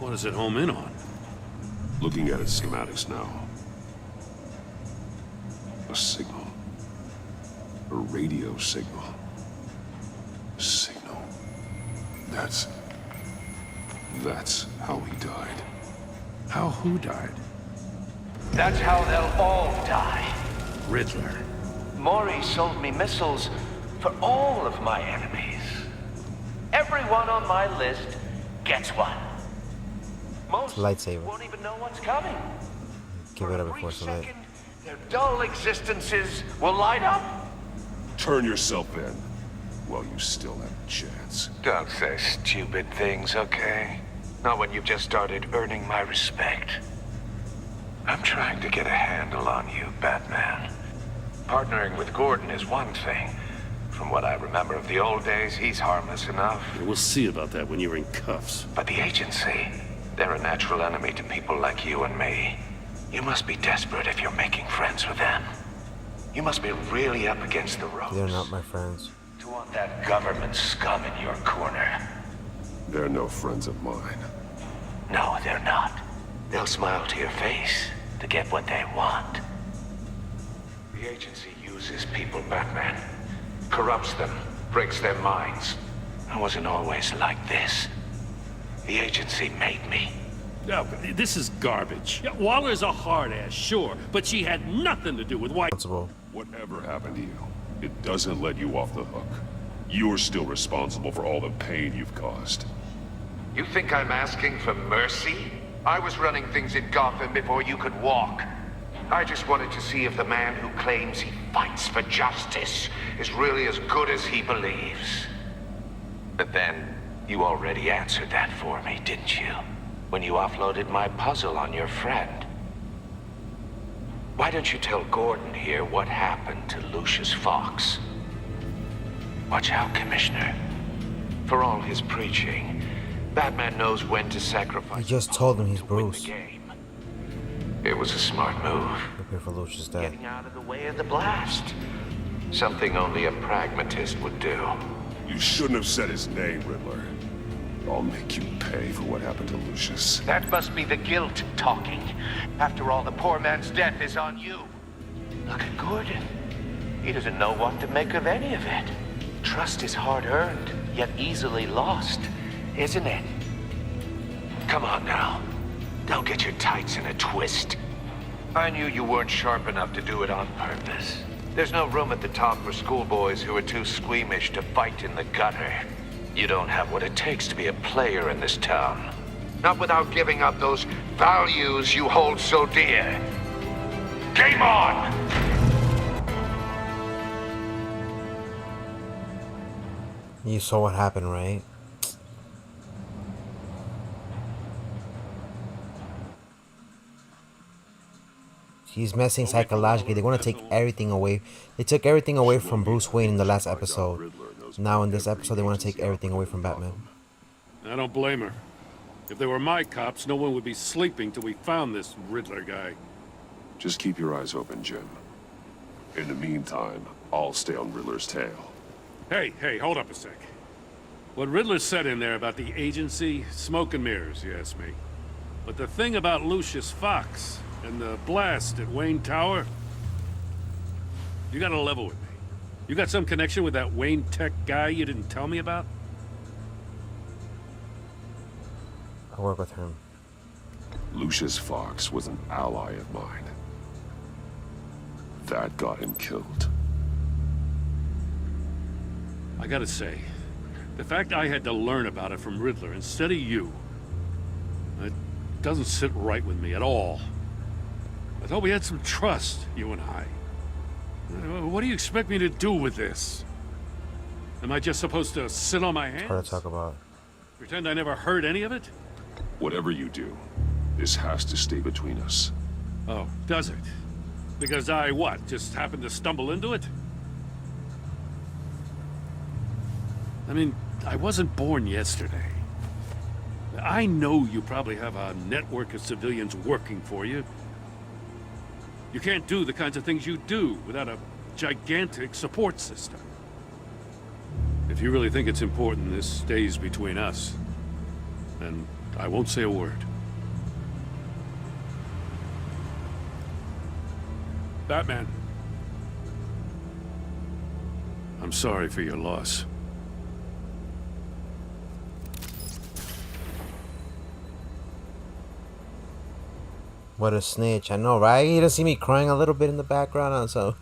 What does it home in on? Looking at its schematics now. A signal. A radio signal. Signal. That's how he died. How who died? That's how they'll all die. Riddler. Maury sold me missiles for all of my enemies. Everyone on my list gets one. Most lightsaber. Won't even know what's coming. Give it up before so late. Their dull existences will light up. Turn yourself in while you still have a chance. Don't say stupid things, okay? Not when you've just started earning my respect. I'm trying to get a handle on you, Batman. Partnering with Gordon is one thing. From what I remember of the old days, he's harmless enough. We'll see about that when you're in cuffs. But the agency, they're a natural enemy to people like you and me. You must be desperate if you're making friends with them. You must be really up against the ropes. They're not my friends. To want that government scum in your corner. They're no friends of mine. No, they're not. They'll smile to your face to get what they want. The agency uses people, Batman. Corrupts them, breaks their minds. I wasn't always like this. The agency made me. No, this is garbage. Yeah, Waller's a hard-ass, sure, but she had nothing to do with why... Whatever happened to you, it doesn't let you off the hook. You're still responsible for all the pain you've caused. You think I'm asking for mercy? I was running things in Gotham before you could walk. I just wanted to see if the man who claims he fights for justice is really as good as he believes. But then, you already answered that for me, didn't you? When you offloaded my puzzle on your friend. Why don't you tell Gordon here what happened to Lucius Fox? Watch out, Commissioner. For all his preaching, Batman knows when to sacrifice. He just told him he's Bruce. It was a smart move. Prepare for Lucius' death. Getting out of the way of the blast. Something only a pragmatist would do. You shouldn't have said his name, Riddler. I'll make you pay for what happened to Lucius. That must be the guilt talking. After all, the poor man's death is on you. Look at Gordon. He doesn't know what to make of any of it. Trust is hard-earned, yet easily lost, isn't it? Come on now. Don't get your tights in a twist. I knew you weren't sharp enough to do it on purpose. There's no room at the top for schoolboys who are too squeamish to fight in the gutter. You don't have what it takes to be a player in this town. Not without giving up those values you hold so dear. Game on! You saw what happened, right? He's messing psychologically. They want to take everything away. They took everything away from Bruce Wayne in the last episode. Now in this episode, they want to take everything away from Batman. I don't blame her. If they were my cops, no one would be sleeping till we found this Riddler guy. Just keep your eyes open, Jim. In the meantime, I'll stay on Riddler's tail. Hey, hold up a sec. What Riddler said in there about the agency, smoke and mirrors, you ask me. But the thing about Lucius Fox and the blast at Wayne Tower, you gotta level with me. You got some connection with that Wayne Tech guy you didn't tell me about? I work with him. Lucius Fox was an ally of mine. That got him killed. I gotta say, the fact I had to learn about it from Riddler instead of you, it doesn't sit right with me at all. I thought we had some trust, you and I. What do you expect me to do with this? Am I just supposed to sit on my hands? It's hard to talk about. Pretend I never heard any of it? Whatever you do, this has to stay between us. Oh, does it? Because I, what, just happened to stumble into it? I mean, I wasn't born yesterday. I know you probably have a network of civilians working for you. You can't do the kinds of things you do without a gigantic support system. If you really think it's important this stays between us, then I won't say a word. Batman. I'm sorry for your loss. What a snitch. I know, right? You don't see me crying a little bit in the background. So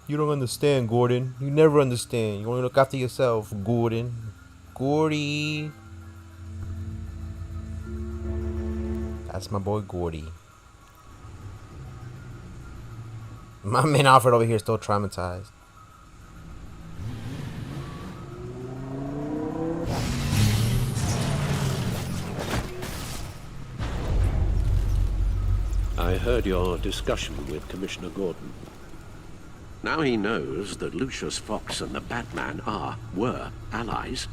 you don't understand, Gordon. You never understand. You want to look after yourself, Gordon. Gordy. That's my boy, Gordy. My man Alfred over here is still traumatized. I heard your discussion with Commissioner Gordon. Now he knows that Lucius Fox and the Batman were allies.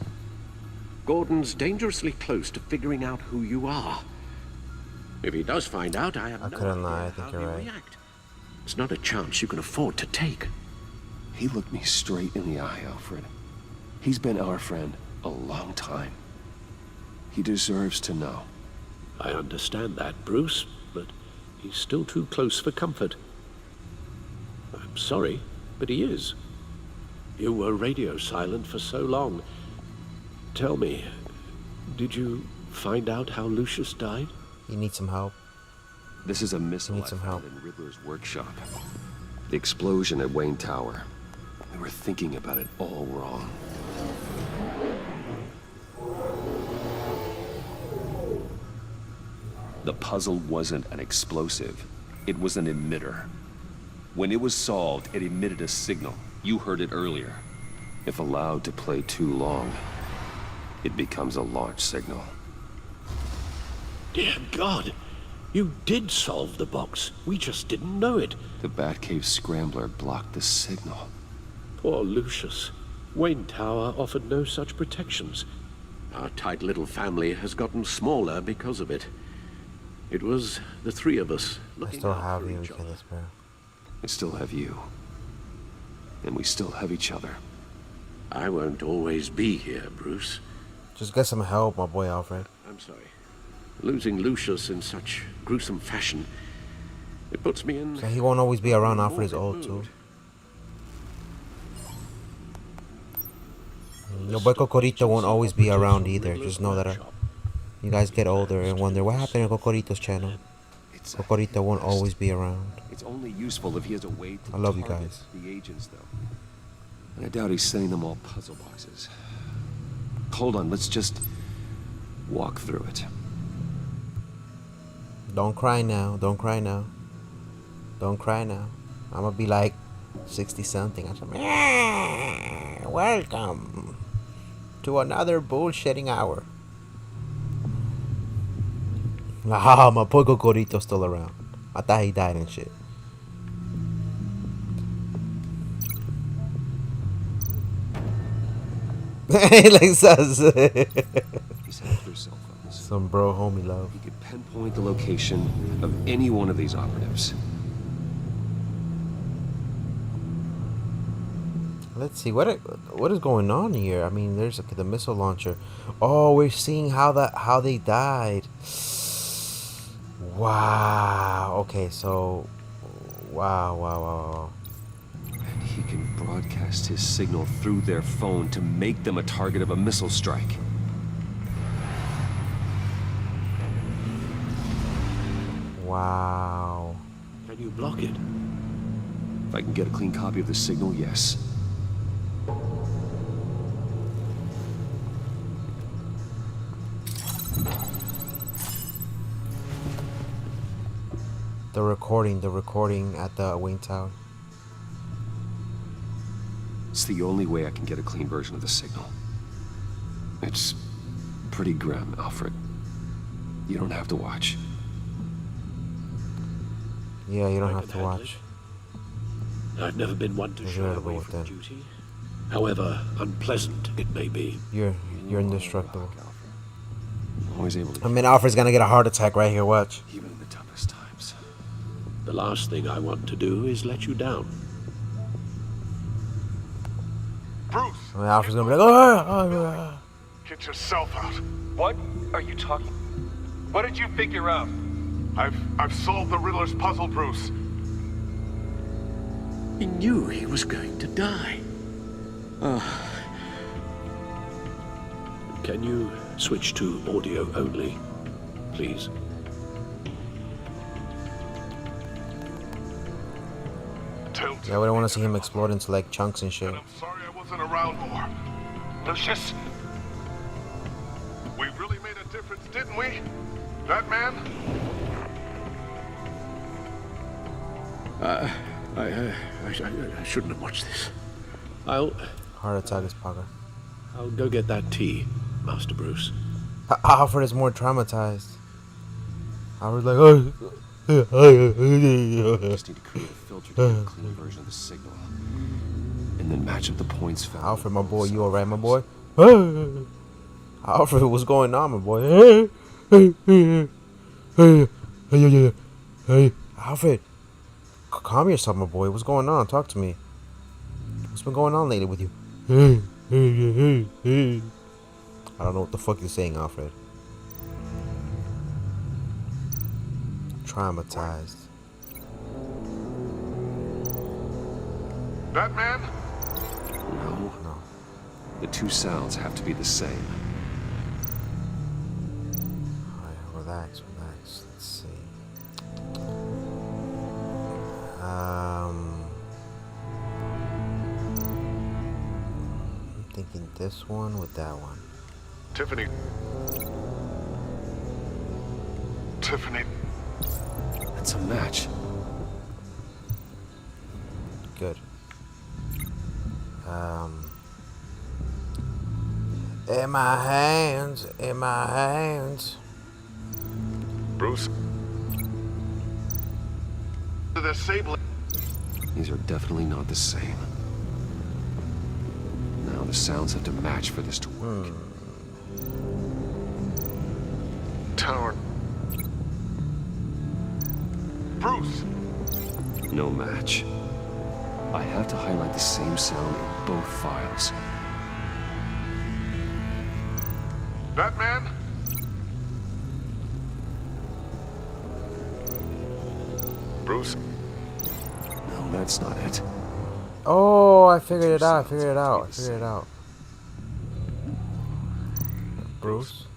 Gordon's dangerously close to figuring out who you are. If he does find out, I have no couldn't lie. I idea think how you're he'll right. react. It's not a chance you can afford to take. He looked me straight in the eye, Alfred. He's been our friend a long time. He deserves to know. I understand that, Bruce, but he's still too close for comfort. I'm sorry, but he is. You were radio silent for so long. Tell me, did you find out how Lucius died? You need some help. This is a missile I found in Riddler's workshop. The explosion at Wayne Tower. We were thinking about it all wrong. The puzzle wasn't an explosive. It was an emitter. When it was solved, it emitted a signal. You heard it earlier. If allowed to play too long, it becomes a launch signal. Dear God, you did solve the box. We just didn't know it. The Batcave scrambler blocked the signal. Poor Lucius. Wayne Tower offered no such protections. Our tight little family has gotten smaller because of it. It was the three of us I looking still out have for you, each other. Kenneth, bro. I still have you. And we still have each other. I won't always be here, Bruce. Just get some help, my boy Alfred. I'm sorry. Losing Lucius in such gruesome fashion, it puts me in... So he won't always be around. Alfred is old too. Your boy Cocorito won't always be around either. Just know that you guys get older and wonder what happened to Cocorito's channel. Cocorito won't always be around. It's only useful if he has a way to I love you target guys. the agents, though. And I doubt he's sending them all puzzle boxes. Hold on, let's just walk through it. Don't cry now. Don't cry now. Don't cry now. I'm gonna be like 60 something. I'm like, welcome to another bullshitting hour. Ah, my poor Cocorito's still around. I thought he died and shit. Like some bro homie love. He could pinpoint the location of any one of these operatives. Let's see what is going on here. I mean, there's the missile launcher. Oh, we're seeing how they died. Wow. Okay, so wow. And he can broadcast his signal through their phone to make them a target of a missile strike. Wow. Can you block it? If I can get a clean copy of the signal, yes. The recording at the Wayne Tower. It's the only way I can get a clean version of the signal. It's pretty grim, Alfred. You don't have to watch. Yeah, you don't have to watch. I've never been one to shy away from duty, however unpleasant it may be. You're indestructible. Always able to. I mean, Alfred's gonna get a heart attack right here. Watch. Even in the toughest times. The last thing I want to do is let you down. Bruce! I mean, Alfred's gonna be like, Get yourself out. What are you talking? What did you figure out? I've solved the Riddler's puzzle, Bruce. He knew he was going to die. Can you switch to audio only, please? Yeah, we don't want to see him explode into like chunks and shit. I'm sorry I wasn't around more. Lucius? We really made a difference, didn't we? That man? I shouldn't have watched this. I'll Heart attack is Parker. I'll go get that tea, Master Bruce. Alfred is more traumatized. Alfred's like, Just need to create a filter to get a clean version of the signal. And then match up the points found. Alfred, my boy, you alright, my boy? Alfred, what's going on, my boy? Alfred, calm yourself, my boy. What's going on? Talk to me. What's been going on lately with you? I don't know what the fuck you're saying, Alfred. Traumatized. That man? No. The two sounds have to be the same. Alright, relax. Let's see. I'm thinking this one with that one. Tiffany. That's a match. Good. In my hands. Bruce. The sable. These are definitely not the same. Now the sounds have to match for this to work. Tower. Bruce! No match. I have to highlight the same sound in both files. Batman? Bruce? No, that's not it. Oh, I figured it out. I figured it out. I figured it out. Bruce?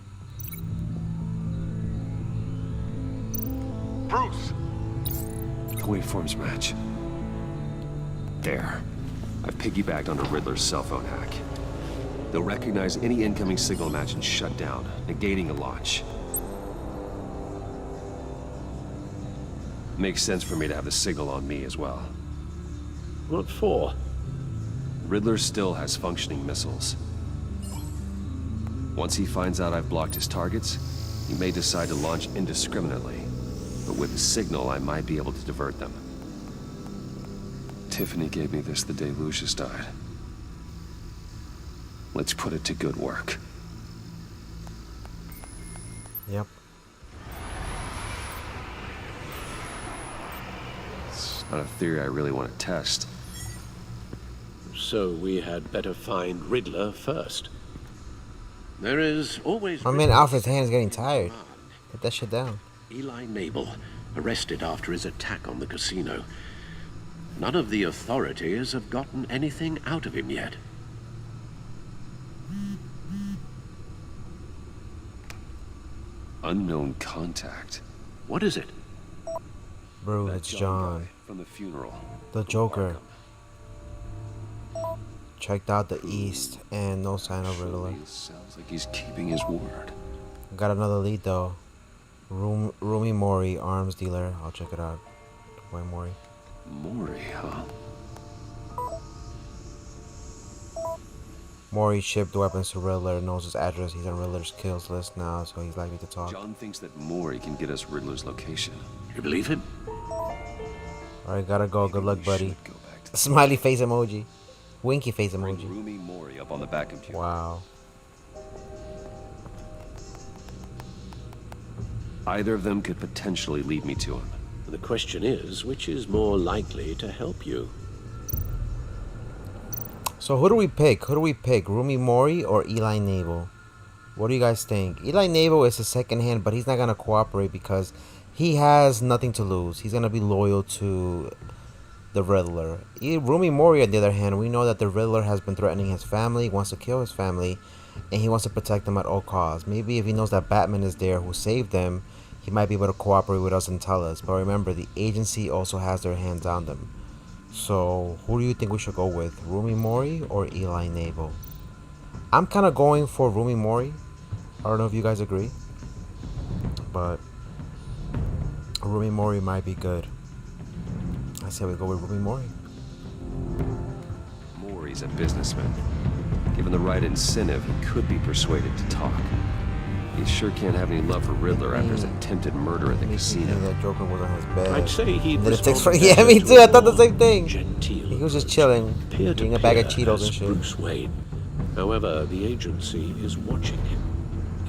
Bruce! The waveforms match. There. I've piggybacked onto Riddler's cell phone hack. They'll recognize any incoming signal match and shut down, negating a launch. Makes sense for me to have the signal on me as well. What for? Riddler still has functioning missiles. Once he finds out I've blocked his targets, he may decide to launch indiscriminately. But with the signal, I might be able to divert them. Tiffany gave me this the day Lucius died. Let's put it to good work. Yep. It's not a theory I really want to test. So we had better find Riddler first. There is always... My man Alfred's hand is getting tired. Put that shit down. Eli Nabel, arrested after his attack on the casino. None of the authorities have gotten anything out of him yet. Unknown contact. What is it? Bro, it's John. From the funeral. The Joker. Checked out the east and no sign of Riddler. Sounds like he's keeping his word. Got another lead though. Rumi Mori, arms dealer. I'll check it out. Why Mori? Mori, huh? Mori shipped weapons to Riddler, knows his address. He's on Riddler's kills list now, so he's likely to talk. John thinks that Mori can get us Riddler's location. You believe him? Alright, gotta go. Good luck, buddy. Smiley face emoji. Winky face emoji. Rumi Mori up on the back computer. Wow. Either of them could potentially lead me to him. The question is, which is more likely to help you? So who do we pick? Who do we pick? Rumi Mori or Eli Nabel? What do you guys think? Eli Nabel is a second hand, but he's not gonna cooperate because he has nothing to lose. He's gonna be loyal to the Riddler. Rumi Mori, on the other hand, we know that the Riddler has been threatening his family, wants to kill his family, and he wants to protect them at all costs. Maybe if he knows that Batman is there who saved them, he might be able to cooperate with us and tell us. But remember, the agency also has their hands on them. So, who do you think we should go with? Rumi Mori or Eli Nabel? I'm kind of going for Rumi Mori. I don't know if you guys agree. But Rumi Mori might be good. I say we go with Rumi Mori. Mori's a businessman. Given the right incentive, he could be persuaded to talk. He sure can't have any love for Riddler after his attempted murder at the casino. That Joker was on his bed. I'd say he'd yeah, me too. I thought the same thing. He was just chilling, eating a bag of Cheetos and shit. Bruce Wayne. However, the agency is watching him.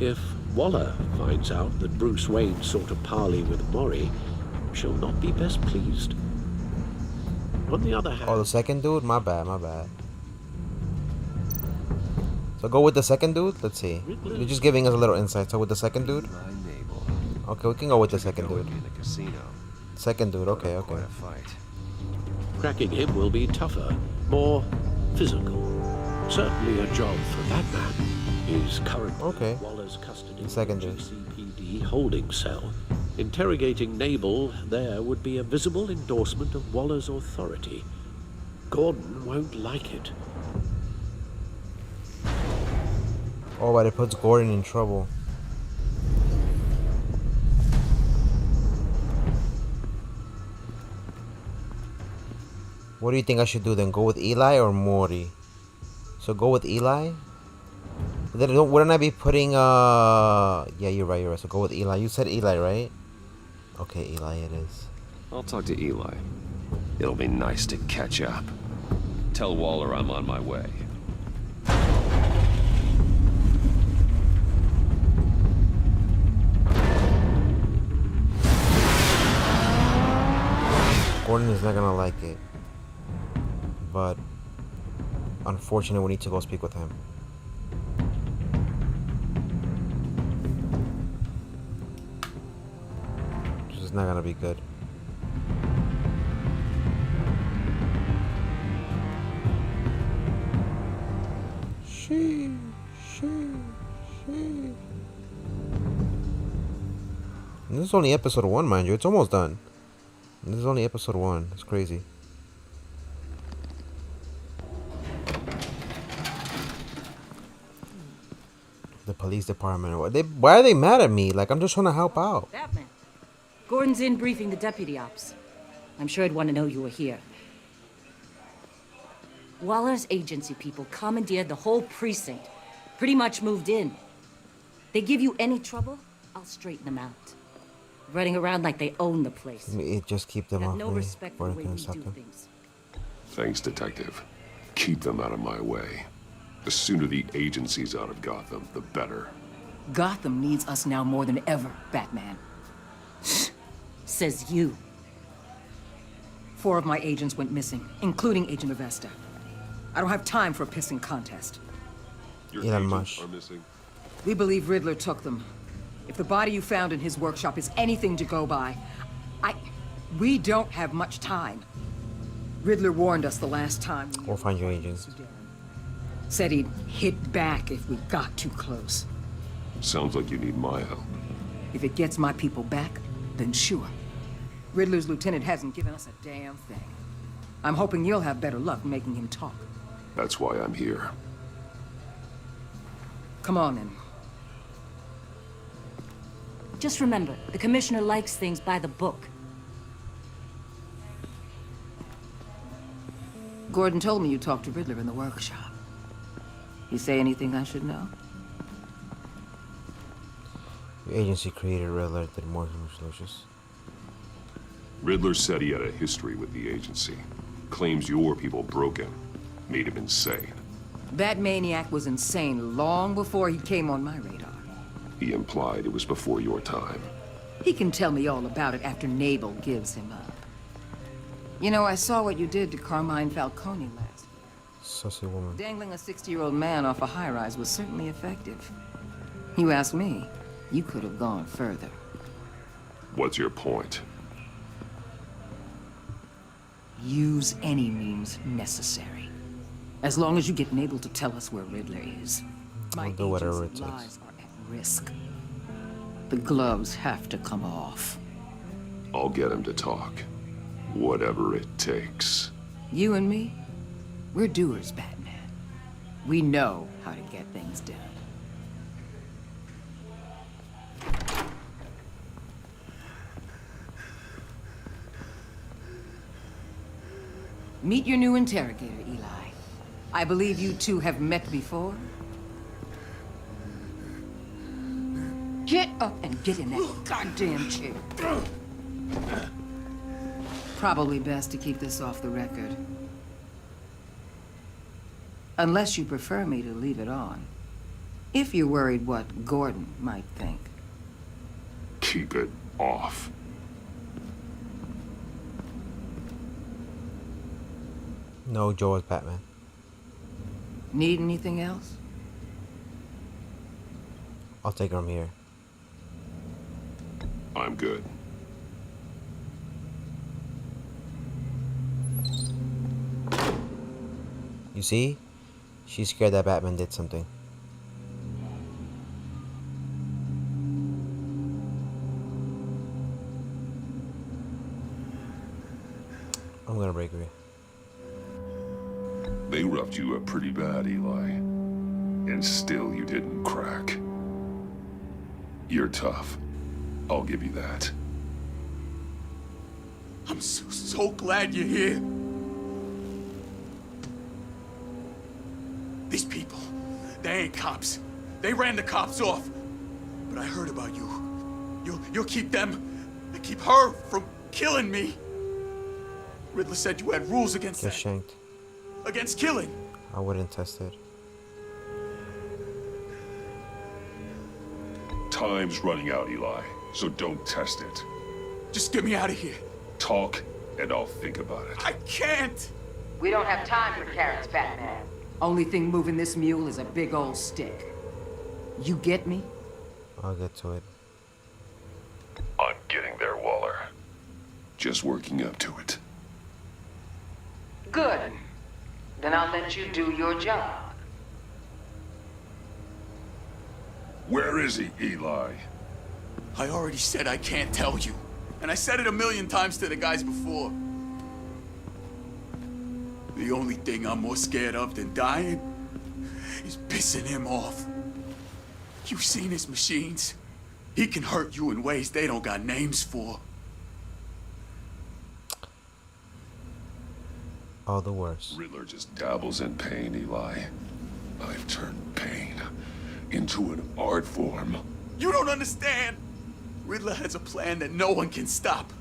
If Waller finds out that Bruce Wayne sought a parley with Mori, she'll not be best pleased. On the other hand... Oh, the second dude? My bad, my bad. So go with the second dude? Let's see. You're just giving us a little insight. So with the second dude? Okay, we can go with the second dude. Second dude, okay, okay. Cracking him will be tougher, more physical. Certainly a job for that man. He's currently in Waller's custody second in the dude. GCPD holding cell. Interrogating Nabel there would be a visible endorsement of Waller's authority. Gordon won't like it. Oh, but it puts Gordon in trouble. What do you think I should do then? Go with Eli or Mori? So go with Eli? Then wouldn't I be putting yeah, you're right. So go with Eli. You said Eli, right? Okay, Eli it is. I'll talk to Eli. It'll be nice to catch up. Tell Waller I'm on my way. Gordon is not gonna like it. But unfortunately, we need to go speak with him. This is not gonna be good. She. And this is only episode 1, mind you. It's almost done. And this is only episode 1. It's crazy. The police department. Why are they mad at me? Like, I'm just trying to help out. Batman. Gordon's in briefing the deputy ops. I'm sure I'd want to know you were here. Waller's agency people commandeered the whole precinct. Pretty much moved in. They give you any trouble, I'll straighten them out. Running around like they own the place. Just keep them off no me respect before for I the way can we stop do them. things. Thanks, Detective. Keep them out of my way. The sooner the agency's out of Gotham, the better. Gotham needs us now more than ever, Batman. Says you. 4 of my agents went missing, including Agent Avesta. I don't have time for a pissing contest. Your Elon agents Musk. are missing. We believe Riddler took them. If the body you found in his workshop is anything to go by, we don't have much time. Riddler warned us the last time. We'll find your agents. Said he'd hit back if we got too close. Sounds like you need my help. If it gets my people back, then sure. Riddler's lieutenant hasn't given us a damn thing. I'm hoping you'll have better luck making him talk. That's why I'm here. Come on, then. Just remember, the commissioner likes things by the book. Gordon told me you talked to Riddler in the workshop. He say anything I should know? Your agency created Riddler, did more than Lucius. Riddler said he had a history with the agency. Claims your people broke him. Made him insane. That maniac was insane long before he came on my radar. He implied it was before your time. He can tell me all about it after Nabel gives him up. You know, I saw what you did to Carmine Falcone last. Sussy woman. Dangling a 60-year-old man off a high-rise was certainly effective. You ask me, you could have gone further. What's your point? Use any means necessary. As long as you get Nabel to tell us where Riddler is. I'll do whatever it takes. Lives are at risk. The gloves have to come off. I'll get him to talk. Whatever it takes. You and me, we're doers, Batman. We know how to get things done. Meet your new interrogator, Eli. I believe you two have met before. Get up and get in that goddamn chair. Probably best to keep this off the record. Unless you prefer me to leave it on. If you're worried what Gordon might think. Keep it off. No, Joe is Batman. Need anything else? I'll take her from here. I'm good. You see? She's scared that Batman did something. I'm gonna break her. They roughed you up pretty bad, Eli. And still you didn't crack. You're tough. I'll give you that. I'm so glad you're here. These people, they ain't cops. They ran the cops off. But I heard about you. You'll keep them, keep her from killing me. Riddler said you had rules against Get that. shanked. Against killing. I wouldn't test it. Time's running out, Eli, so don't test it. Just get me out of here. Talk and I'll think about it. I can't! We don't have time for carrots, Batman. Only thing moving this mule is a big old stick. You get me? I'll get to it. I'm getting there, Waller. Just working up to it. Good. Then I'll let you do your job. Where is he, Eli? I already said I can't tell you. And I said it 1,000,000 times to the guys before. The only thing I'm more scared of than dying is pissing him off. You've seen his machines. He can hurt you in ways they don't got names for. All the worse. Riddler just dabbles in pain, Eli. I've turned pain into an art form. You don't understand. Riddler has a plan that no one can stop.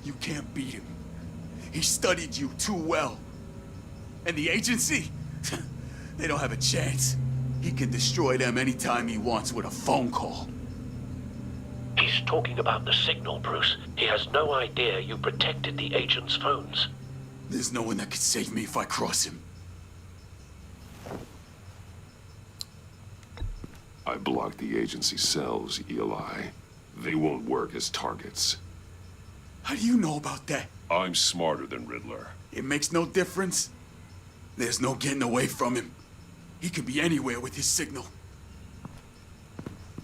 You can't beat him. He studied you too well. And the agency? They don't have a chance. He can destroy them anytime he wants with a phone call. He's talking about the signal, Bruce. He has no idea you protected the agent's phones. There's no one that can save me if I cross him. I blocked the agency cells, Eli. They won't work as targets. How do you know about that? I'm smarter than Riddler. It makes no difference. There's no getting away from him. He can be anywhere with his signal.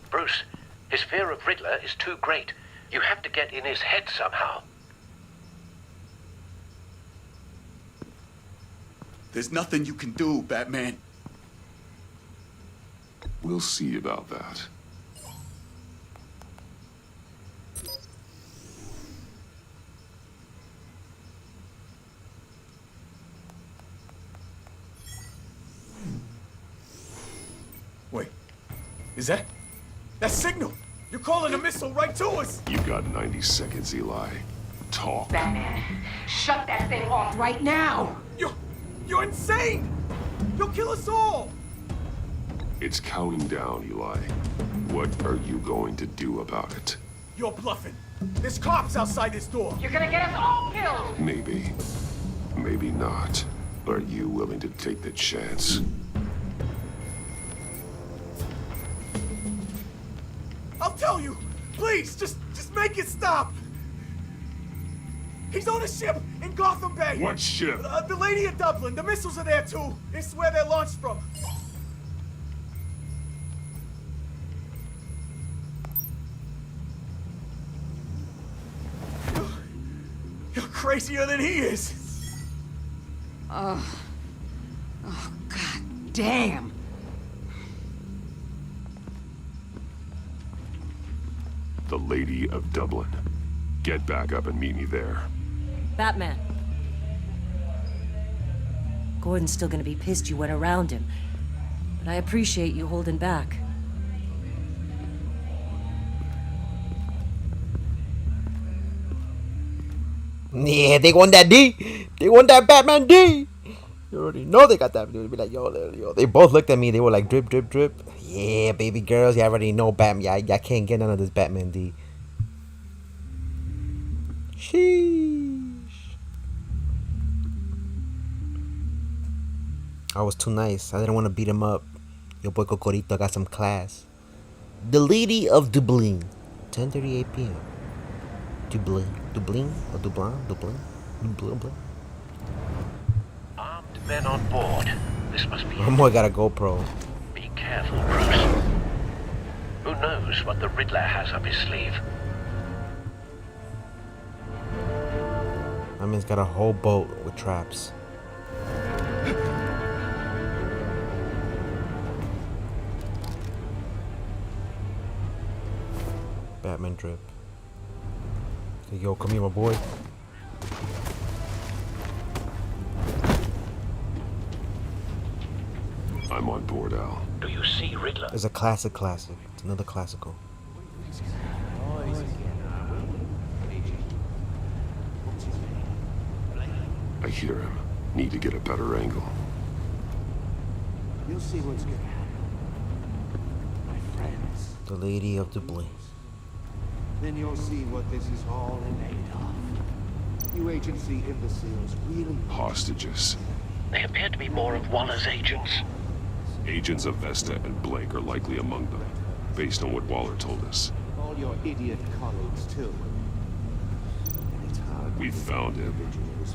Bruce, his fear of Riddler is too great. You have to get in his head somehow. There's nothing you can do, Batman. We'll see about that. Wait, is that signal? You're calling a missile right to us! You got 90 seconds, Eli. Talk. Batman, shut that thing off right now! You're insane! You'll kill us all! It's counting down, Eli. What are you going to do about it? You're bluffing. There's cops outside this door. You're gonna get us all killed! Maybe. Maybe not. Are you willing to take the chance? I'll tell you! Please, just make it stop! He's on a ship in Gotham Bay! What ship? The Lady of Dublin. The missiles are there, too. It's where they're launched from. You're crazier than he is. Oh, God damn. The Lady of Dublin. Get back up and meet me there. Batman. Gordon's still gonna be pissed you went around him. But I appreciate you holding back. Yeah, they want that D. They want that Batman D. You already know they got that. They would be like, yo. They both looked at me. They were like, drip, drip, drip. Yeah, baby girls. You already know Batman. Y'all can't get none of this Batman D. Sheesh. I was too nice. I didn't want to beat him up. Your boy Cocorito got some class. The Lady of Dublin. 10:38 p.m. Dublin or Dublin. Armed men on board. This must be... My boy got a GoPro. Be careful, Bruce. Who knows what the Riddler has up his sleeve? I mean, it's got a whole boat with traps. Batman drip. Hey, yo, come here, my boy. I'm on board, Al. Do you see Riddler? It's a classic. It's another classical. I hear him. Need to get a better angle. You'll see what's gonna happen. My friends. The Lady of Dublin. Then you'll see what this is all made of. You agency imbeciles really... Hostages. They appear to be more of Waller's agents. Agents of Vesta and Blake are likely among them, based on what Waller told us. All your idiot colleagues, too. And it's hard... We found him.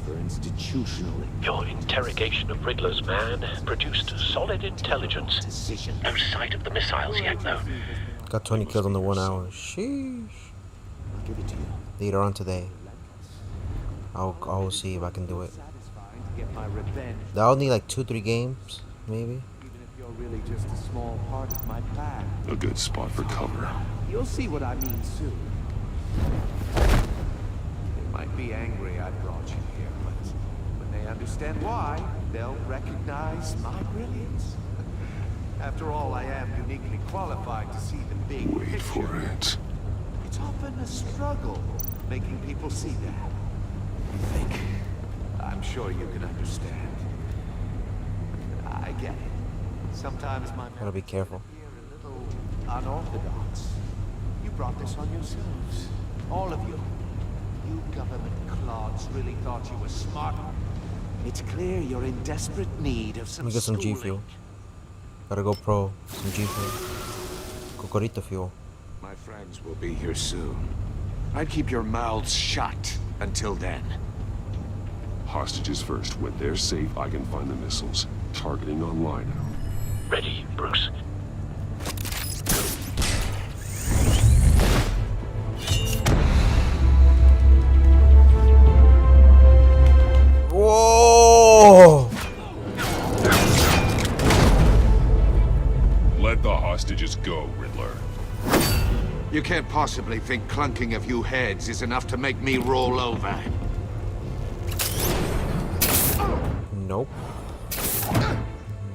...for institutionally... Your interrogation of Riddler's man produced solid intelligence. No sight of the missiles yet, though. Got 20 kills in the 1 hour. Sheesh. I'll give it to you. Later on today. I'll see if I can do it. That'll need like 2-3 games, maybe. Even if you're really just a small part of my plan. A good spot for cover. You'll see what I mean soon. They might be angry I brought you here, but when they understand why, they'll recognize my brilliance. After all, I am uniquely qualified to see the big picture. Wait for it. It's often a struggle making people see that. You think? I'm sure you can understand. I get it. Sometimes my... Gotta be careful. A little unorthodox. You brought this on yourselves. All of you. You government clods really thought you were smart. It's clear you're in desperate need of some Let me get some G schooling. fuel. Gotta go pro. Some G fuel. Cocorito fuel. My friends will be here soon. I'd keep your mouths shut until then. Hostages first. When they're safe, I can find the missiles. Targeting online. Ready, Bruce. Whoa! Let the hostages go, Riddler. You can't possibly think clunking a few heads is enough to make me roll over. Nope.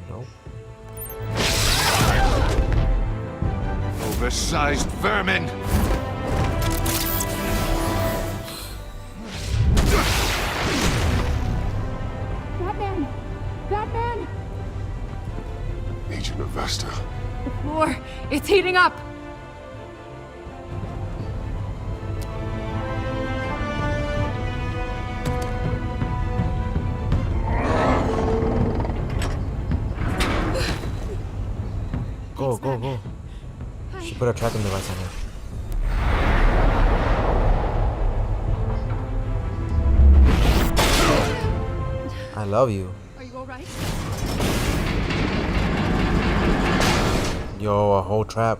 Nope. Oversized vermin! Batman! Batman! Agent of Vesta. The floor, it's heating up! Go, go, go. She put a tracking device on her. I love you. Are you alright? Yo, a whole trap.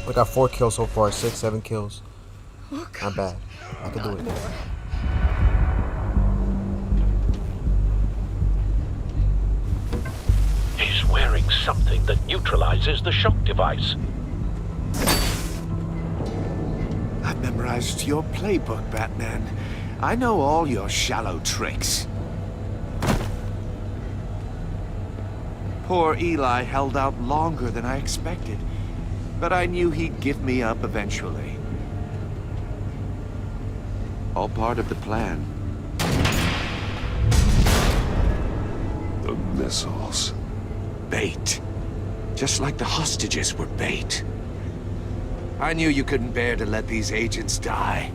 We got 4 kills so far, 6, 7 kills. Not bad. I can do it. He's wearing something that neutralizes the shock device. I've memorized your playbook, Batman. I know all your shallow tricks. Poor Eli held out longer than I expected, but I knew he'd give me up eventually. All part of the plan. The missiles. Bait. Just like the hostages were bait. I knew you couldn't bear to let these agents die.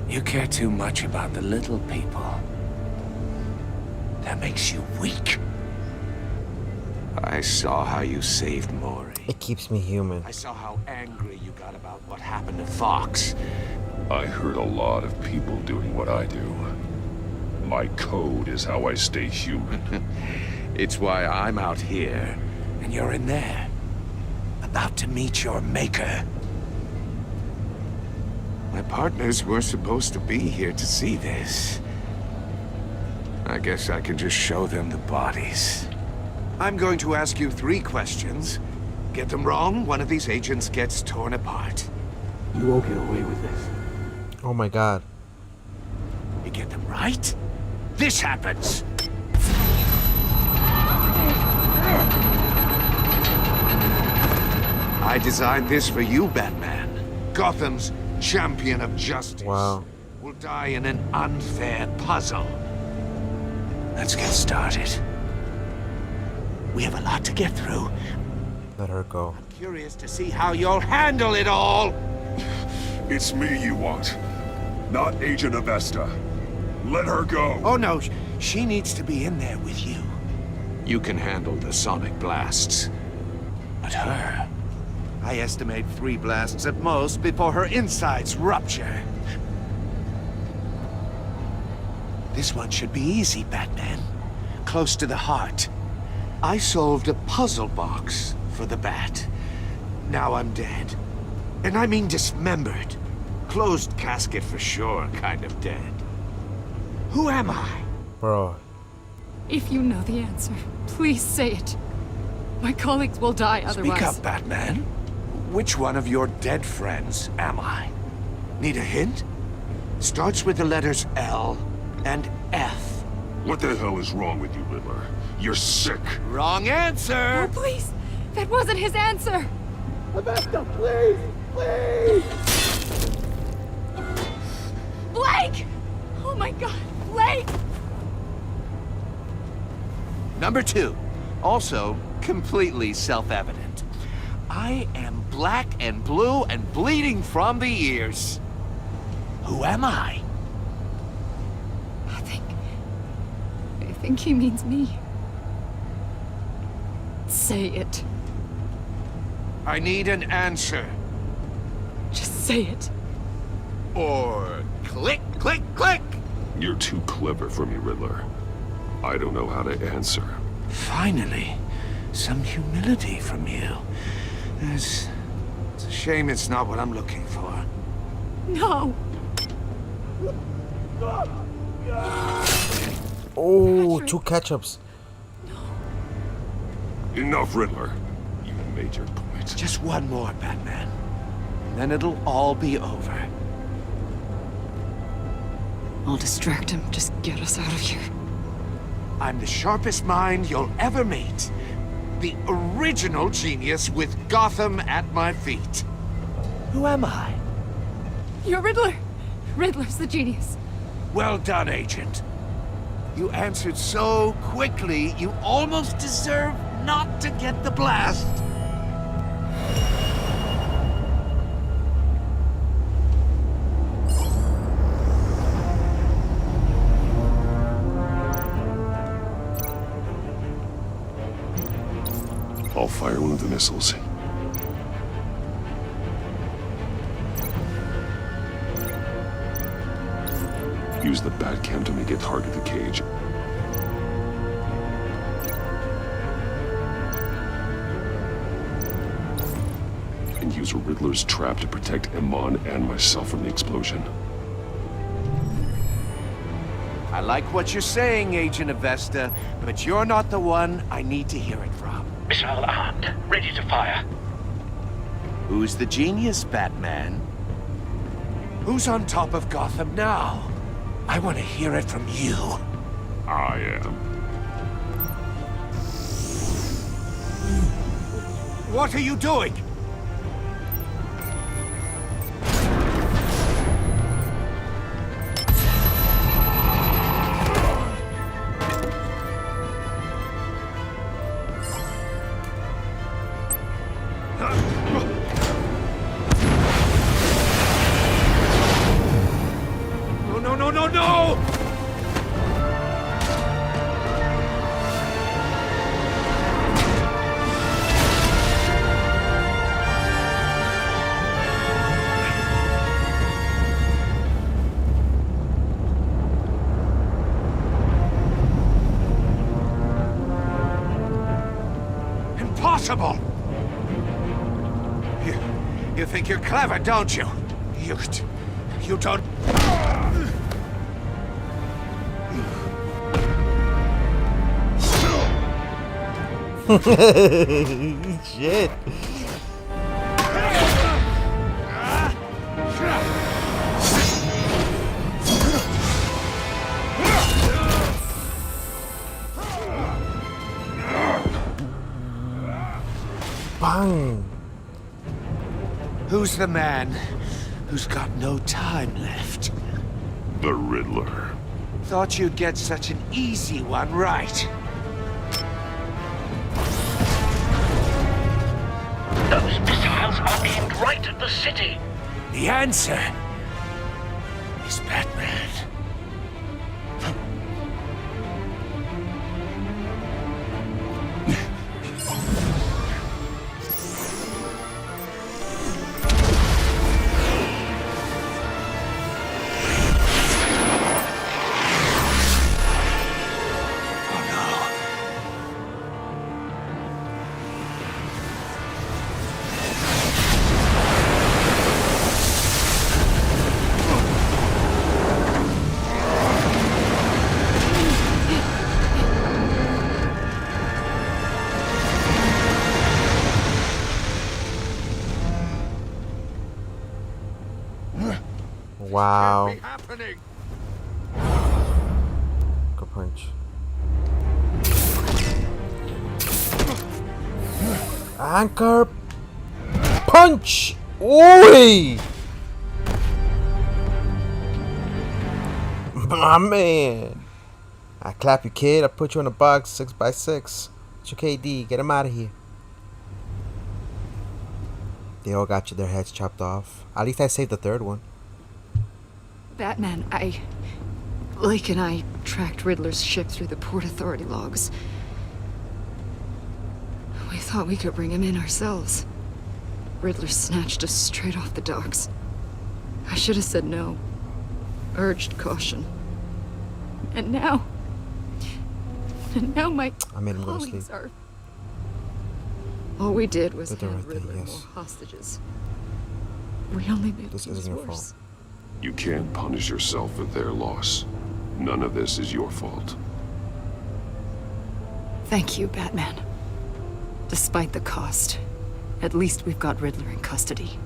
You care too much about the little people. That makes you weak. I saw how you saved Maury. It keeps me human. I saw how angry you got about what happened to Fox. I heard a lot of people doing what I do. My code is how I stay human. It's why I'm out here, and you're in there. About to meet your maker. My partners were supposed to be here to see this. I guess I can just show them the bodies. I'm going to ask you 3 questions. Get them wrong, one of these agents gets torn apart. You won't get away with this. Oh my god. You get them right, this happens. I designed this for you, Batman. Gotham's champion of justice. Wow. Will die in an unfair puzzle. Let's get started. We have a lot to get through. Let her go. I'm curious to see how you'll handle it all. It's me you want, not Agent Avesta. Let her go. Oh no, she needs to be in there with you. You can handle the sonic blasts. But her, I estimate 3 blasts at most before her insides rupture. This one should be easy, Batman. Close to the heart. I solved a puzzle box for the Bat. Now I'm dead. And I mean dismembered. Closed casket for sure, kind of dead. Who am I? Bro. If you know the answer, please say it. My colleagues will die otherwise. Speak up, Batman. Which one of your dead friends am I? Need a hint? Starts with the letters L and F. What the hell is wrong with you, Riddler? You're sick. Wrong answer! Oh, please! That wasn't his answer! Avesta, please! Please! Blake! Oh my god, Blake! Number 2. Also, completely self-evident. I am black and blue and bleeding from the ears. Who am I? I think he means me. Say it. I need an answer. Just say it. Or click, click, click! You're too clever for me, Riddler. I don't know how to answer. Finally, some humility from you. It's a shame it's not what I'm looking for. No! Oh, 2 ketchups. Enough, Riddler. You made your point. Just one more, Batman. And then it'll all be over. I'll distract him. Just get us out of here. I'm the sharpest mind you'll ever meet. The original genius with Gotham at my feet. Who am I? You're Riddler. Riddler's the genius. Well done, Agent. You answered so quickly, you almost deserve not to get the blast. I'll fire one of the missiles. Use the Batcam to make it target the cage. And use Riddler's trap to protect Iman and myself from the explosion. I like what you're saying, Agent Avesta, but you're not the one I need to hear it from. Missile armed, ready to fire. Who's the genius, Batman? Who's on top of Gotham now? I want to hear it from you. I am. What are you doing? No! Impossible! You think you're clever, don't you? You don't... Shit. Bang. Who's the man who's got no time left? The Riddler. Thought you'd get such an easy one right. aimed right at the city. The answer is Batman. Wow. Good punch. Anchor punch. Oi! My man. I clap you, kid. I put you in a box 6x6. It's your KD. Get him out of here. They all got their heads chopped off. At least I saved the third one. Batman, Lake and I tracked Riddler's ship through the Port Authority logs. We thought we could bring him in ourselves. Riddler snatched us straight off the docks. I should have said no. Urged caution. And now my I made him go to colleagues sleep. are... All we did was Did the hand right thing, Riddler yes. more hostages. We only made This things isn't your worse. fault. You can't punish yourself for their loss. None of this is your fault. Thank you, Batman. Despite the cost, at least we've got Riddler in custody.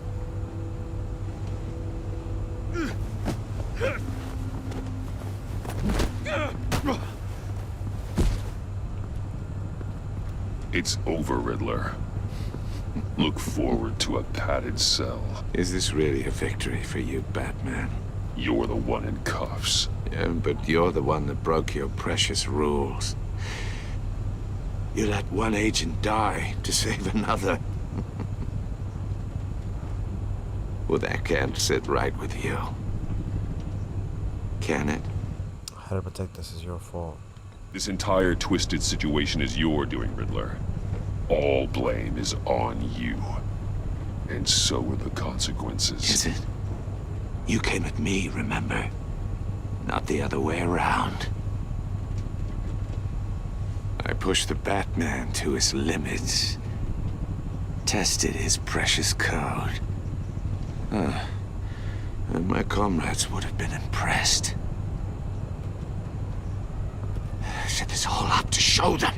It's over, Riddler. Look forward to a padded cell. Is this really a victory for you, Batman? You're the one in cuffs. Yeah, but you're the one that broke your precious rules. You let one agent die to save another. Well, that can't sit right with you. Can it? How to protect us is your fault. This entire twisted situation is your doing, Riddler. All blame is on you. And so are the consequences. Is it? You came at me, remember? Not the other way around. I pushed the Batman to his limits. Tested his precious code. And my comrades would have been impressed. I set this all up to show them.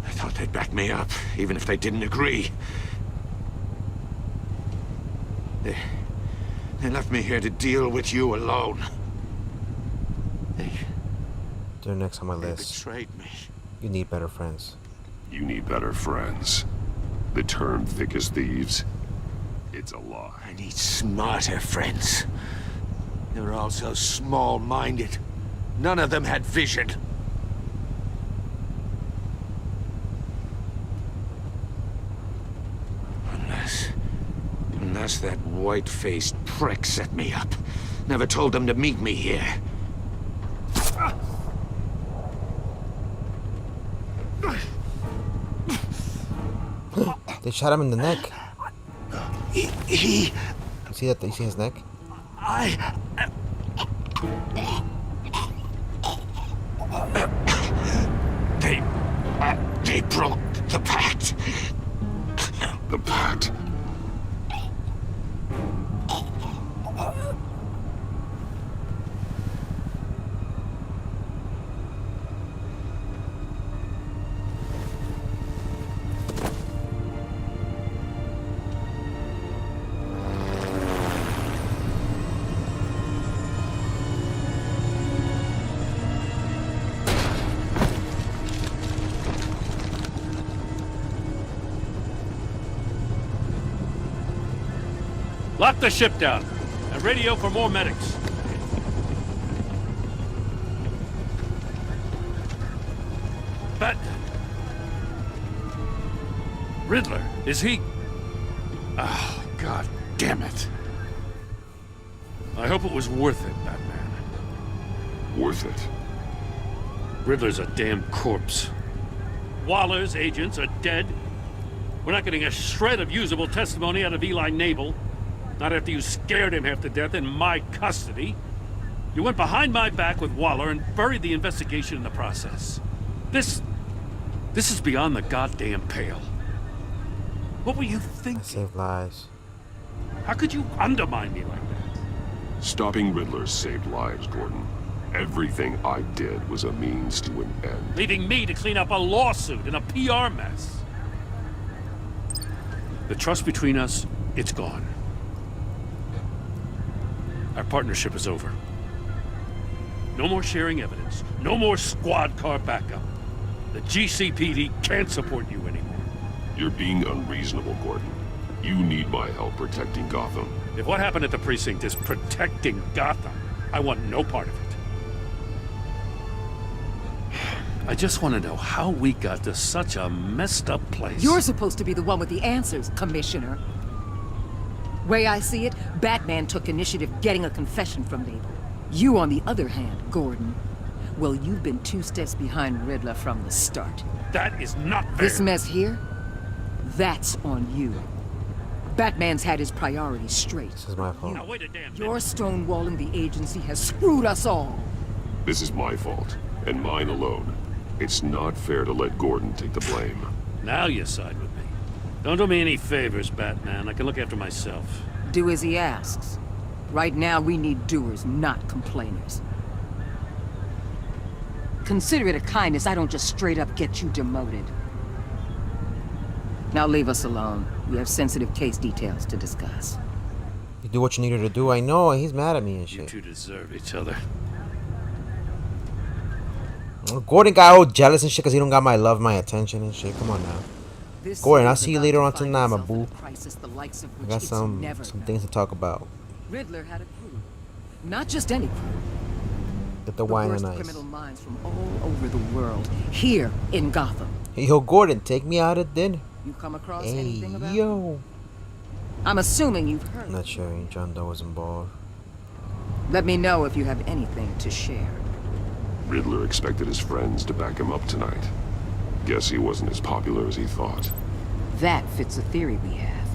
I thought they'd back me up, even if they didn't agree. They left me here to deal with you alone. They're next on my They list. betrayed me. You need better friends. You need better friends. The term thick as thieves, it's a lie. I need smarter friends. They were all so small-minded. None of them had vision. Unless that white-faced prick set me up. Never told them to meet me here. They shot him in the neck. He... You see that? You see his neck? They broke the pact. The pact? Lock the ship down and radio for more medics. But Riddler, is he... Oh, God damn it. I hope it was worth it, Batman. Worth it? Riddler's a damn corpse. Waller's agents are dead. We're not getting a shred of usable testimony out of Eli Nabel. Not after you scared him half to death in my custody. You went behind my back with Waller and buried the investigation in the process. This is beyond the goddamn pale. What were you thinking? I saved lives. How could you undermine me like that? Stopping Riddler saved lives, Gordon. Everything I did was a means to an end. Leaving me to clean up a lawsuit and a PR mess. The trust between us, it's gone. Our partnership is over. No more sharing evidence. No more squad car backup. The GCPD can't support you anymore. You're being unreasonable, Gordon. You need my help protecting Gotham. If what happened at the precinct is protecting Gotham, I want no part of it. I just want to know how we got to such a messed up place. You're supposed to be the one with the answers, Commissioner. Way I see it, Batman took initiative getting a confession from Nabel. You, on the other hand, Gordon, well, you've been 2 steps behind Riddler from the start. That is not fair. This mess here, that's on you. Batman's had his priorities straight. This is my fault. Now, wait a damn minute. Your stonewalling the agency has screwed us all. This is my fault, and mine alone. It's not fair to let Gordon take the blame. Now you side with me. Don't do me any favors, Batman. I can look after myself. Do as he asks. Right now, we need doers, not complainers. Consider it a kindness I don't just straight up get you demoted. Now leave us alone. We have sensitive case details to discuss. You do what you needed to do. I know. He's mad at me and You shit. two deserve each other. Gordon got all jealous and shit because he don't got my love, my attention and shit. Come on now. Gordon, I'll see you later on tonight, my boo. I got some things to talk about. Riddler had a crew. Not just any crew. Get the wine worst and ice. criminal minds from all over the world. Here in Gotham. Hey, yo, Gordon, take me out at dinner. You come across Hey, anything about yo. it? I'm assuming you've heard. I'm not sure John Doe was involved. Let me know if you have anything to share. Riddler expected his friends to back him up tonight. Guess he wasn't as popular as he thought. That fits a theory we have.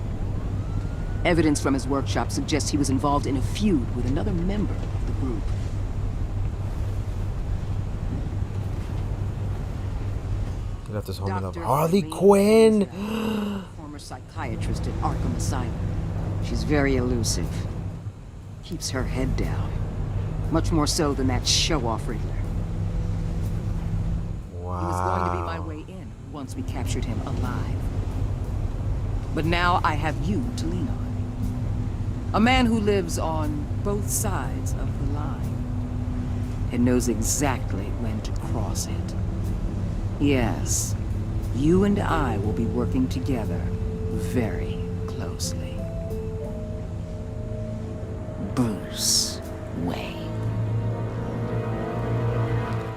Evidence from his workshop suggests he was involved in a feud with another member of the group. Get off this homie love. Dr. Harley Renee Quinn! Montoya, former psychiatrist at Arkham Asylum. She's very elusive. Keeps her head down. Much more so than that show-off Riddler. Wow. He was going to be my way in once we captured him alive. But now I have you to lean on. A man who lives on both sides of the line and knows exactly when to cross it. Yes, you and I will be working together very closely. Bruce Wayne.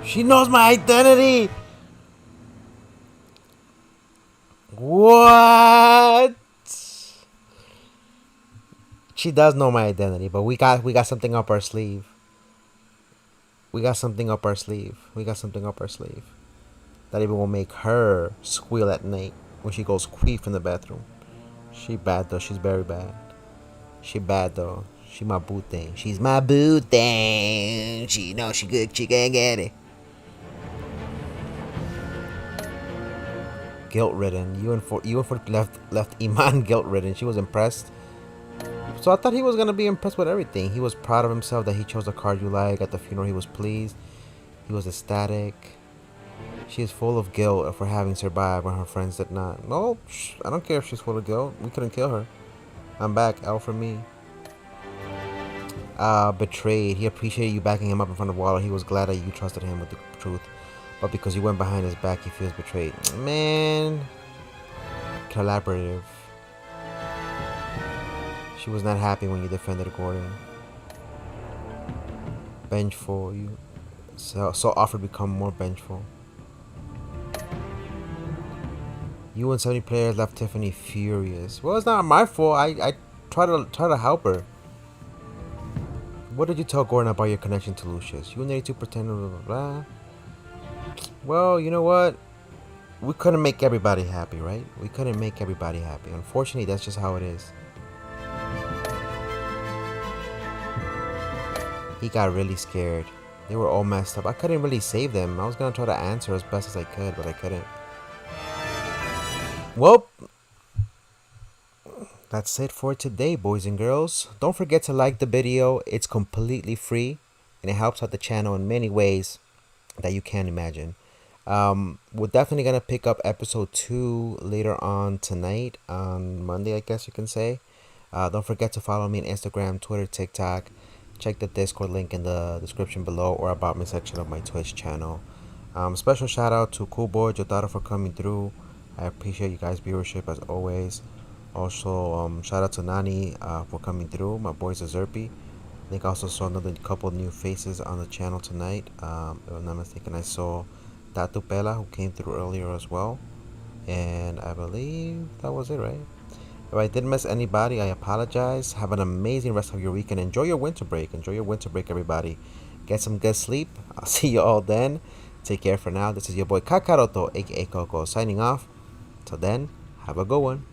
She knows my identity! What? She does know my identity, but we got something up our sleeve. We got something up our sleeve. That even will make her squeal at night when she goes queef in the bathroom. She bad though. She's very bad. She bad though. She my boo thing. She's my boo thing. She knows she good. She can get it. Guilt-ridden. You and for left Iman guilt-ridden. She was impressed. So I thought he was gonna be impressed with everything. He was proud of himself that he chose the card you like. At the funeral, he was pleased. He was ecstatic. She is full of guilt for having survived when her friends did not. No, I don't care if she's full of guilt. We couldn't kill her. I'm back. L for me. Betrayed. He appreciated you backing him up in front of Waller. He was glad that you trusted him with the truth. But because you went behind his back, he feels betrayed. Man. Collaborative. She was not happy when you defended Gordon. Vengeful. You so often become more vengeful. You and 70 players left Tiffany furious. Well, it's not my fault. I try to help her. What did you tell Gordon about your connection to Lucius? You and 82 pretended blah blah blah. Well, you know what? We couldn't make everybody happy, right? We couldn't make everybody happy. Unfortunately, that's just how it is. He got really scared. They were all messed up. I couldn't really save them. I was gonna try to answer as best as I could, but I couldn't. Well, that's it for today, boys and girls. Don't forget to like the video. It's completely free, and it helps out the channel in many ways that you can't imagine. We're definitely gonna pick up episode 2 later on tonight, on Monday, I guess you can say. Don't forget to follow me on Instagram, Twitter, TikTok. Check the Discord link in the description below or about me section of my Twitch channel. Special shout out to Cool Boy Jotaro for coming through. I appreciate you guys' viewership as always. Also, shout out to Nani for coming through. My boys are Zerpy. I think I also saw another couple new faces on the channel tonight. If I'm not mistaken, I saw Tatu Pela, who came through earlier as well. And I believe that was it, right? If I did miss anybody, I apologize. Have an amazing rest of your weekend. Enjoy your winter break. Enjoy your winter break, everybody. Get some good sleep. I'll see you all then. Take care for now. This is your boy Kakaroto, aka Coco, signing off. Till then, have a good one.